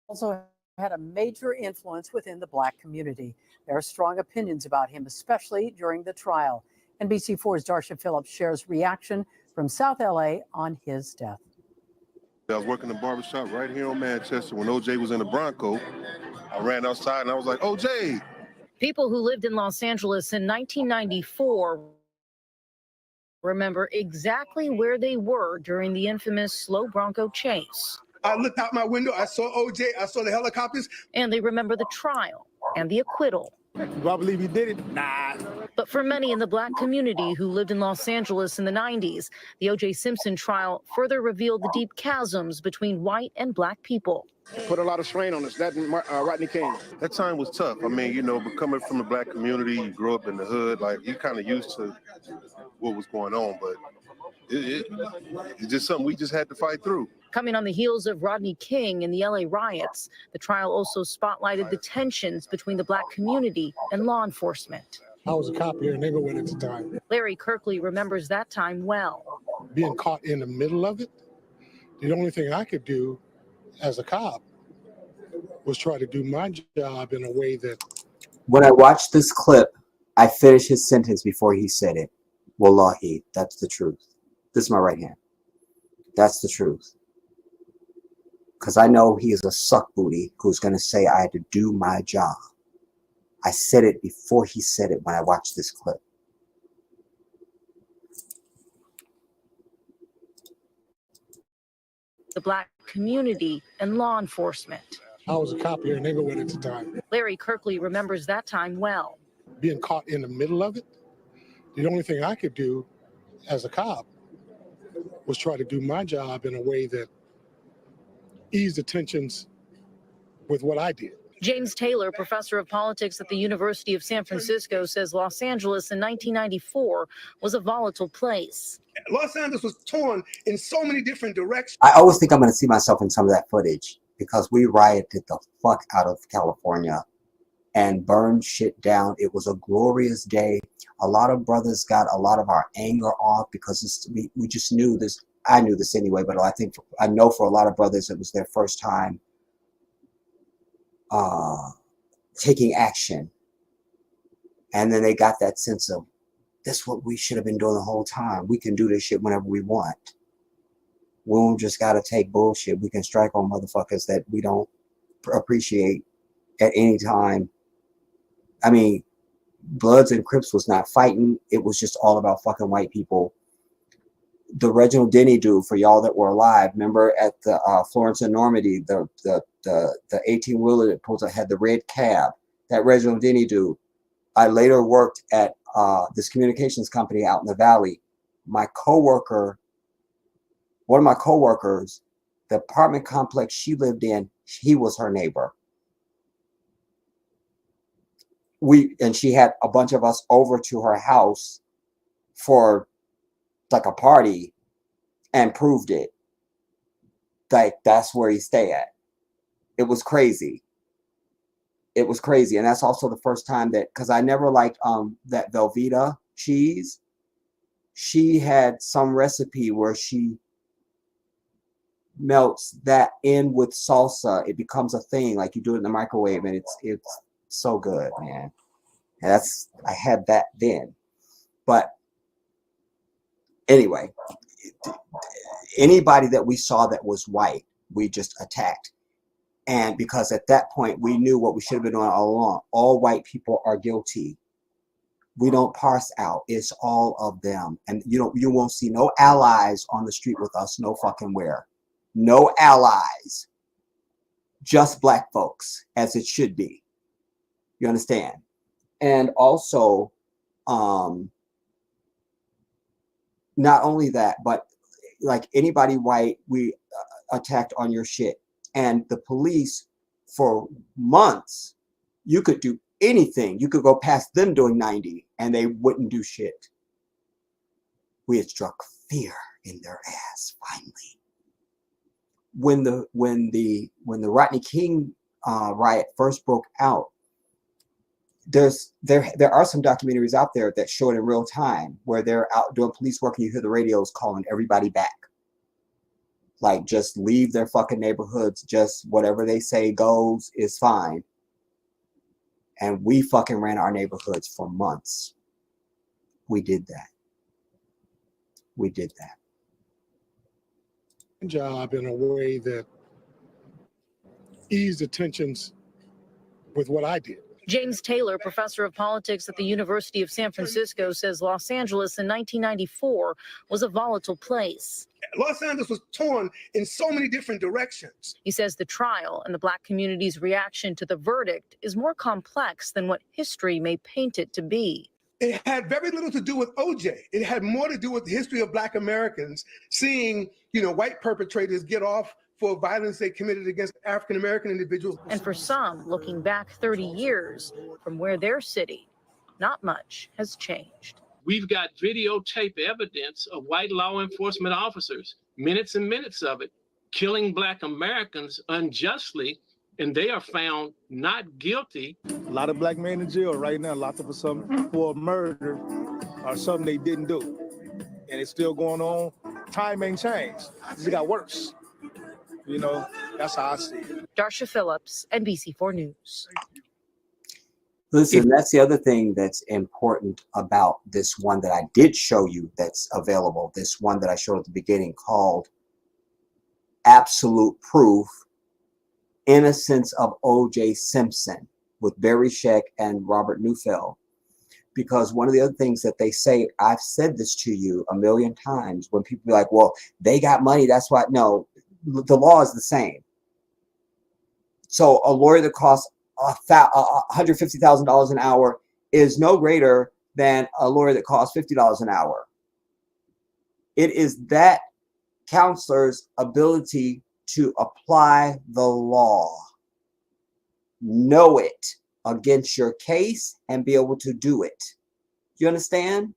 Also had a major influence within the Black community. There are strong opinions about him, especially during the trial. NBC4's Darsha Phillips shares reaction from South LA on his death. I was working in the barbershop right here on Manchester when OJ was in the Bronco. I ran outside and I was like, OJ! People who lived in Los Angeles in 1994 remember exactly where they were during the infamous slow Bronco chase. I looked out my window, I saw OJ, I saw the helicopters. And they remember the trial and the acquittal. Do I believe he did it? Nah. But for many in the Black community who lived in Los Angeles in the 90s, the O.J. Simpson trial further revealed the deep chasms between white and Black people. Put a lot of strain on us, that and Rodney King. That time was tough. I mean, you know, but coming from the Black community, you grew up in the hood, like you kind of used to what was going on, but it's just something we just had to fight through. Coming on the heels of Rodney King and the LA riots, the trial also spotlighted the tensions between the Black community and law enforcement. I was a cop here in Inglewood at the time. Larry Kirkley remembers that time well. Being caught in the middle of it, the only thing I could do as a cop was try to do my job in a way that... When I watched this clip, I finished his sentence before he said it. Wallahi, that's the truth. This is my right hand. That's the truth. Because I know he is a suck booty who's going to say I had to do my job. I said it before he said it when I watched this clip. The Black community and law enforcement. I was a cop here in Inglewood at the time. Larry Kirkley remembers that time well. Being caught in the middle of it, the only thing I could do as a cop was try to do my job in a way that eased the tensions with what I did. James Taylor, professor of politics at the University of San Francisco, says Los Angeles in 1994 was a volatile place. Los Angeles was torn in so many different directions. I always think I'm going to see myself in some of that footage because we rioted the fuck out of California and burned shit down. It was a glorious day. A lot of brothers got a lot of our anger off because we just knew this. I knew this anyway, but I know for a lot of brothers it was their first time taking action. And then they got that sense of, this is what we should have been doing the whole time. We can do this shit whenever we want. We don't just got to take bullshit. We can strike on motherfuckers that we don't appreciate at any time. I mean, Bloods and Crips was not fighting. It was just all about fucking white people. The Reginald Denny dude, for y'all that were alive, remember at the Florence and Normandy, the 18-wheeler that had the red cab, that Reginald Denny dude. I later worked at this communications company out in the valley. My coworker, one of my coworkers, the apartment complex she lived in, he was her neighbor. And she had a bunch of us over to her house for like a party and proved it. Like that's where he stayed at. It was crazy. It was crazy. And that's also the first time that, because I never liked that Velveeta cheese. She had some recipe where she melts that in with salsa. It becomes a thing. Like you do it in the microwave and it's so good, man. And I had that then. But anyway, anybody that we saw that was white, we just attacked. And because at that point we knew what we should have been doing all along. All white people are guilty. We don't parse out. It's all of them. And you won't see no allies on the street with us, no fucking where. No allies. Just black folks, as it should be. You understand? And also, not only that, but like anybody white, we attacked on your shit. And the police, for months, you could do anything. You could go past them doing 90 and they wouldn't do shit. We had struck fear in their ass finally. When the Rodney King riot first broke out, there are some documentaries out there that show it in real time where they're out doing police work and you hear the radios calling everybody back. Like, just leave their fucking neighborhoods. Just whatever they say goes is fine. And we fucking ran our neighborhoods for months. We did that. We did that. Job in a way that eased the tensions with what I did. James Taylor, professor of politics at the University of San Francisco, says Los Angeles in 1994 was a volatile place. Los Angeles was torn in so many different directions. He says the trial and the black community's reaction to the verdict is more complex than what history may paint it to be. It had very little to do with OJ. It had more to do with the history of black Americans seeing, white perpetrators get off for violence they committed against African-American individuals. And for some, looking back 30 years from where they're sitting, not much has changed. We've got videotape evidence of white law enforcement officers, minutes and minutes of it, killing black Americans unjustly, and they are found not guilty. A lot of black men in jail right now, locked up for a murder or something they didn't do. And it's still going on. Time ain't changed. It got worse. That's how I see it. Darsha Phillips, NBC4 News. Listen, that's the other thing that's important about this one that I did show you that's available. This one that I showed at the beginning called Absolute Proof, Innocence of O.J. Simpson with Barry Scheck and Robert Neufeld. Because one of the other things that they say, I've said this to you a million times, when people be like, well, they got money, that's why. No, the law is the same. So a lawyer that costs $150,000 an hour is no greater than a lawyer that costs $50 an hour. It is that counselor's ability to apply the law, know it against your case, and be able to do it. You understand?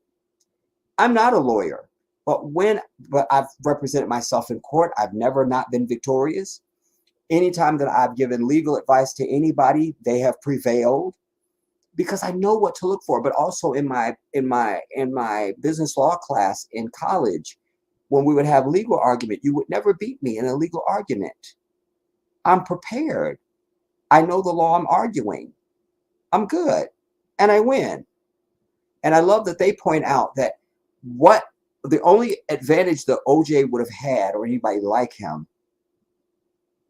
I'm not a lawyer, but I've represented myself in court. I've never not been victorious. Anytime that I've given legal advice to anybody, they have prevailed because I know what to look for. But also in my business law class in college, when we would have legal argument, you would never beat me in a legal argument. I'm prepared. I know the law I'm arguing. I'm good. And I win. And I love that they point out that the only advantage that OJ would have had, or anybody like him,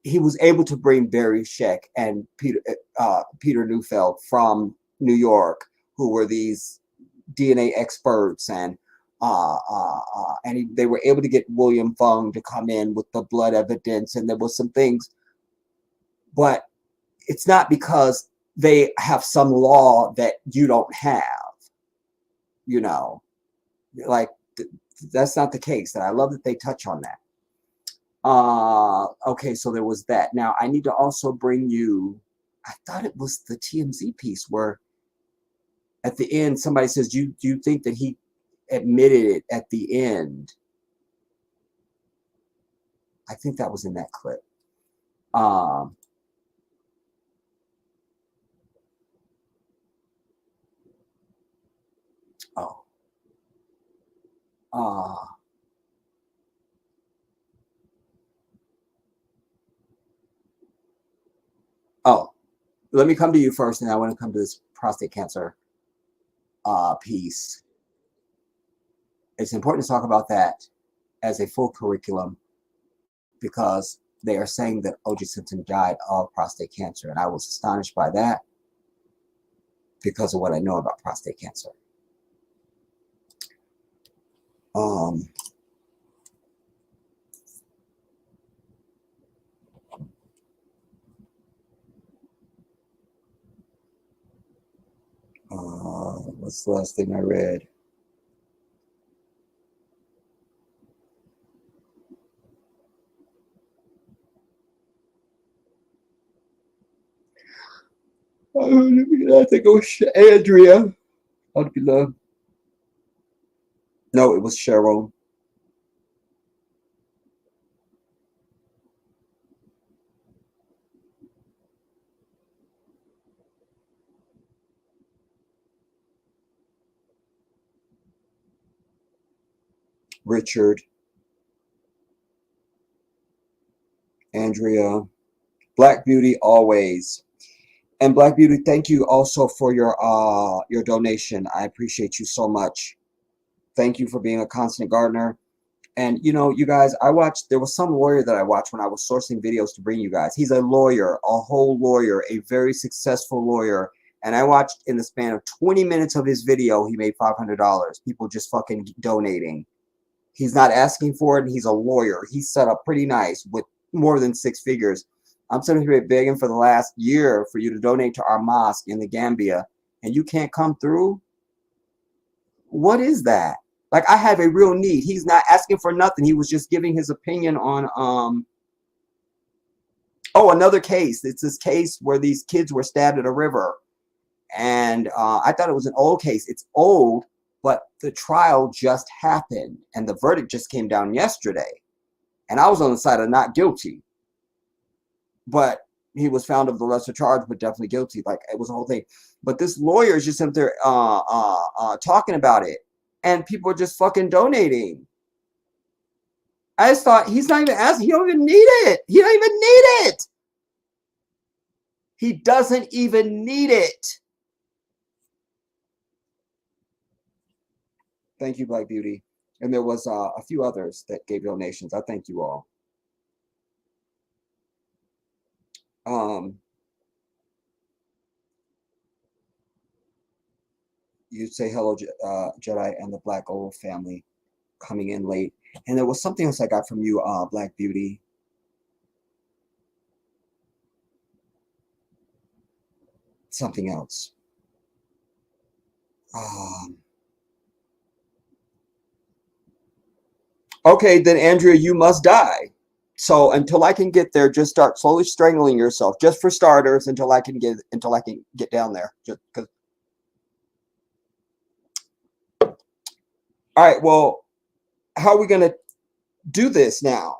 he was able to bring Barry Scheck and Peter Neufeld from New York, who were these DNA experts, and they were able to get William Fung to come in with the blood evidence, and there was some things, but it's not because they have some law that you don't have, that's not the case. And I love that they touch on that. Okay, so there was that. Now I need to also bring you, I thought it was the TMZ piece where at the end somebody says, do you think that he admitted it at the end? I think that was in that clip. Let me come to you first, and I want to come to this prostate cancer. piece, it's important to talk about that as a full curriculum, because they are saying that O.J. Simpson died of prostate cancer. And I was astonished by that because of what I know about prostate cancer. What's the last thing I read? I think it was Andrea. No, it was Cheryl. Richard. Andrea. Black Beauty always. And Black Beauty, thank you also for your donation. I appreciate you so much. Thank you for being a constant gardener. And you know, you guys, there was some lawyer that I watched when I was sourcing videos to bring you guys. He's a lawyer, a whole lawyer, a very successful lawyer. And I watched in the span of 20 minutes of his video, he made $500. People just fucking donating. He's not asking for it, and he's a lawyer. He's set up pretty nice with more than 6 figures. I'm sitting here begging for the last year for you to donate to our mosque in the Gambia, and you can't come through? What is that? Like, I have a real need. He's not asking for nothing. He was just giving his opinion on, another case. It's this case where these kids were stabbed at a river. And I thought it was an old case. It's old, but the trial just happened, and the verdict just came down yesterday. And I was on the side of not guilty. But he was found of the lesser charge, but definitely guilty. Like, it was a whole thing. But this lawyer is just up there talking about it. And people are just fucking donating. I just thought, he's not even asking. He don't even need it. He don't even need it. He doesn't even need it. Thank you, Black Beauty. And there was a few others that gave donations. I thank you all. You say hello, Jedi, and the Black Gold family coming in late. And there was something else I got from you, Black Beauty. Something else. Okay, then Andrea, you must die. So until I can get there, just start slowly strangling yourself, just for starters, until I can get down there. Just because. All right. Well, how are we gonna do this now?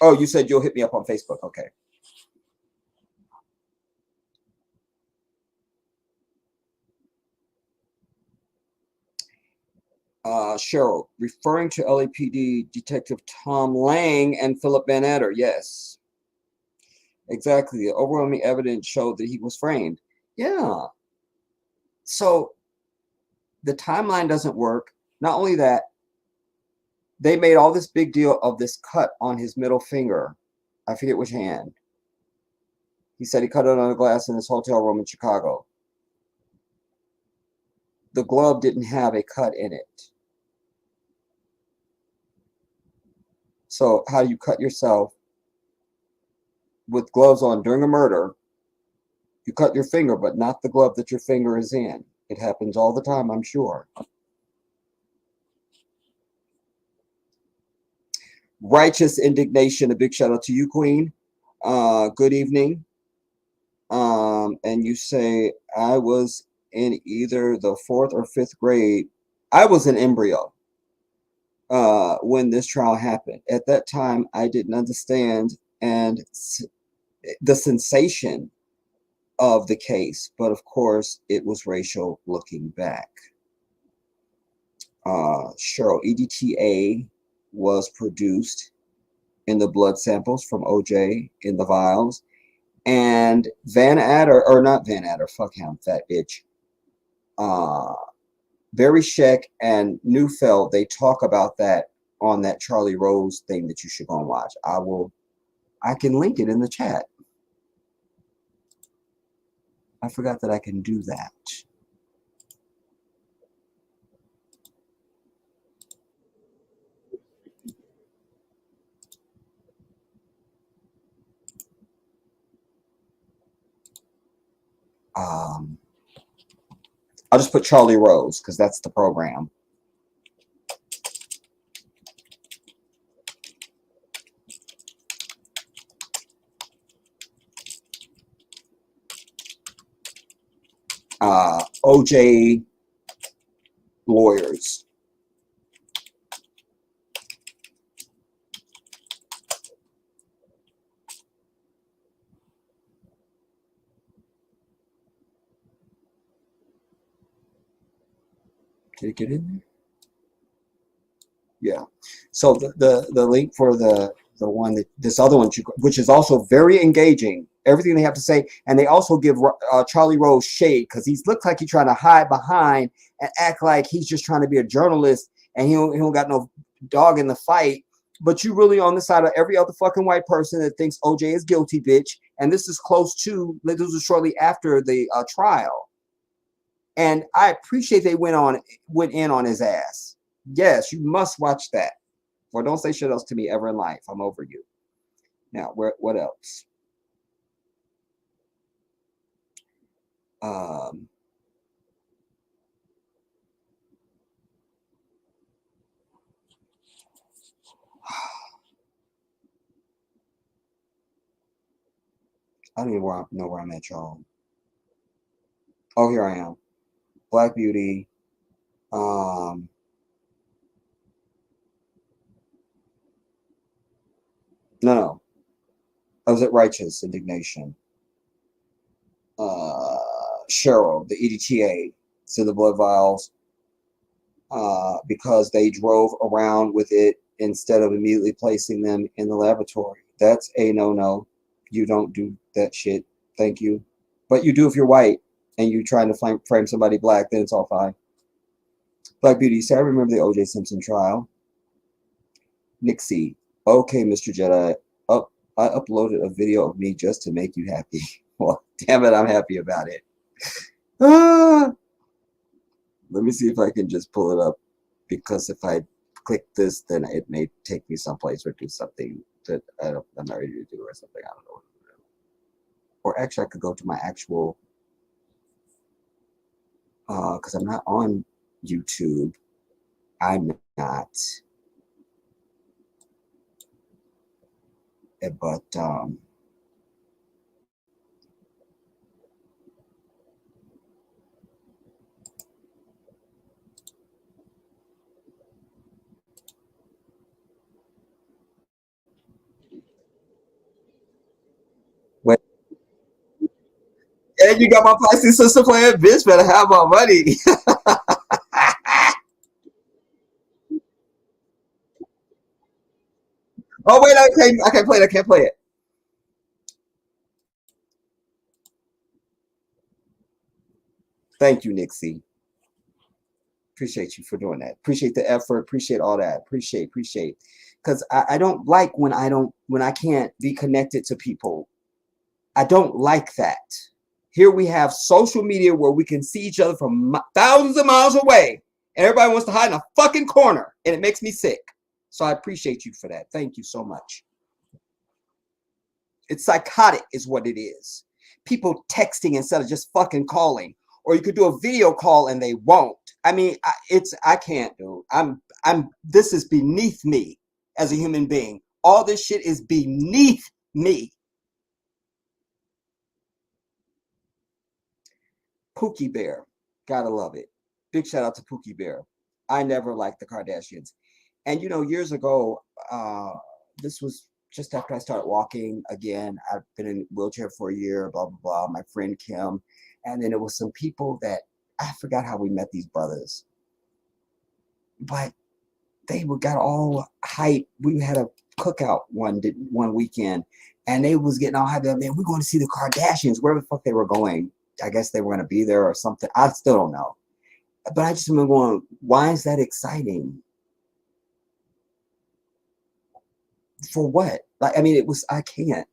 Oh, you said you'll hit me up on Facebook. Okay. Cheryl, referring to LAPD Detective Tom Lang and Philip Van Adder. Yes, exactly. The overwhelming evidence showed that he was framed. Yeah. So the timeline doesn't work. Not only that, they made all this big deal of this cut on his middle finger. I forget which hand. He said he cut it on a glass in his hotel room in Chicago. The glove didn't have a cut in it. So how do you cut yourself with gloves on during a murder? You cut your finger, but not the glove that your finger is in. It happens all the time, I'm sure. Righteous indignation. A big shout out to you, Queen. Good evening. And you say, I was in either the 4th or 5th grade. I was an embryo when this trial happened. At that time, I didn't understand, and the sensation of the case, but of course it was racial looking back. Cheryl, EDTA was produced in the blood samples from OJ in the vials, and Van Adder, or not Van Adder, fuck him, fat bitch. Barry Sheck and Neufeld, they talk about that on that Charlie Rose thing that you should go and watch. I can link it in the chat. I forgot that I can do that. I'll just put Charlie Rose because that's the program. OJ lawyers. Did it get in there? Yeah. So the link for the one that this other one, which is also very engaging, everything they have to say, and they also give Charlie Rose shade because he looks like he's trying to hide behind and act like he's just trying to be a journalist and he don't got no dog in the fight. But you really on the side of every other fucking white person that thinks OJ is guilty, bitch. And this is close to, this was shortly after the trial. And I appreciate they went in on his ass. Yes, you must watch that. Or don't say shit else to me ever in life. I'm over you. Now, what else? I don't even know where I'm at, y'all. Oh, here I am. Black Beauty. No. I was at Righteous Indignation. Cheryl, the EDTA, to the blood vials, because they drove around with it instead of immediately placing them in the laboratory. That's a no-no. You don't do that shit. Thank you. But you do if you're white and you're trying to frame somebody black, then it's all fine. Black Beauty, say I remember the O.J. Simpson trial. Nixie, okay, Mr. Jedi. I uploaded a video of me just to make you happy. Well, damn it, I'm happy about it. Let me see if I can just pull it up, because if I click this, then it may take me someplace or do something that I'm not ready to do or something. I don't know. Or actually, I could go to my actual, because I'm not on YouTube. I'm not. But wait, and you got my plastic sister playing, bitch. Better have my money. Oh wait, I can't play it. I can't play it. Thank you, Nixie. Appreciate you for doing that. Appreciate the effort. Appreciate all that. Appreciate. Because I don't like when I can't be connected to people. I don't like that. Here we have social media where we can see each other from thousands of miles away, and everybody wants to hide in a fucking corner, and it makes me sick. So I appreciate you for that. Thank you so much. It's psychotic is what it is. People texting instead of just fucking calling. Or you could do a video call and they won't. I mean, I can't, dude. This is beneath me as a human being. All this shit is beneath me. Pookie Bear, gotta love it. Big shout out to Pookie Bear. I never liked the Kardashians. And you know, years ago, this was just after I started walking again. I've been in a wheelchair for a year, blah, blah, blah. My friend Kim. And then it was some people that I forgot how we met these brothers. But they got all hype. We had a cookout one weekend, and they was getting all hyped up. Man, we're going to see the Kardashians, wherever the fuck they were going. I guess they were going to be there or something. I still don't know. But I just remember going, why is that exciting? For what? Like, I mean, it was, I can't.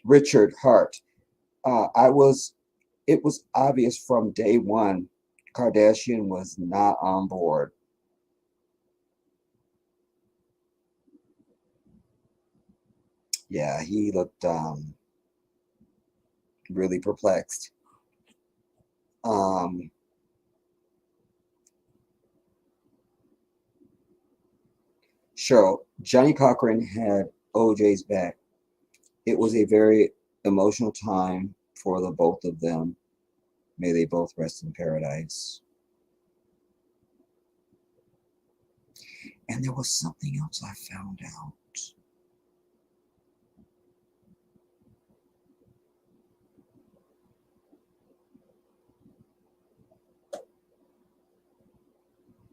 Richard Hart. It was obvious from day one, Kardashian was not on board. Yeah, he looked really perplexed. Cheryl, Johnny Cochran had OJ's back. It was a very emotional time for the both of them. May they both rest in paradise. And there was something else I found out.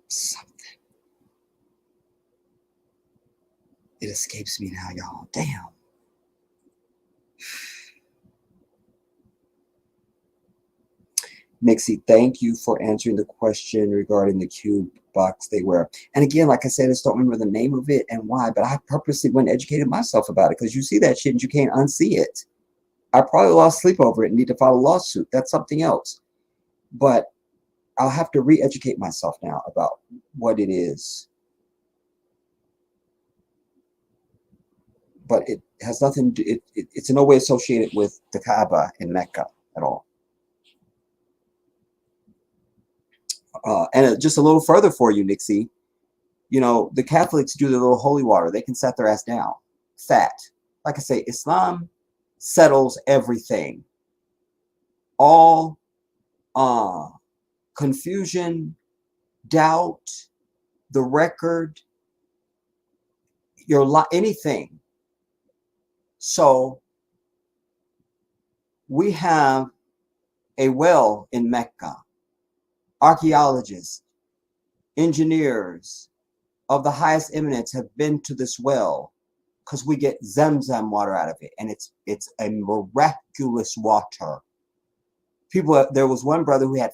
Something. It escapes me now, y'all. Damn. Nixie, thank you for answering the question regarding the cube box they wear. And again, like I said, I just don't remember the name of it and why, but I purposely went and educated myself about it because you see that shit and you can't unsee it. I probably lost sleep over it and need to file a lawsuit. That's something else. But I'll have to re-educate myself now about what it is. But it has nothing to, it's in no way associated with the Kaaba in Mecca at all. And just a little further for you, Nixie, you know, the Catholics do their little holy water. They can set their ass down. Fat. Like I say, Islam settles everything. All confusion, doubt, the record, anything. So we have a well in Mecca. Archaeologists, engineers of the highest eminence have been to this well because we get Zamzam water out of it, and it's a miraculous water. There was one brother who had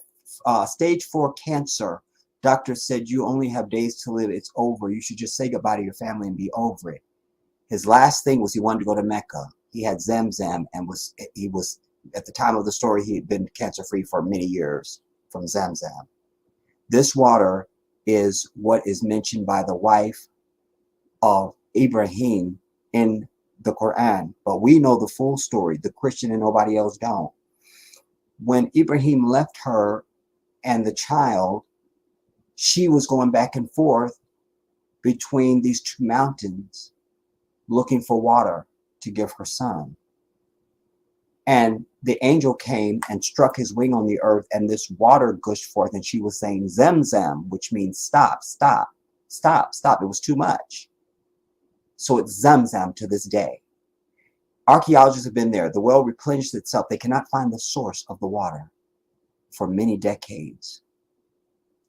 stage 4 cancer. Doctor said, you only have days to live. It's over. You should just say goodbye to your family and be over it. His last thing was he wanted to go to Mecca. He had Zamzam and he was at the time of the story, he had been cancer-free for many years from Zamzam. This water is what is mentioned by the wife of Ibrahim in the Quran, but we know the full story. The Christian and nobody else don't. When Ibrahim left her and the child, she was going back and forth between these two mountains looking for water to give her son. And the angel came and struck his wing on the earth, and this water gushed forth, and she was saying Zamzam, which means stop, stop, stop, stop. It was too much. So it's Zamzam to this day. Archaeologists have been there. The well replenished itself. They cannot find the source of the water for many decades.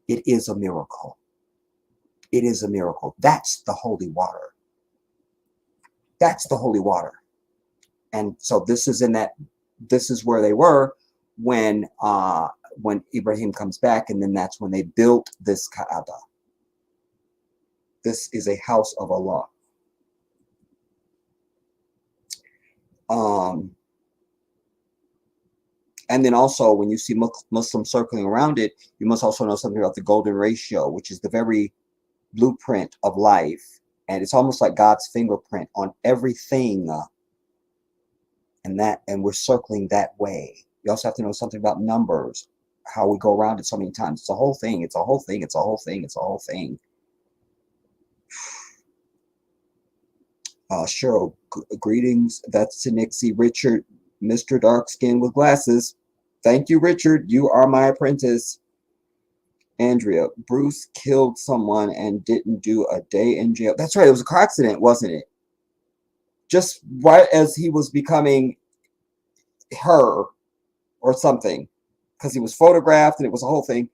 It is a miracle. It is a miracle. That's the holy water. That's the holy water. And so this is where they were when Ibrahim comes back, and then that's when they built this Kaaba. This is a house of Allah. And then also when you see Muslims circling around it, you must also know something about the golden ratio, which is the very blueprint of life. And it's almost like God's fingerprint on everything. And we're circling that way. You also have to know something about numbers, how we go around it so many times. It's a whole thing. It's a whole thing. It's a whole thing. It's a whole thing. Cheryl, greetings. That's to Nixie. Richard, Mr. Dark Skin with glasses. Thank you, Richard. You are my apprentice. Andrea, Bruce killed someone and didn't do a day in jail. That's right. It was a car accident, wasn't it? Just right as he was becoming her or something, because he was photographed and it was a whole thing.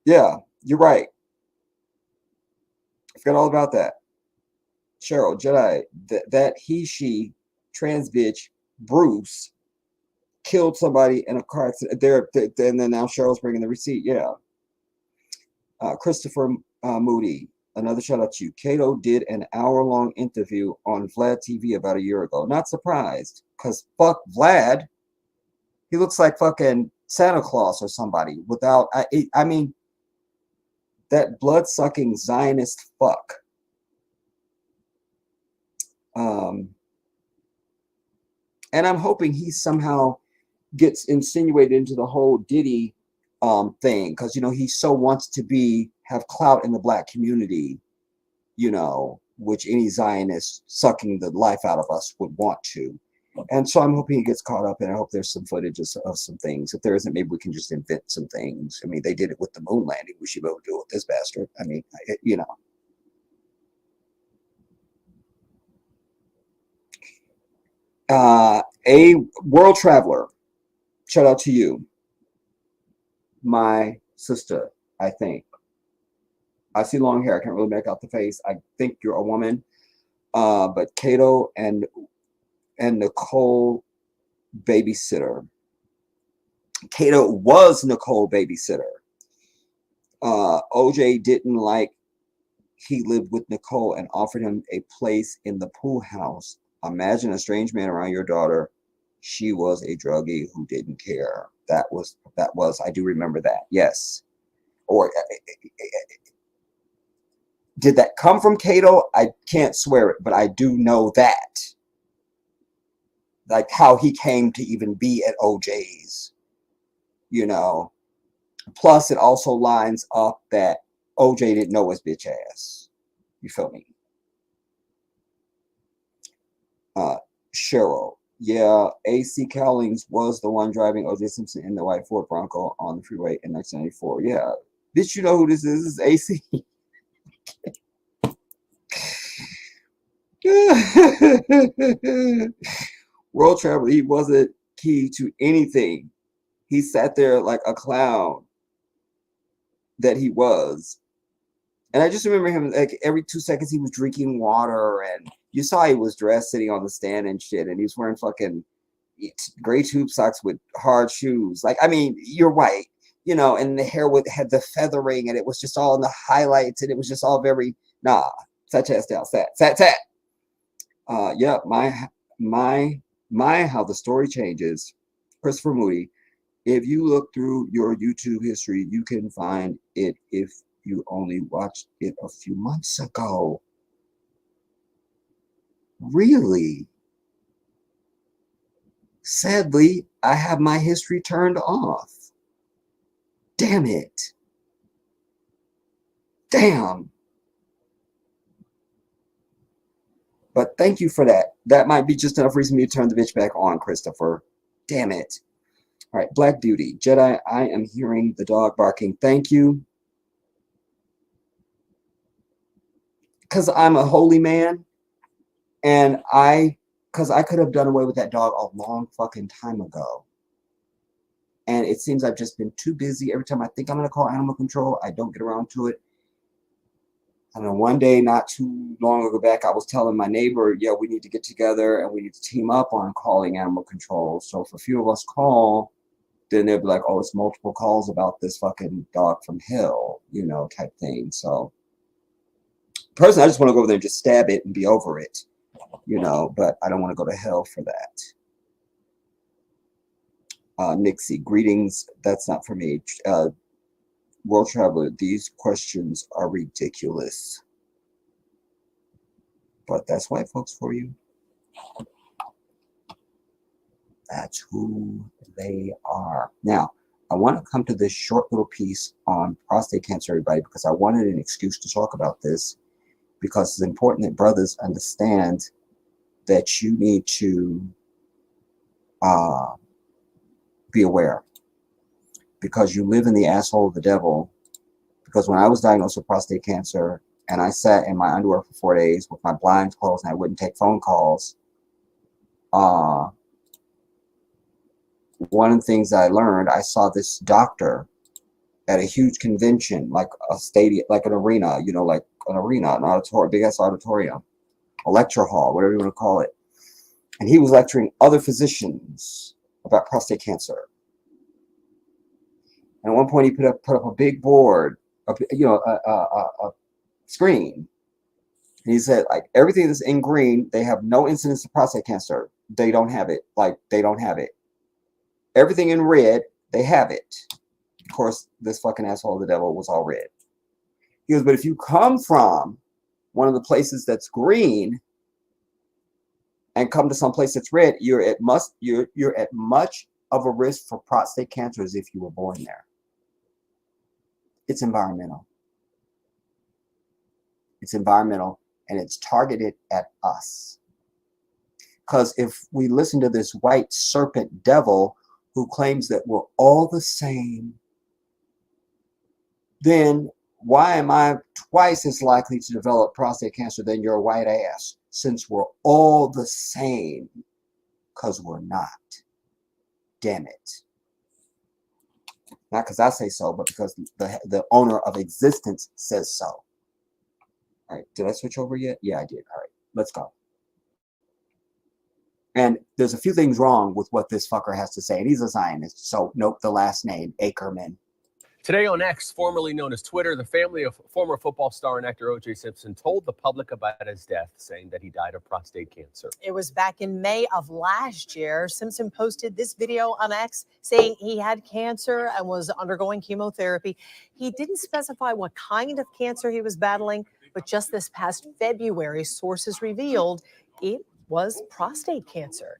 Yeah, you're right. I forgot all about that. Cheryl, Jedi, that he, she, trans bitch, Bruce, killed somebody in a car accident. And then now Cheryl's bringing the receipt. Yeah. Christopher Moody, another shout out to you. Cato did an hour-long interview on Vlad TV about a year ago. Not surprised, because fuck Vlad. He looks like fucking Santa Claus or somebody without, I mean, that blood-sucking Zionist fuck. And I'm hoping he somehow gets insinuated into the whole Diddy thing, because he so wants to have clout in the black community, which any Zionist sucking the life out of us would want to. And so I'm hoping he gets caught up, and I hope there's some footage of some things. If there isn't, maybe we can just invent some things. I mean, they did it with the moon landing. We should be able to do it with this bastard. I mean, a world traveler, shout out to you, my sister. I think I see long hair. I can't really make out the face. I think you're a woman, but Cato and Nicole babysitter. Cato was Nicole babysitter. OJ didn't like he lived with Nicole and offered him a place in the pool house. Imagine a strange man around your daughter. She was a druggie who didn't care. That was, I do remember that. Yes. Or did that come from Cato? I can't swear it, but I do know that. Like how he came to even be at OJ's, Plus, it also lines up that OJ didn't know his bitch ass. You feel me? Cheryl. Yeah, A.C. Cowlings was the one driving O.J. Simpson in the white Ford Bronco on the freeway in 1994. Yeah. Bitch, you know who this is? This is A.C. World travel. He wasn't key to anything. He sat there like a clown that he was. And I just remember him, like, every 2 seconds he was drinking water, and you saw he was dressed sitting on the stand and shit, and he was wearing fucking gray tube socks with hard shoes. Like, I mean, you're right, and the hair had the feathering, and it was just all in the highlights, and it was just all very, sat chest down, sat. Yeah, my, how the story changes. Christopher Moody. If you look through your YouTube history, you can find it if you only watched it a few months ago. Really? Sadly, I have my history turned off. Damn it. Damn. But thank you for that. That might be just enough reason for me to turn the bitch back on, Christopher. Damn it. All right, Black Beauty. Jedi, I am hearing the dog barking. Thank you. Because I'm a holy man, and because I could have done away with that dog a long fucking time ago. And it seems I've just been too busy. Every time I think I'm going to call animal control, I don't get around to it. I know one day, not too long ago back, I was telling my neighbor, yeah, we need to get together and we need to team up on calling animal control. So if a few of us call, then they'll be like, oh, it's multiple calls about this fucking dog from hell, type thing. So personally, I just want to go over there and just stab it and be over it, but I don't want to go to hell for that. Nixie, greetings. That's not for me. World Traveler, these questions are ridiculous. But that's white folks for you. That's who they are. Now, I want to come to this short little piece on prostate cancer, everybody, because I wanted an excuse to talk about this, because it's important that brothers understand that you need to be aware. because you live in the asshole of the devil. Because when I was diagnosed with prostate cancer and I sat in my underwear for 4 days with my blinds closed and I wouldn't take phone calls, one of the things I learned, I saw this doctor at a huge convention, like a stadium, like an arena, you know, like an arena, an auditorium, big ass auditorium, a lecture hall, whatever you want to call it. And he was lecturing other physicians about prostate cancer. And at one point, he put up a big board, you know, a screen. And he said, like, everything that's in green, they have no incidence of prostate cancer. They don't have it. Like, they don't have it. Everything in red, they have it. Of course, this fucking asshole of the devil was all red. He goes, but if you come from one of the places that's green and come to some place that's red, you're at much of a risk for prostate cancer as if you were born there. It's environmental. It's environmental, and it's targeted at us. Because if we listen to this white serpent devil who claims that we're all the same, then why am I twice as likely to develop prostate cancer than your white ass? Since we're all the same, because we're not. Damn it. Not because I say so, but because the owner of existence says so. All right, did I switch over yet? Yeah, I did. All right, let's go. And there's a few things wrong with what this fucker has to say. And he's a Zionist, so note the last name, Ackerman. Today on X, formerly known as Twitter, the family of former football star and actor O.J. Simpson told the public about his death, saying that he died of prostate cancer. It was back in May of last year. Simpson posted this video on X saying he had cancer and was undergoing chemotherapy. He didn't specify what kind of cancer he was battling, but just this past February, sources revealed it was prostate cancer.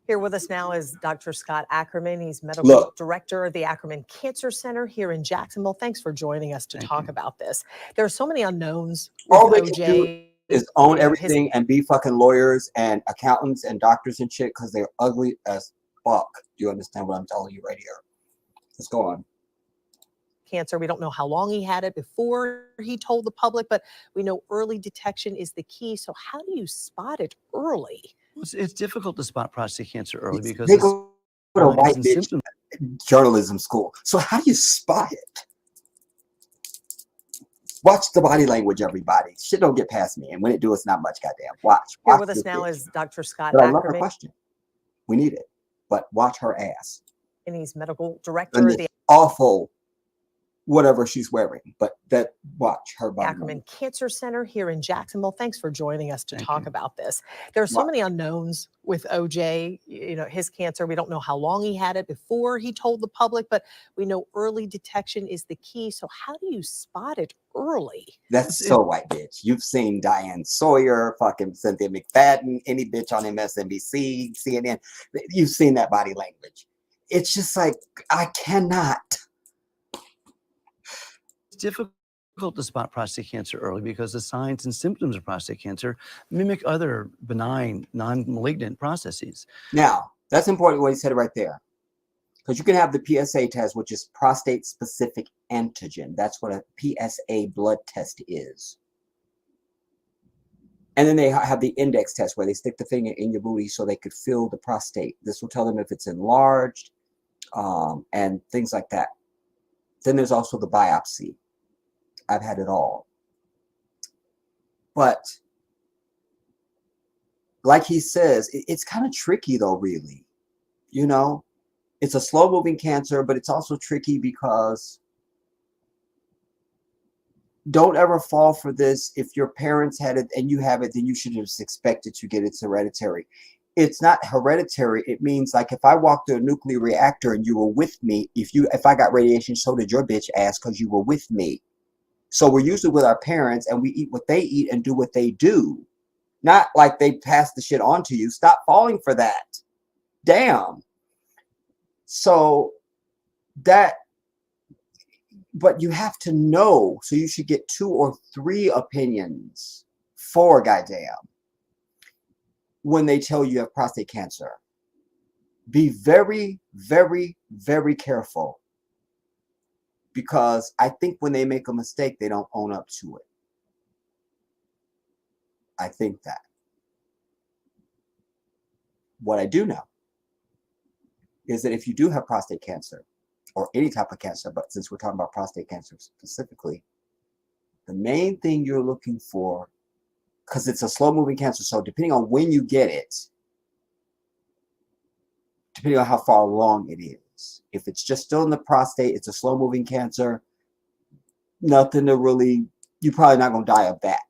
Here with us now is Dr. Scott Ackerman. He's medical director of the Ackerman Cancer Center here in Jacksonville. Thanks for joining us to talk about this. There are so many unknowns with All they OJ. can do is own everything and be fucking lawyers and accountants and doctors and shit because they're ugly as fuck. Do you understand what I'm telling you right here? Let's go on. Cancer. We don't know how long he had it before he told the public, but we know early detection is the key. So how do you spot it early? It's difficult to spot prostate cancer early because they go to a white bitch journalism school. So how do you spot it? Watch the body language, everybody. Shit don't get past me, and when it do, it's not much. Goddamn, watch. Here with us now is Dr. Scott But I love her Ackerman. question. We need it, but watch her ass And he's medical director and of the the awful whatever she's wearing. But that watch her body. Ackerman Cancer Center here in Jacksonville. Thanks for joining us to talk about this. There are so many unknowns with OJ, you know, his cancer. We don't know how long he had it before he told the public, but we know early detection is the key. So how do you spot it early? That's so white bitch. You've seen Diane Sawyer, fucking Cynthia McFadden, any bitch on MSNBC, CNN. You've seen that body language. It's just like, I cannot. It's difficult to spot prostate cancer early because the signs and symptoms of prostate cancer mimic other benign, non-malignant processes. Now, that's important what he said right there. Because you can have the PSA test, which is prostate-specific antigen. That's what a PSA blood test is. And then they have the index test where they stick the finger in your booty so they could feel the prostate. This will tell them if it's enlarged and things like that. Then there's also the biopsy. I've had it all. But like he says, it's kind of tricky though, really. You know, it's a slow moving cancer, but it's also tricky because don't ever fall for this. If your parents had it and you have it, then you should just expect it to get it's hereditary. It's not hereditary. It means like if I walked to a nuclear reactor and you were with me, if I got radiation, so did your bitch ass because you were with me. So we're usually with our parents and we eat what they eat and do what they do. Not like they pass the shit on to you. Stop falling for that. Damn. So that, but you have to know. So you should get 2 or 3 opinions. 4, goddamn. When they tell you have prostate cancer. Be very, very, very careful. because I think when they make a mistake, they don't own up to it. I think that. What I do know is that if you do have prostate cancer, or any type of cancer, but since we're talking about prostate cancer specifically, the main thing you're looking for, because it's a slow-moving cancer, so depending on when you get it, depending on how far along it is, if it's just still in the prostate, it's a slow-moving cancer, nothing to really, you're probably not going to die of that.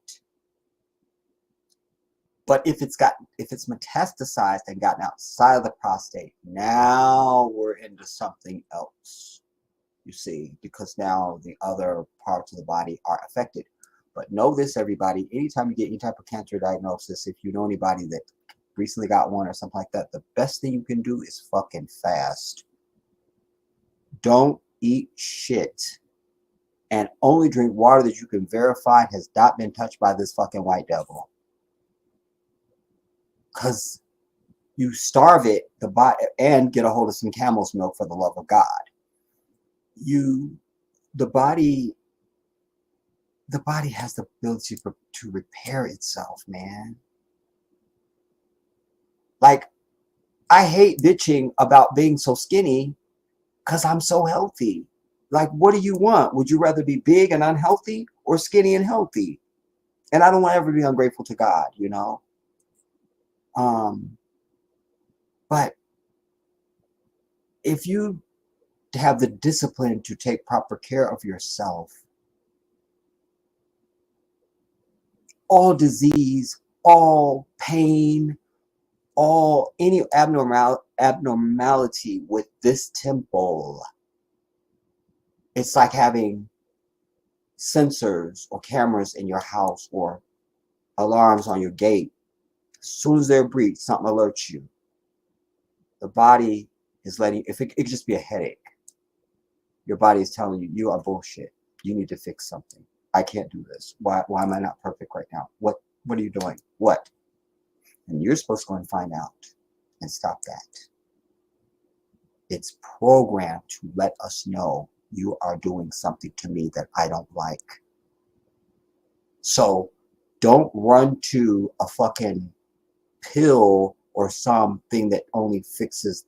But if it's metastasized and gotten outside of the prostate, now we're into something else, you see, because now the other parts of the body are affected. But know this, everybody, anytime you get any type of cancer diagnosis, if you know anybody that recently got one or something like that, the best thing you can do is fucking fast. Don't eat shit. And only drink water that you can verify has not been touched by this fucking white devil. Because you starve it, the body, and get a hold of some camel's milk for the love of God. The body has the ability to repair itself, man. Like, I hate bitching about being so skinny because I'm so healthy. Like, what do you want? Would you rather be big and unhealthy or skinny and healthy? And I don't want to ever be ungrateful to God, you know? But if you have the discipline to take proper care of yourself, all disease, all pain, any abnormality with this temple, it's like having sensors or cameras in your house or alarms on your gate. As soon as they're breached, something alerts you. The body is letting, if it could just be a headache, your body is telling you, you are bullshit. You need to fix something. I can't do this. Why am I not perfect right now? What are you doing? What? And you're supposed to go and find out and stop that. It's programmed to let us know you are doing something to me that I don't like. So don't run to a fucking pill or something that only fixes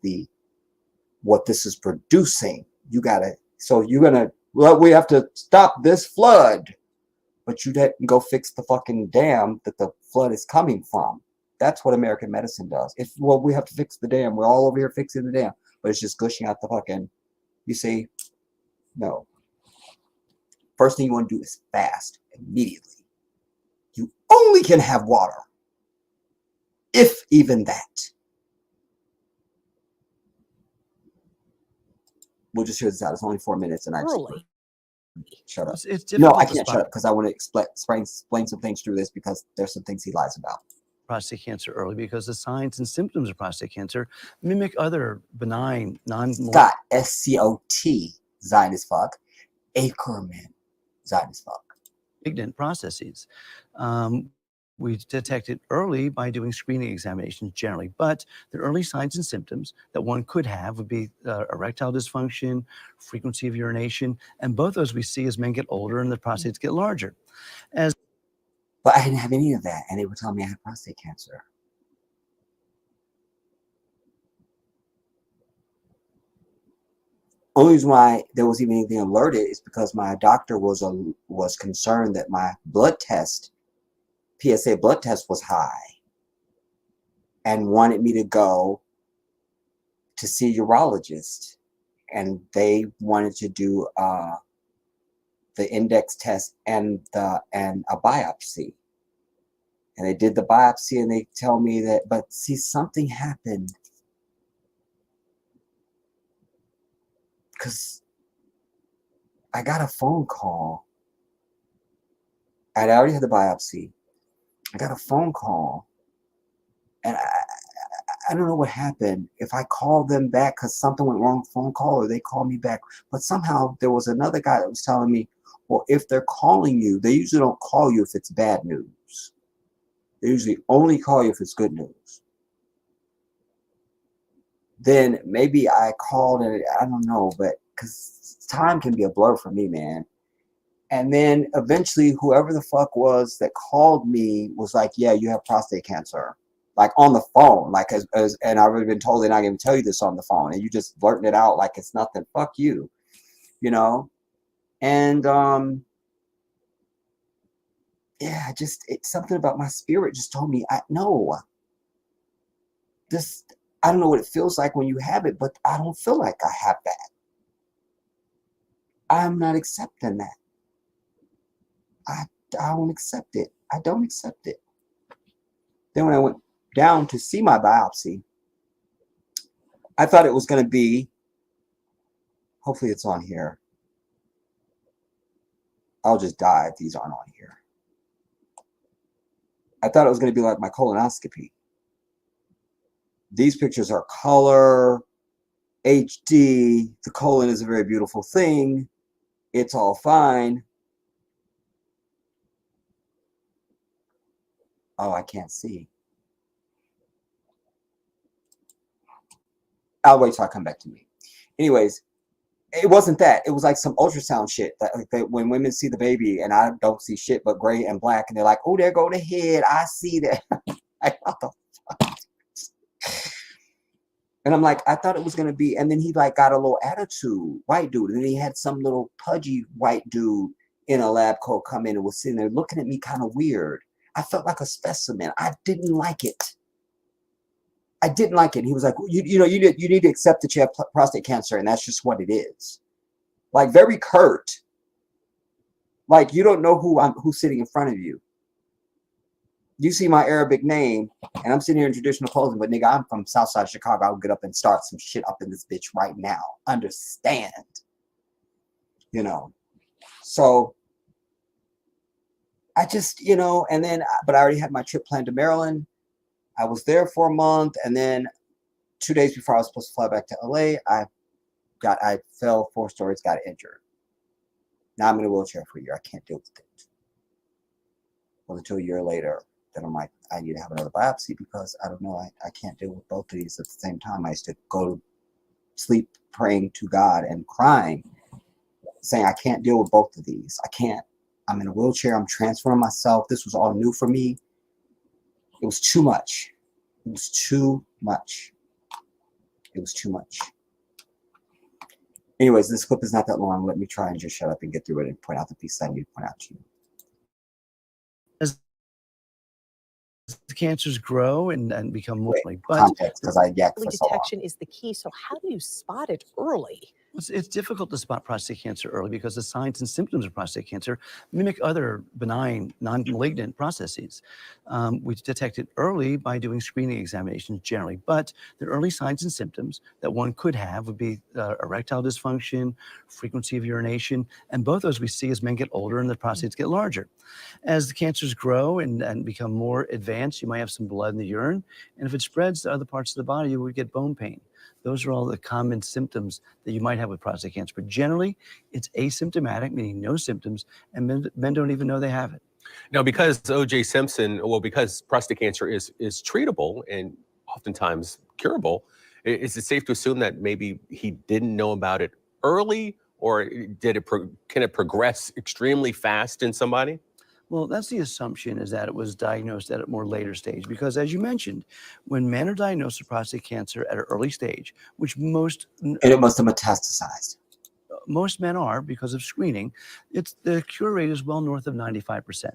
what this is producing. We have to stop this flood, but you didn't go fix the fucking dam that the flood is coming from. That's what American medicine does. We have to fix the dam. We're all over here fixing the dam, but it's just gushing out the fucking, you see? No. First thing you want to do is fast immediately. You only can have water, if even that. We'll just hear this out. It's only 4 minutes, and I just shut up. It's No, I difficult to can't spot shut up because I want to explain some things through this because there's some things he lies about. prostate cancer early because the signs and symptoms of prostate cancer mimic other benign, Scott, SCOT, Zion as fuck. Ackerman, Zion as fuck. malignant processes. We detect it early by doing screening examinations generally, but the early signs and symptoms that one could have would be erectile dysfunction, frequency of urination, and both those we see as men get older and the prostates get larger. But I didn't have any of that, and they were telling me I had prostate cancer. Only reason why there was even anything alerted is because my doctor was concerned that my blood test, PSA blood test, was high, and wanted me to go to see a urologist, and they wanted to do the index test and a biopsy. And they did the biopsy, and they tell me that, but see, something happened. Because I got a phone call. I'd already had the biopsy. I got a phone call. And I don't know what happened. If I called them back because something went wrong with the phone call, or they called me back. But somehow there was another guy that was telling me, well, if they're calling you, they usually don't call you if it's bad news. They usually only call you if it's good news. Then maybe I called and I don't know, but because time can be a blur for me, man. And then eventually, whoever the fuck was that called me was like, "Yeah, you have prostate cancer." Like on the phone, like and I've already been told they're not going to tell you this on the phone, and you just blurting it out like it's nothing. Fuck you, you know. And yeah, it's something about my spirit just told me, I don't know what it feels like when you have it, but I don't feel like I have that. I'm not accepting that. I don't accept it. I don't accept it. Then when I went down to see my biopsy, I thought it was going to be, hopefully it's on here. I'll just die if these aren't on here. I thought it was going to be like my colonoscopy. These pictures are color, HD. The colon is a very beautiful thing. It's all fine. Oh, I can't see. I'll wait till I come back to me. Anyways, it wasn't that. It was like some ultrasound shit that when women see the baby and I don't see shit but gray and black, and they're like, "Oh, there go the head. I see that." Like, what the fuck? And I'm like, I thought it was gonna be. And then he like got a little attitude, white dude, and then he had some little pudgy white dude in a lab coat come in and was sitting there looking at me kind of weird. I felt like a specimen. I didn't like it. I didn't like it. He was like, you need to accept that you have prostate cancer, and that's just what it is. Like very curt. Like you don't know who's sitting in front of you. You see my Arabic name, and I'm sitting here in traditional clothing, but nigga, I'm from Southside Chicago. I'll get up and start some shit up in this bitch right now. Understand? You know. So I just, and then, but I already had my trip planned to Maryland. I was there for a month, and then 2 days before I was supposed to fly back to LA, I fell 4 stories, got injured. Now I'm in a wheelchair for a year. I can't deal with it. Well, until a year later, then I'm like, I need to have another biopsy because I don't know, I can't deal with both of these at the same time. I used to go to sleep praying to God and crying, saying I can't deal with both of these. I can't. I'm in a wheelchair. I'm transferring myself. This was all new for me. It was too much. It was too much. It was too much. Anyways, this clip is not that long. Let me try and just shut up and get through it and point out the pieces I need to point out to you. As the cancers grow and become more Context, because I yacked Early for so long. detection is the key. So how do you spot it early? It's difficult to spot prostate cancer early because the signs and symptoms of prostate cancer mimic other benign, non-malignant processes. We detect it early by doing screening examinations generally, but the early signs and symptoms that one could have would be erectile dysfunction, frequency of urination, and both those we see as men get older and the prostates get larger. As the cancers grow and become more advanced, you might have some blood in the urine, and if it spreads to other parts of the body, you would get bone pain. Those are all the common symptoms that you might have with prostate cancer. But generally, it's asymptomatic, meaning no symptoms, and men don't even know they have it. Now, because O.J. Simpson, because prostate cancer is treatable and oftentimes curable, is it safe to assume that maybe he didn't know about it early, or can it progress extremely fast in somebody? Well, that's the assumption, is that it was diagnosed at a more later stage. Because as you mentioned, when men are diagnosed with prostate cancer at an early stage, which most... And it must have metastasized. Most men are because of screening, the cure rate is well north of 95%.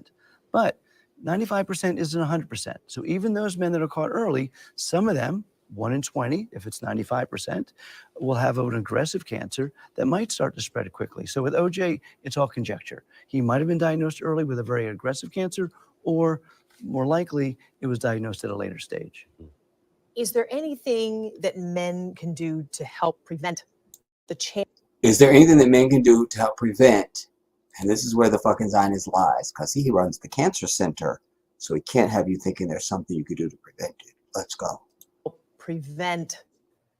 But 95% isn't 100%. So even those men that are caught early, some of them, 1 in 20, if it's 95%, will have an aggressive cancer that might start to spread quickly. So with OJ, it's all conjecture. He might have been diagnosed early with a very aggressive cancer, or more likely, it was diagnosed at a later stage. Is there anything that men can do to help prevent the chance? Is there anything that men can do to help prevent? And this is where the fucking Zionist lies, because he runs the cancer center, so he can't have you thinking there's something you could do to prevent it. Let's go. Prevent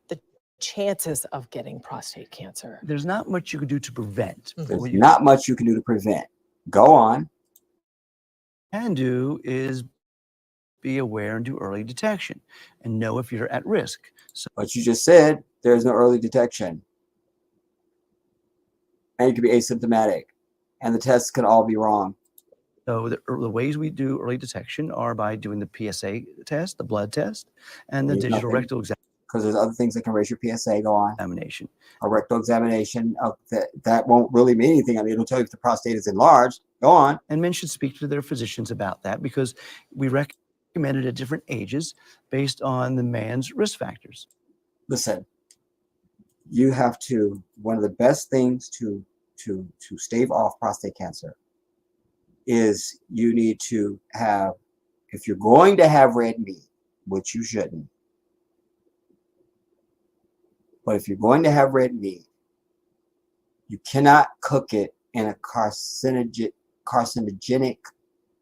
the chances of getting prostate cancer? There's not much you can do to prevent. There's not much you can do to prevent. Go on. Can do is be aware and do early detection and know if you're at risk. So, but you just said there's no early detection. and you can be asymptomatic, and the tests can all be wrong. So the ways we do early detection are by doing the PSA test, the blood test, and the Means digital nothing, rectal because there's other things that can raise your PSA. Go on. examination. A rectal examination that won't really mean anything. I mean, it'll tell you if the prostate is enlarged. Go on. And men should speak to their physicians about that because we recommend it at different ages based on the man's risk factors. Listen, you have to. One of the best things to stave off prostate cancer is you need to have, if you're going to have red meat, which you shouldn't, but if you're going to have red meat, you cannot cook it in a carcinogenic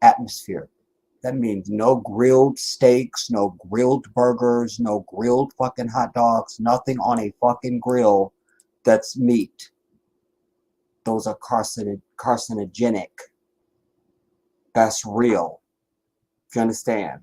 atmosphere. That means no grilled steaks, no grilled burgers, no grilled fucking hot dogs, nothing on a fucking grill that's meat. Those are carcinogenic. That's real. If you understand.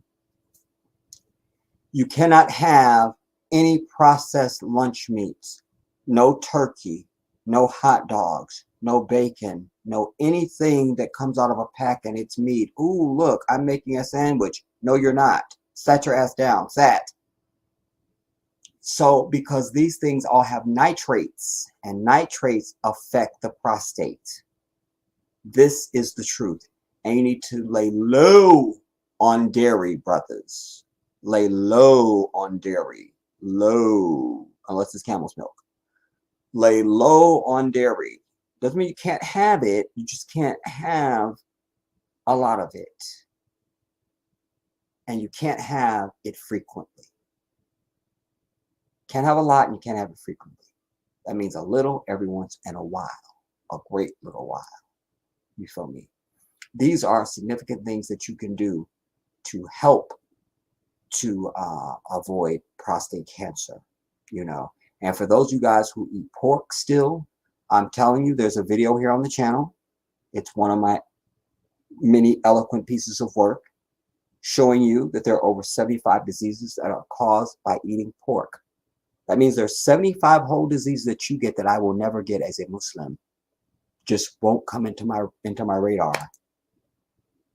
You cannot have any processed lunch meats. No turkey, no hot dogs, no bacon, no anything that comes out of a pack and it's meat. Ooh, look, I'm making a sandwich. No, you're not. Sat your ass down. Sat. So, because these things all have nitrates, and nitrates affect the prostate. This is the truth. And you need to lay low on dairy, brothers. Lay low on dairy. Low. Unless it's camel's milk. Lay low on dairy. Doesn't mean you can't have it. You just can't have a lot of it. And you can't have it frequently. Can't have a lot and you can't have it frequently. That means a little every once in a while. A great little while. You feel me? These are significant things that you can do to help to avoid prostate cancer, you know. And for those of you guys who eat pork still, I'm telling you, there's a video here on the channel. It's one of my many eloquent pieces of work showing you that there are over 75 diseases that are caused by eating pork. That means there's 75 whole diseases that you get that I will never get as a Muslim. Just won't come into my radar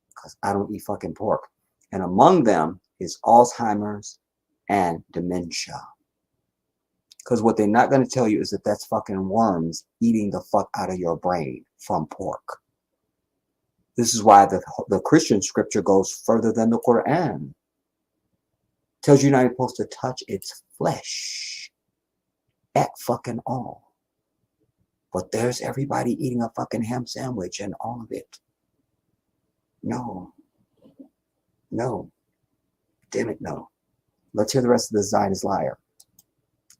because I don't eat fucking pork. And among them is Alzheimer's and dementia. Because what they're not going to tell you is that that's fucking worms eating the fuck out of your brain from pork. This is why the Christian scripture goes further than the Quran. Tells you you're not supposed to touch its flesh at fucking all. But there's everybody eating a fucking ham sandwich and all of it. No. No. Damn it, no. Let's hear the rest of the Zionist liar.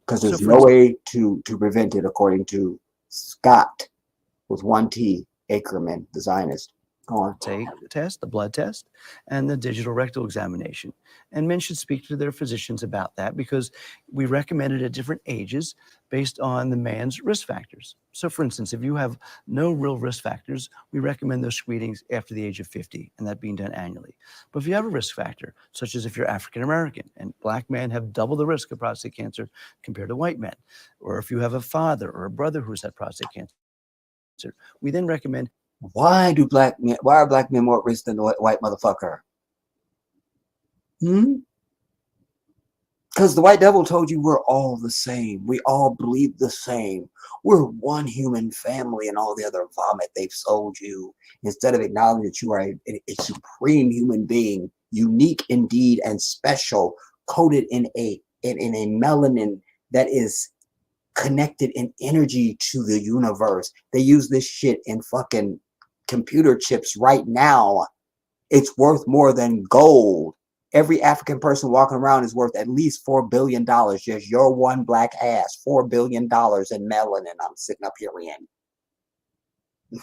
Because there's no way to prevent it, according to Scott, with one T, Ackerman, the Zionist. Go on. Take the test, the blood test, and the digital rectal examination. And men should speak to their physicians about that because we recommend it at different ages based on the man's risk factors. So for instance, if you have no real risk factors, we recommend those screenings after the age of 50, and that being done annually. But if you have a risk factor, such as if you're African American, and black men have double the risk of prostate cancer compared to white men, or if you have a father or a brother who's had prostate cancer, we then recommend. Why are black men more at risk than the white motherfucker? Because the white devil told you we're all the same. We all bleed the same. We're one human family, and all the other vomit they've sold you. Instead of acknowledging that you are a supreme human being, unique indeed and special, coated in a melanin that is connected in energy to the universe. They use this shit in fucking computer chips right now. It's worth more than gold. Every African person walking around is worth at least $4 billion. Just your one black ass. $4 billion in melanin I'm sitting up here in.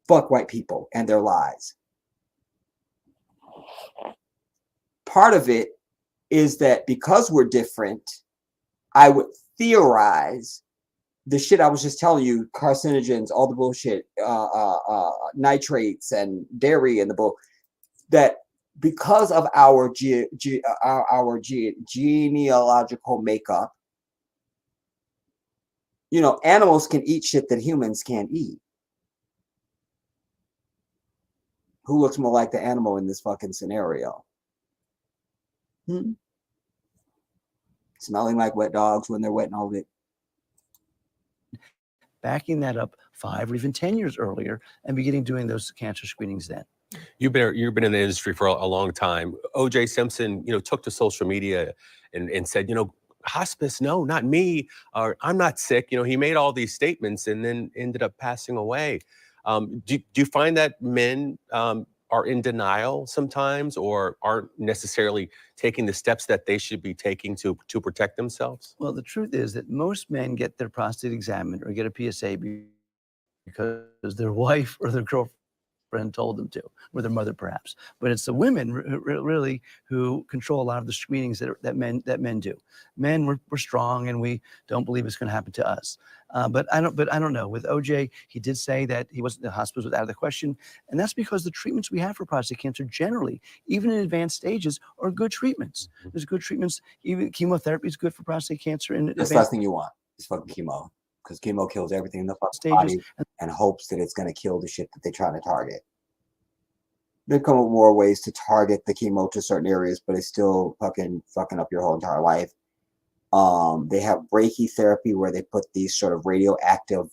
Fuck white people and their lies. Part of it is that because we're different, I would theorize the shit I was just telling you, carcinogens, all the bullshit, nitrates and dairy and the bull, that because of our genealogical makeup, You know, animals can eat shit that humans can't eat. Who looks more like the animal in this fucking scenario? Smelling like wet dogs when they're wet and all of it. Backing that up 5 or even 10 years earlier and beginning doing those cancer screenings then. You've been in the industry for a long time. O.J. Simpson, took to social media and said, hospice, no, not me, or I'm not sick. He made all these statements and then ended up passing away. Do you find that men are in denial sometimes, or aren't necessarily taking the steps that they should be taking to protect themselves? Well, the truth is that most men get their prostate examined or get a PSA because their wife or their girlfriend told them to, or their mother perhaps. But it's the women really who control a lot of the screenings that men do. Men, we're strong and we don't believe it's going to happen to us. But I don't know. With OJ, he did say that the hospital was out of the question, and that's because the treatments we have for prostate cancer generally, even in advanced stages, are good treatments. There's good treatments. Even chemotherapy is good for prostate cancer. And That's the last thing you want is fucking chemo, because chemo kills everything in the fucking body and hopes that it's going to kill the shit that they try to target. They come up with more ways to target the chemo to certain areas, but it's still fucking up your whole entire life. They have brachytherapy where they put these sort of radioactive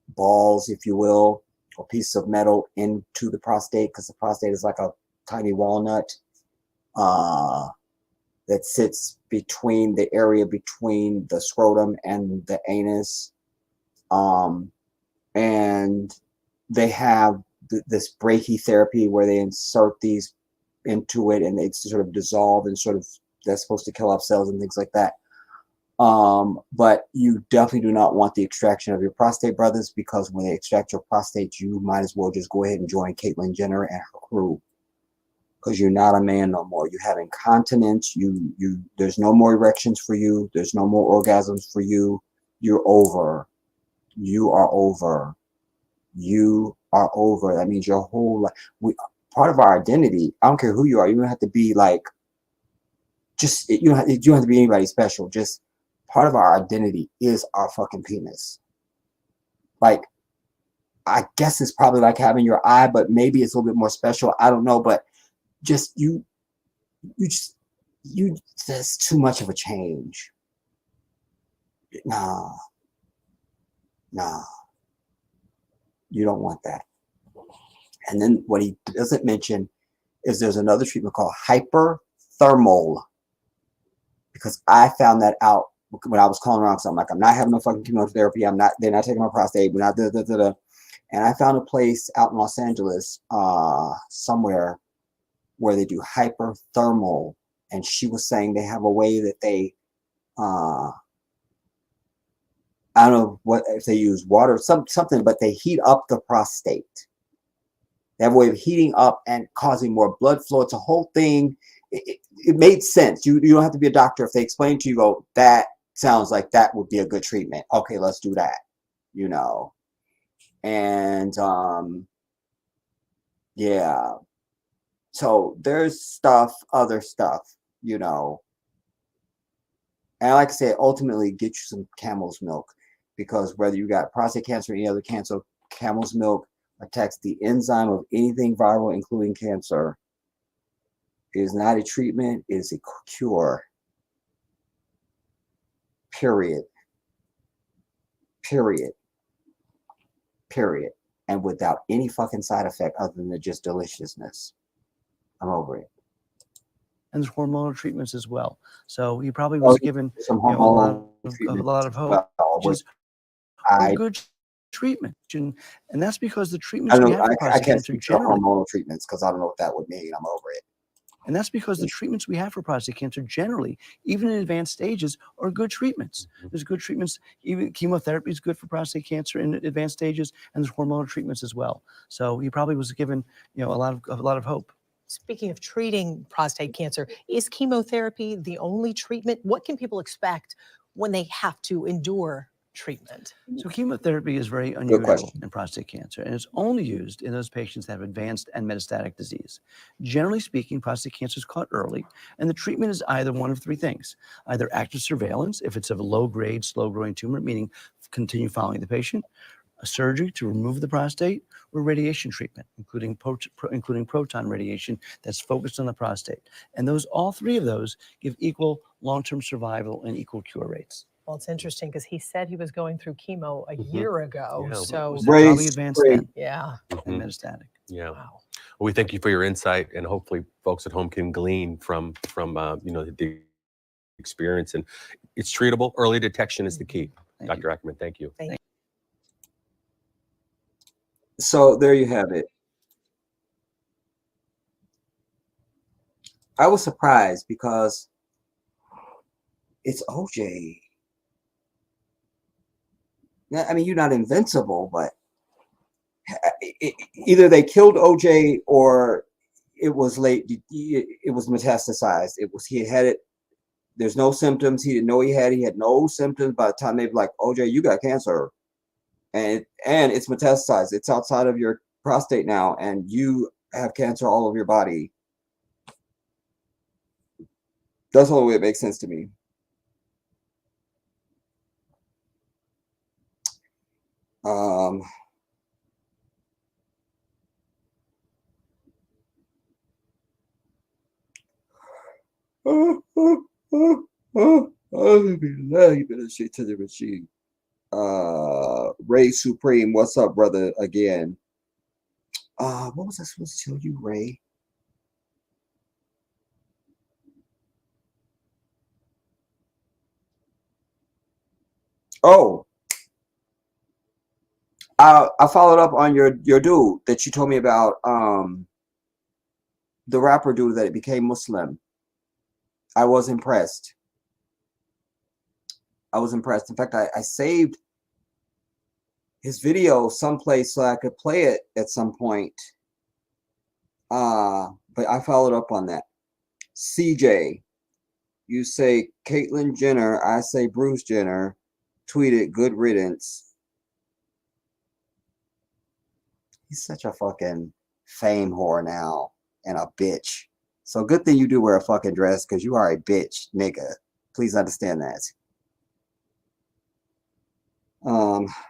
balls, if you will, or pieces of metal into the prostate, because the prostate is like a tiny walnut that sits between the area between the scrotum and the anus. And they have this brachytherapy where they insert these into it and it's sort of dissolve and sort of that's supposed to kill off cells and things like that. But you definitely do not want the extraction of your prostate, brothers, because when they extract your prostate, you might as well just go ahead and join Caitlyn Jenner and her crew, because you're not a man no more. You have incontinence. There's no more erections for you. There's no more orgasms for you. You're over. You are over. You are over. That means your whole life. Part of our identity. I don't care who you are. You don't have to be like. You don't have to be anybody special. Just part of our identity is our fucking penis. Like, I guess it's probably like having your eye, but maybe it's a little bit more special. I don't know, but just that's too much of a change. Nah. You don't want that. And then what he doesn't mention is there's another treatment called hyperthermal. Because I found that out when I was calling around. So I'm like, I'm not having no fucking chemotherapy. They're not taking my prostate. We're not And I found a place out in Los Angeles, somewhere where they do hyperthermal. And she was saying they have a way that they, I don't know what if they use water, something, but they heat up the prostate. They have a way of heating up and causing more blood flow. It's a whole thing. It made sense. You don't have to be a doctor. If they explain to you, go, that sounds like that would be a good treatment. Okay, let's do that. And yeah. So there's other stuff, And like I said, ultimately get you some camel's milk, because whether you got prostate cancer or any other cancer, camel's milk attacks the enzyme of anything viral, including cancer. It is not a treatment, it is a cure. Period. And without any fucking side effect other than just deliciousness. I'm over it. And there's hormonal treatments as well. So he probably was given some a lot of hope, which is a good treatment. And that's because the treatments we have for prostate cancer generally. Hormonal treatments, because I don't know what that would mean. I'm over it. And that's because the treatments we have for prostate cancer generally, even in advanced stages, are good treatments. There's good treatments. Even chemotherapy is good for prostate cancer in advanced stages, and there's hormonal treatments as well. So he probably was given, a lot of hope. Speaking of treating prostate cancer, is chemotherapy the only treatment? What can people expect when they have to endure treatment? So chemotherapy is very Good unusual question. in prostate cancer, and it's only used in those patients that have advanced and metastatic disease. Generally speaking, prostate cancer is caught early, and the treatment is either one of three things: either active surveillance, if it's of a low-grade, slow-growing tumor, meaning continue following the patient, a surgery to remove the prostate, or radiation treatment, including proton radiation that's focused on the prostate. And all three of those give equal long-term survival and equal cure rates. Well, it's interesting because he said he was going through chemo a Mhm. year ago. Yeah. So, Probably advanced then yeah. and Mhm. metastatic. Yeah. Wow. Well, we thank you for your insight, and hopefully folks at home can glean from the experience. And it's treatable. Early detection is the key. Dr. Ackerman, thank you. Thank you. So there you have it. I was surprised because it's OJ. I mean, you're not invincible, but either they killed OJ or it was late. It was metastasized. He had it. There's no symptoms. He didn't know he had. He had no symptoms by the time they were like, OJ, you got cancer, and it's metastasized. It's outside of your prostate now, and you have cancer all over your body. That's the only way it makes sense to me. To the regime. Ray Supreme, what's up, brother? Again. What was I supposed to tell you, Ray? Oh, I followed up on your dude that you told me about. The rapper dude that became Muslim. I was impressed. In fact, I saved his video someplace so I could play it at some point. But I followed up on that. CJ, you say Caitlyn Jenner, I say Bruce Jenner. Tweeted good riddance. He's such a fucking fame whore now and a bitch. So good thing you do wear a fucking dress because you are a bitch, nigga. Please understand that.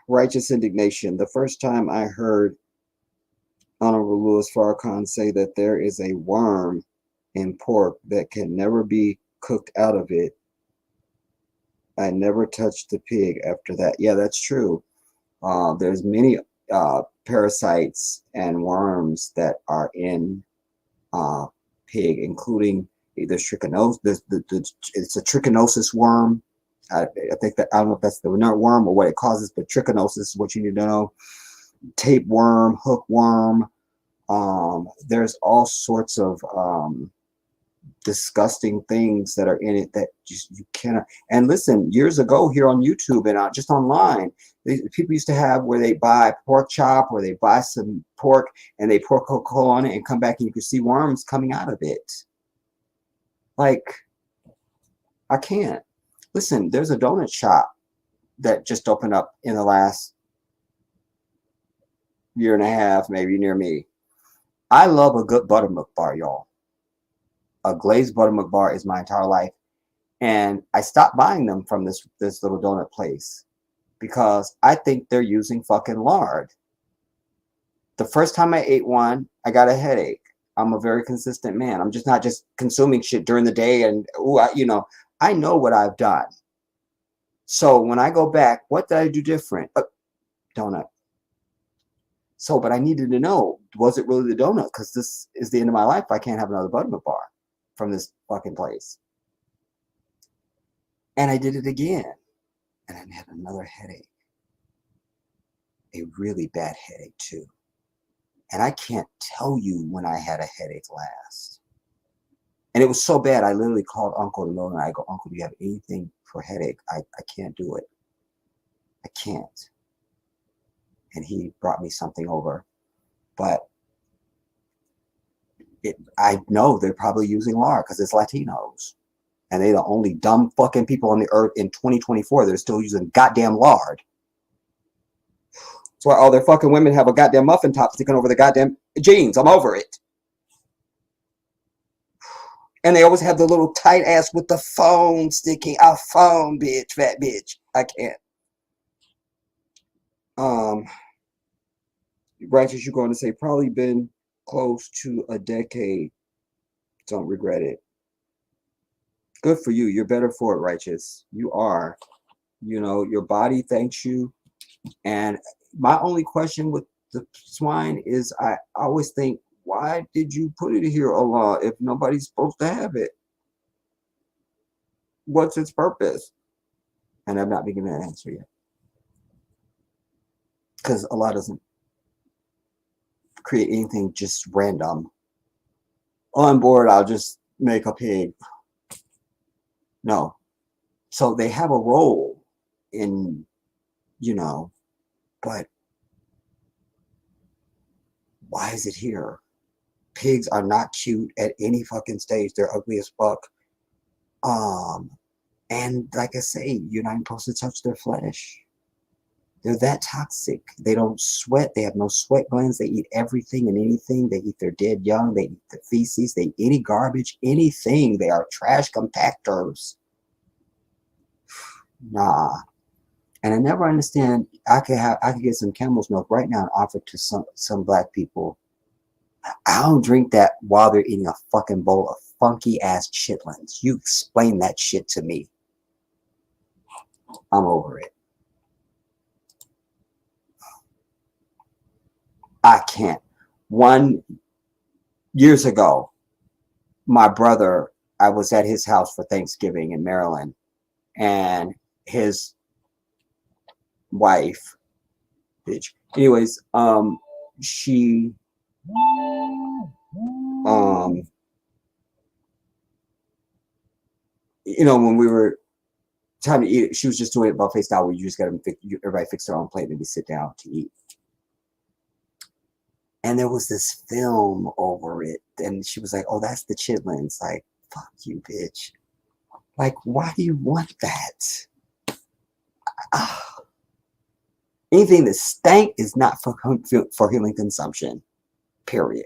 Righteous indignation. The first time I heard Honorable Louis Farrakhan say that there is a worm in pork that can never be cooked out of it, I never touched the pig after that. Yeah, that's true. There's many parasites and worms that are in pig, including either trichinosis. It's a trichinosis worm. I think that I don't know if that's the nut worm or what it causes, but trichinosis is what you need to know. Tapeworm, hookworm. There's all sorts of disgusting things that are in it that just you cannot. And listen, years ago here on YouTube and just online, people used to have where they buy pork chop or they buy some pork and they pour Coca-Cola on it and come back and you can see worms coming out of it. Like, I can't. Listen, there's a donut shop that just opened up in the last year and a half, maybe, near me. I love a good buttermilk bar, y'all. A glazed buttermilk bar is my entire life. And I stopped buying them from this little donut place because I think they're using fucking lard. The first time I ate one, I got a headache. I'm a very consistent man. I'm just not just consuming shit during the day and, I know what I've done. So when I go back, what did I do different? Donut. So, but I needed to know, was it really the donut? Because this is the end of my life. I can't have another buttermilk bar from this fucking place. And I did it again. And I had another headache. A really bad headache, too. And I can't tell you when I had a headache last. And it was so bad, I literally called Uncle in the middle of the night. I go, Uncle, do you have anything for headache? I can't do it. I can't. And he brought me something over. But I know they're probably using lard because it's Latinos. And they the only dumb fucking people on the earth in 2024. They're still using goddamn lard. That's why all their fucking women have a goddamn muffin top sticking over the goddamn jeans. I'm over it. And they always have the little tight ass with the phone sticking. A phone, bitch, fat bitch. I can't. Righteous, you're going to say probably been close to a decade. Don't regret it. Good for you. You're better for it, Righteous. You are. You know, your body thanks you. And my only question with the swine is I always think, why did you put it here, Allah, if nobody's supposed to have it? What's its purpose? And I've not been given an answer yet. Because Allah doesn't create anything just random. On board, I'll just make a pig. No. So they have a role in, you know, but why is it here? Pigs are not cute at any fucking stage. They're ugly as fuck. And like I say, you're not even supposed to touch their flesh. They're that toxic. They don't sweat. They have no sweat glands. They eat everything and anything. They eat their dead young. They eat the feces. They eat any garbage, anything. They are trash compactors. Nah. And I never understand. I could get some camel's milk right now and offer it to some black people. I don't drink that while they're eating a fucking bowl of funky ass chitlins. You explain that shit to me. I'm over it. I can't. Years ago, my brother, I was at his house for Thanksgiving in Maryland, and his wife, bitch. Anyways, she, you know, when we were time to eat, she was just doing it buffet style, where you just got to everybody fix their own plate and we sit down to eat. And there was this film over it, and she was like, "Oh, that's the chitlins." Like, fuck you, bitch. Like, why do you want that? Anything that stank is not for human consumption. Period.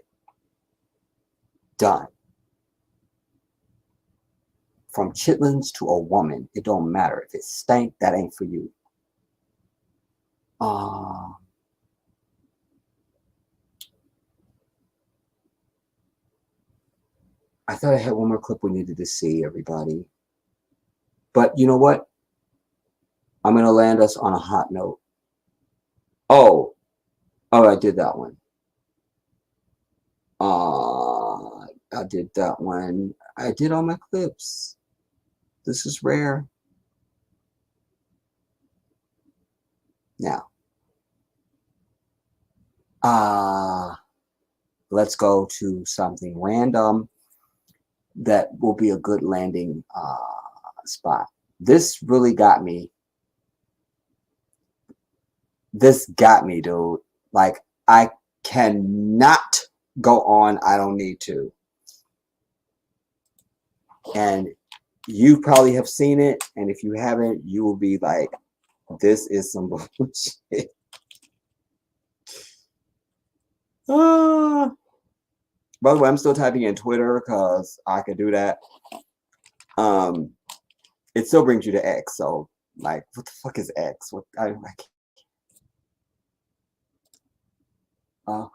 Done. From chitlins to a woman, it don't matter. If it stank, that ain't for you. I thought I had one more clip we needed to see, everybody. But you know what? I'm going to land us on a hot note. Oh, I did that one. I did that one. I did all my clips. This is rare. Now, let's go to something random that will be a good landing spot. This really got me. This got me, dude. Like, I cannot go on. I don't need to. And you probably have seen it. And if you haven't, you will be like, this is some bullshit. By the way, I'm still typing in Twitter because I could do that. It still brings you to X. So, like, what the fuck is X? What I can't. Oh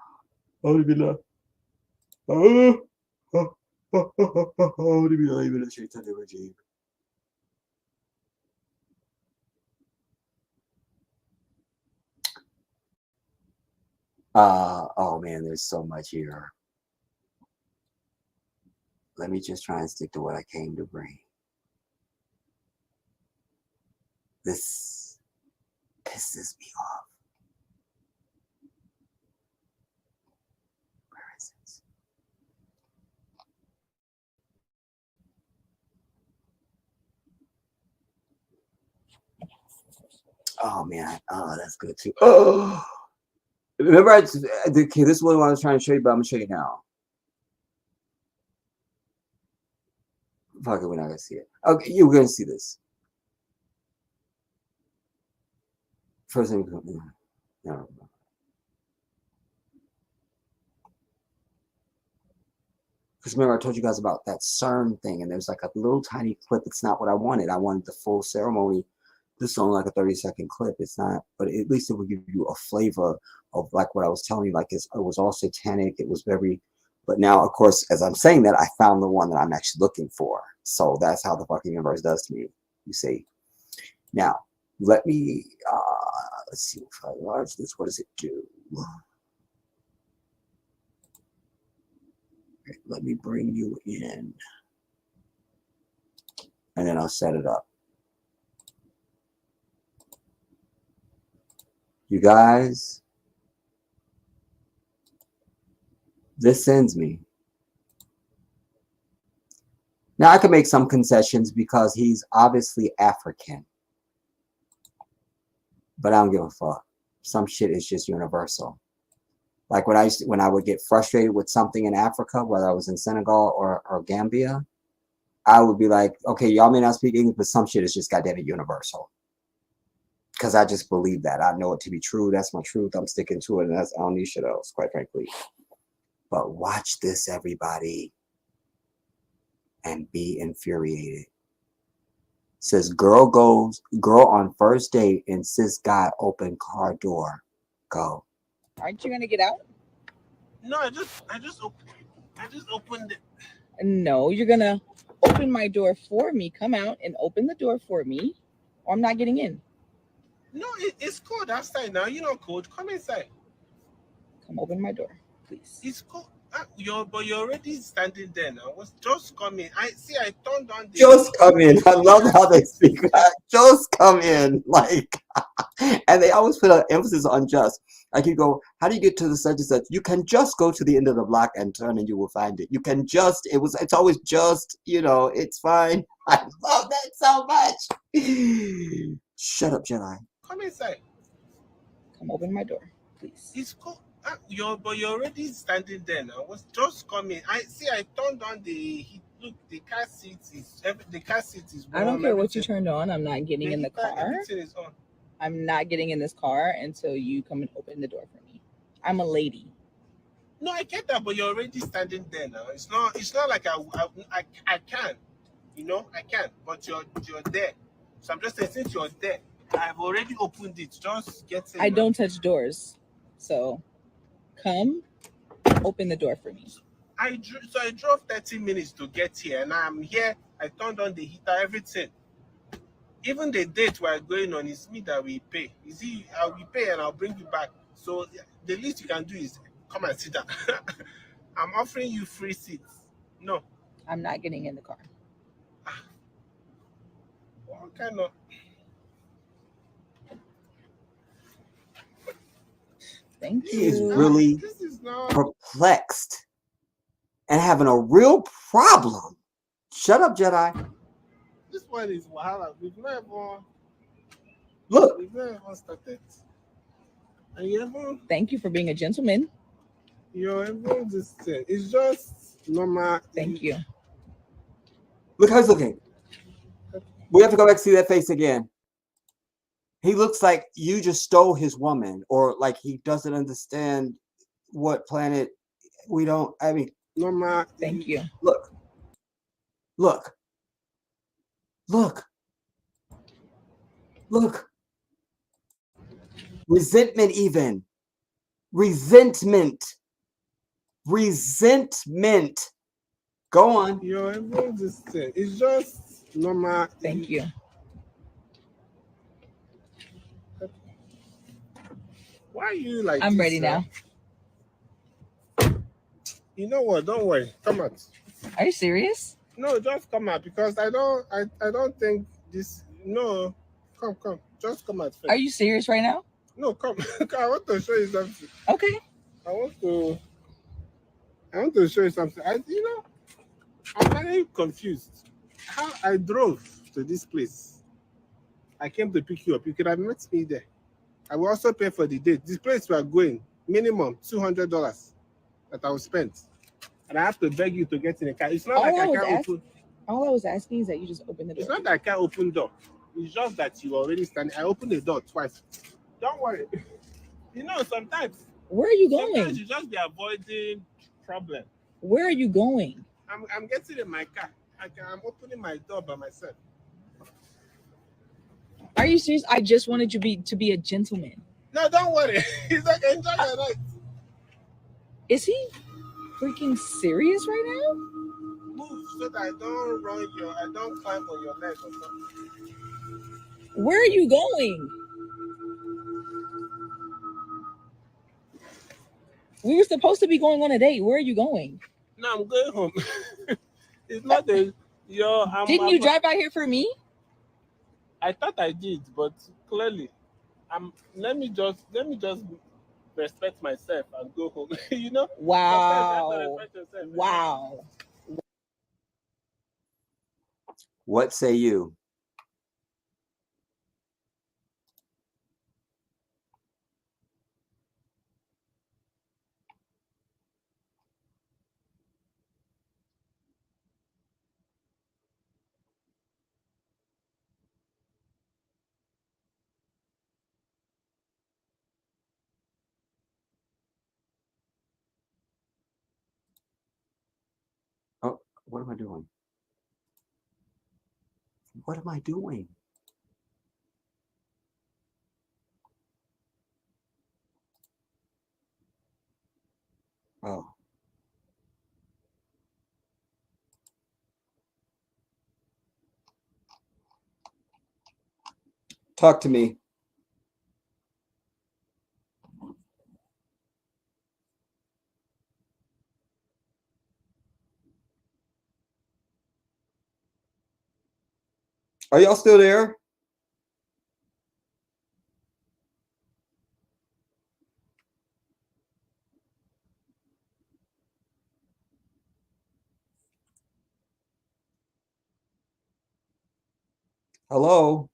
man, there's so much here. Let me just try and stick to what I came to bring. This pisses me off. Where is it? Oh man, oh that's good too. Oh, remember, okay, this is what I was trying to show you, but I'm gonna show you now. Fuck it, we're not gonna see it. Okay, you're gonna see this. First thing, no. Because remember, I told you guys about that CERN thing, and there's like a little tiny clip. It's not what I wanted. I wanted the full ceremony. This is only like a 30-second clip. It's not, but at least it would give you a flavor of like what I was telling you. Like it was all satanic. It was very, but now, of course, as I'm saying that, I found the one that I'm actually looking for. So that's how the fucking universe does to me. You see. Now, let me, let's see if I enlarge this. What does it do? Okay, let me bring you in. And then I'll set it up. You guys, this sends me. Now I can make some concessions because he's obviously African. But I don't give a fuck. Some shit is just universal. Like when I would get frustrated with something in Africa, whether I was in Senegal or Gambia, I would be like, okay, y'all may not speak English, but some shit is just goddamn it universal. Because I just believe that. I know it to be true. That's my truth. I'm sticking to it. And I don't need shit else, quite frankly. But watch this, everybody. And be infuriated. Says girl on first date, insists guy open car door. Go. Aren't you gonna get out? No, I just opened it. No, you're gonna open my door for me. Come out and open the door for me, or I'm not getting in. No, it's cold outside now. You're not cold. Come inside. Come open my door, please. It's cold. But you're already standing there now. Just come in. I turned on the. Just come in. I love how they speak. Just come in. Like, and they always put an emphasis on just. Like you go, how do you get to the such and such? You can just go to the end of the block and turn and you will find it. You can just, it's always just, it's fine. I love that so much. Shut up, Jedi. Come inside. Come open my door, please. It's cold. But you're already standing there now. Just come in. I turned on the heat. Look, the car seat is I don't care what you turned on. I'm not getting in the car. Everything is on. I'm not getting in this car until you come and open the door for me. I'm a lady. No, I get that, but you're already standing there now. It's not like I can, I can, but you're there. So I'm just saying, since you're there, I've already opened it. Just get in. I don't touch doors, so come open the door for me. I drove 30 minutes to get here, and I'm here. I turned on the heater, everything. Even the date we're going on is me that we pay. I will pay and I'll bring you back. So the least you can do is come and sit down. I'm offering you free seats. No. I'm not getting in the car. What kind of... Thank you. He is really perplexed and having a real problem. Shut up, Jedi. This one is Wahala. We've never started. And thank you for being a gentleman. You're even this thing. It's just normal. Thank you. Look how he's looking. We have to go back and see that face again. He looks like you just stole his woman, or like he doesn't understand what planet we don't. I mean, normal. Thank you. Look. Resentment, even. Resentment. Go on. You're able to say it's just normal. Thank you. Why are you like? I'm ready now. You know what? Don't worry. Come out. Are you serious? No, just come out because I don't think this. No, come. Just come out first. Are you serious right now? No, come. I want to show you something. Okay. I want to show you something. I'm very confused. How I drove to this place. I came to pick you up. You could have met me there. I will also pay for the date. This place we are going, minimum $200 that I will spend. And I have to beg you to get in the car. It's not like I can't open. All I was asking is that you just open the door. It's not that I can't open door. It's just that you already stand. I opened the door twice. Don't worry. You know, sometimes. Where are you Sometimes going? you just be avoiding problem. Where are you going? I'm getting in my car. I'm opening my door by myself. Are you serious? I just wanted you to be a gentleman. No, don't worry. He's like, enjoy your night. Is he freaking serious right now? Move so that I don't climb on your leg or something. Where are you going? We were supposed to be going on a date. Where are you going? No, I'm going home. It's not a Didn't you drive out here for me? I thought I did, but clearly, let me just respect myself and go home. You know? Wow. Wow. What say you? Oh, what am I doing? What am I doing? Oh. Talk to me. Are y'all still there? Hello?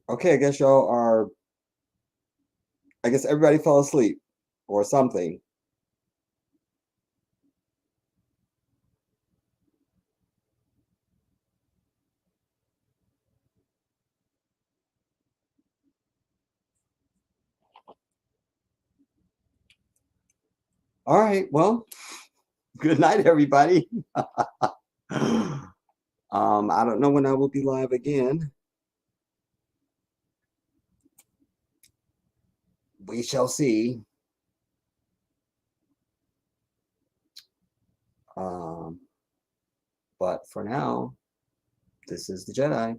Okay, I guess y'all are, I guess everybody fell asleep or something. All right, well, good night, everybody. I don't know when I will be live again. We shall see. But for now, this is the Jedi.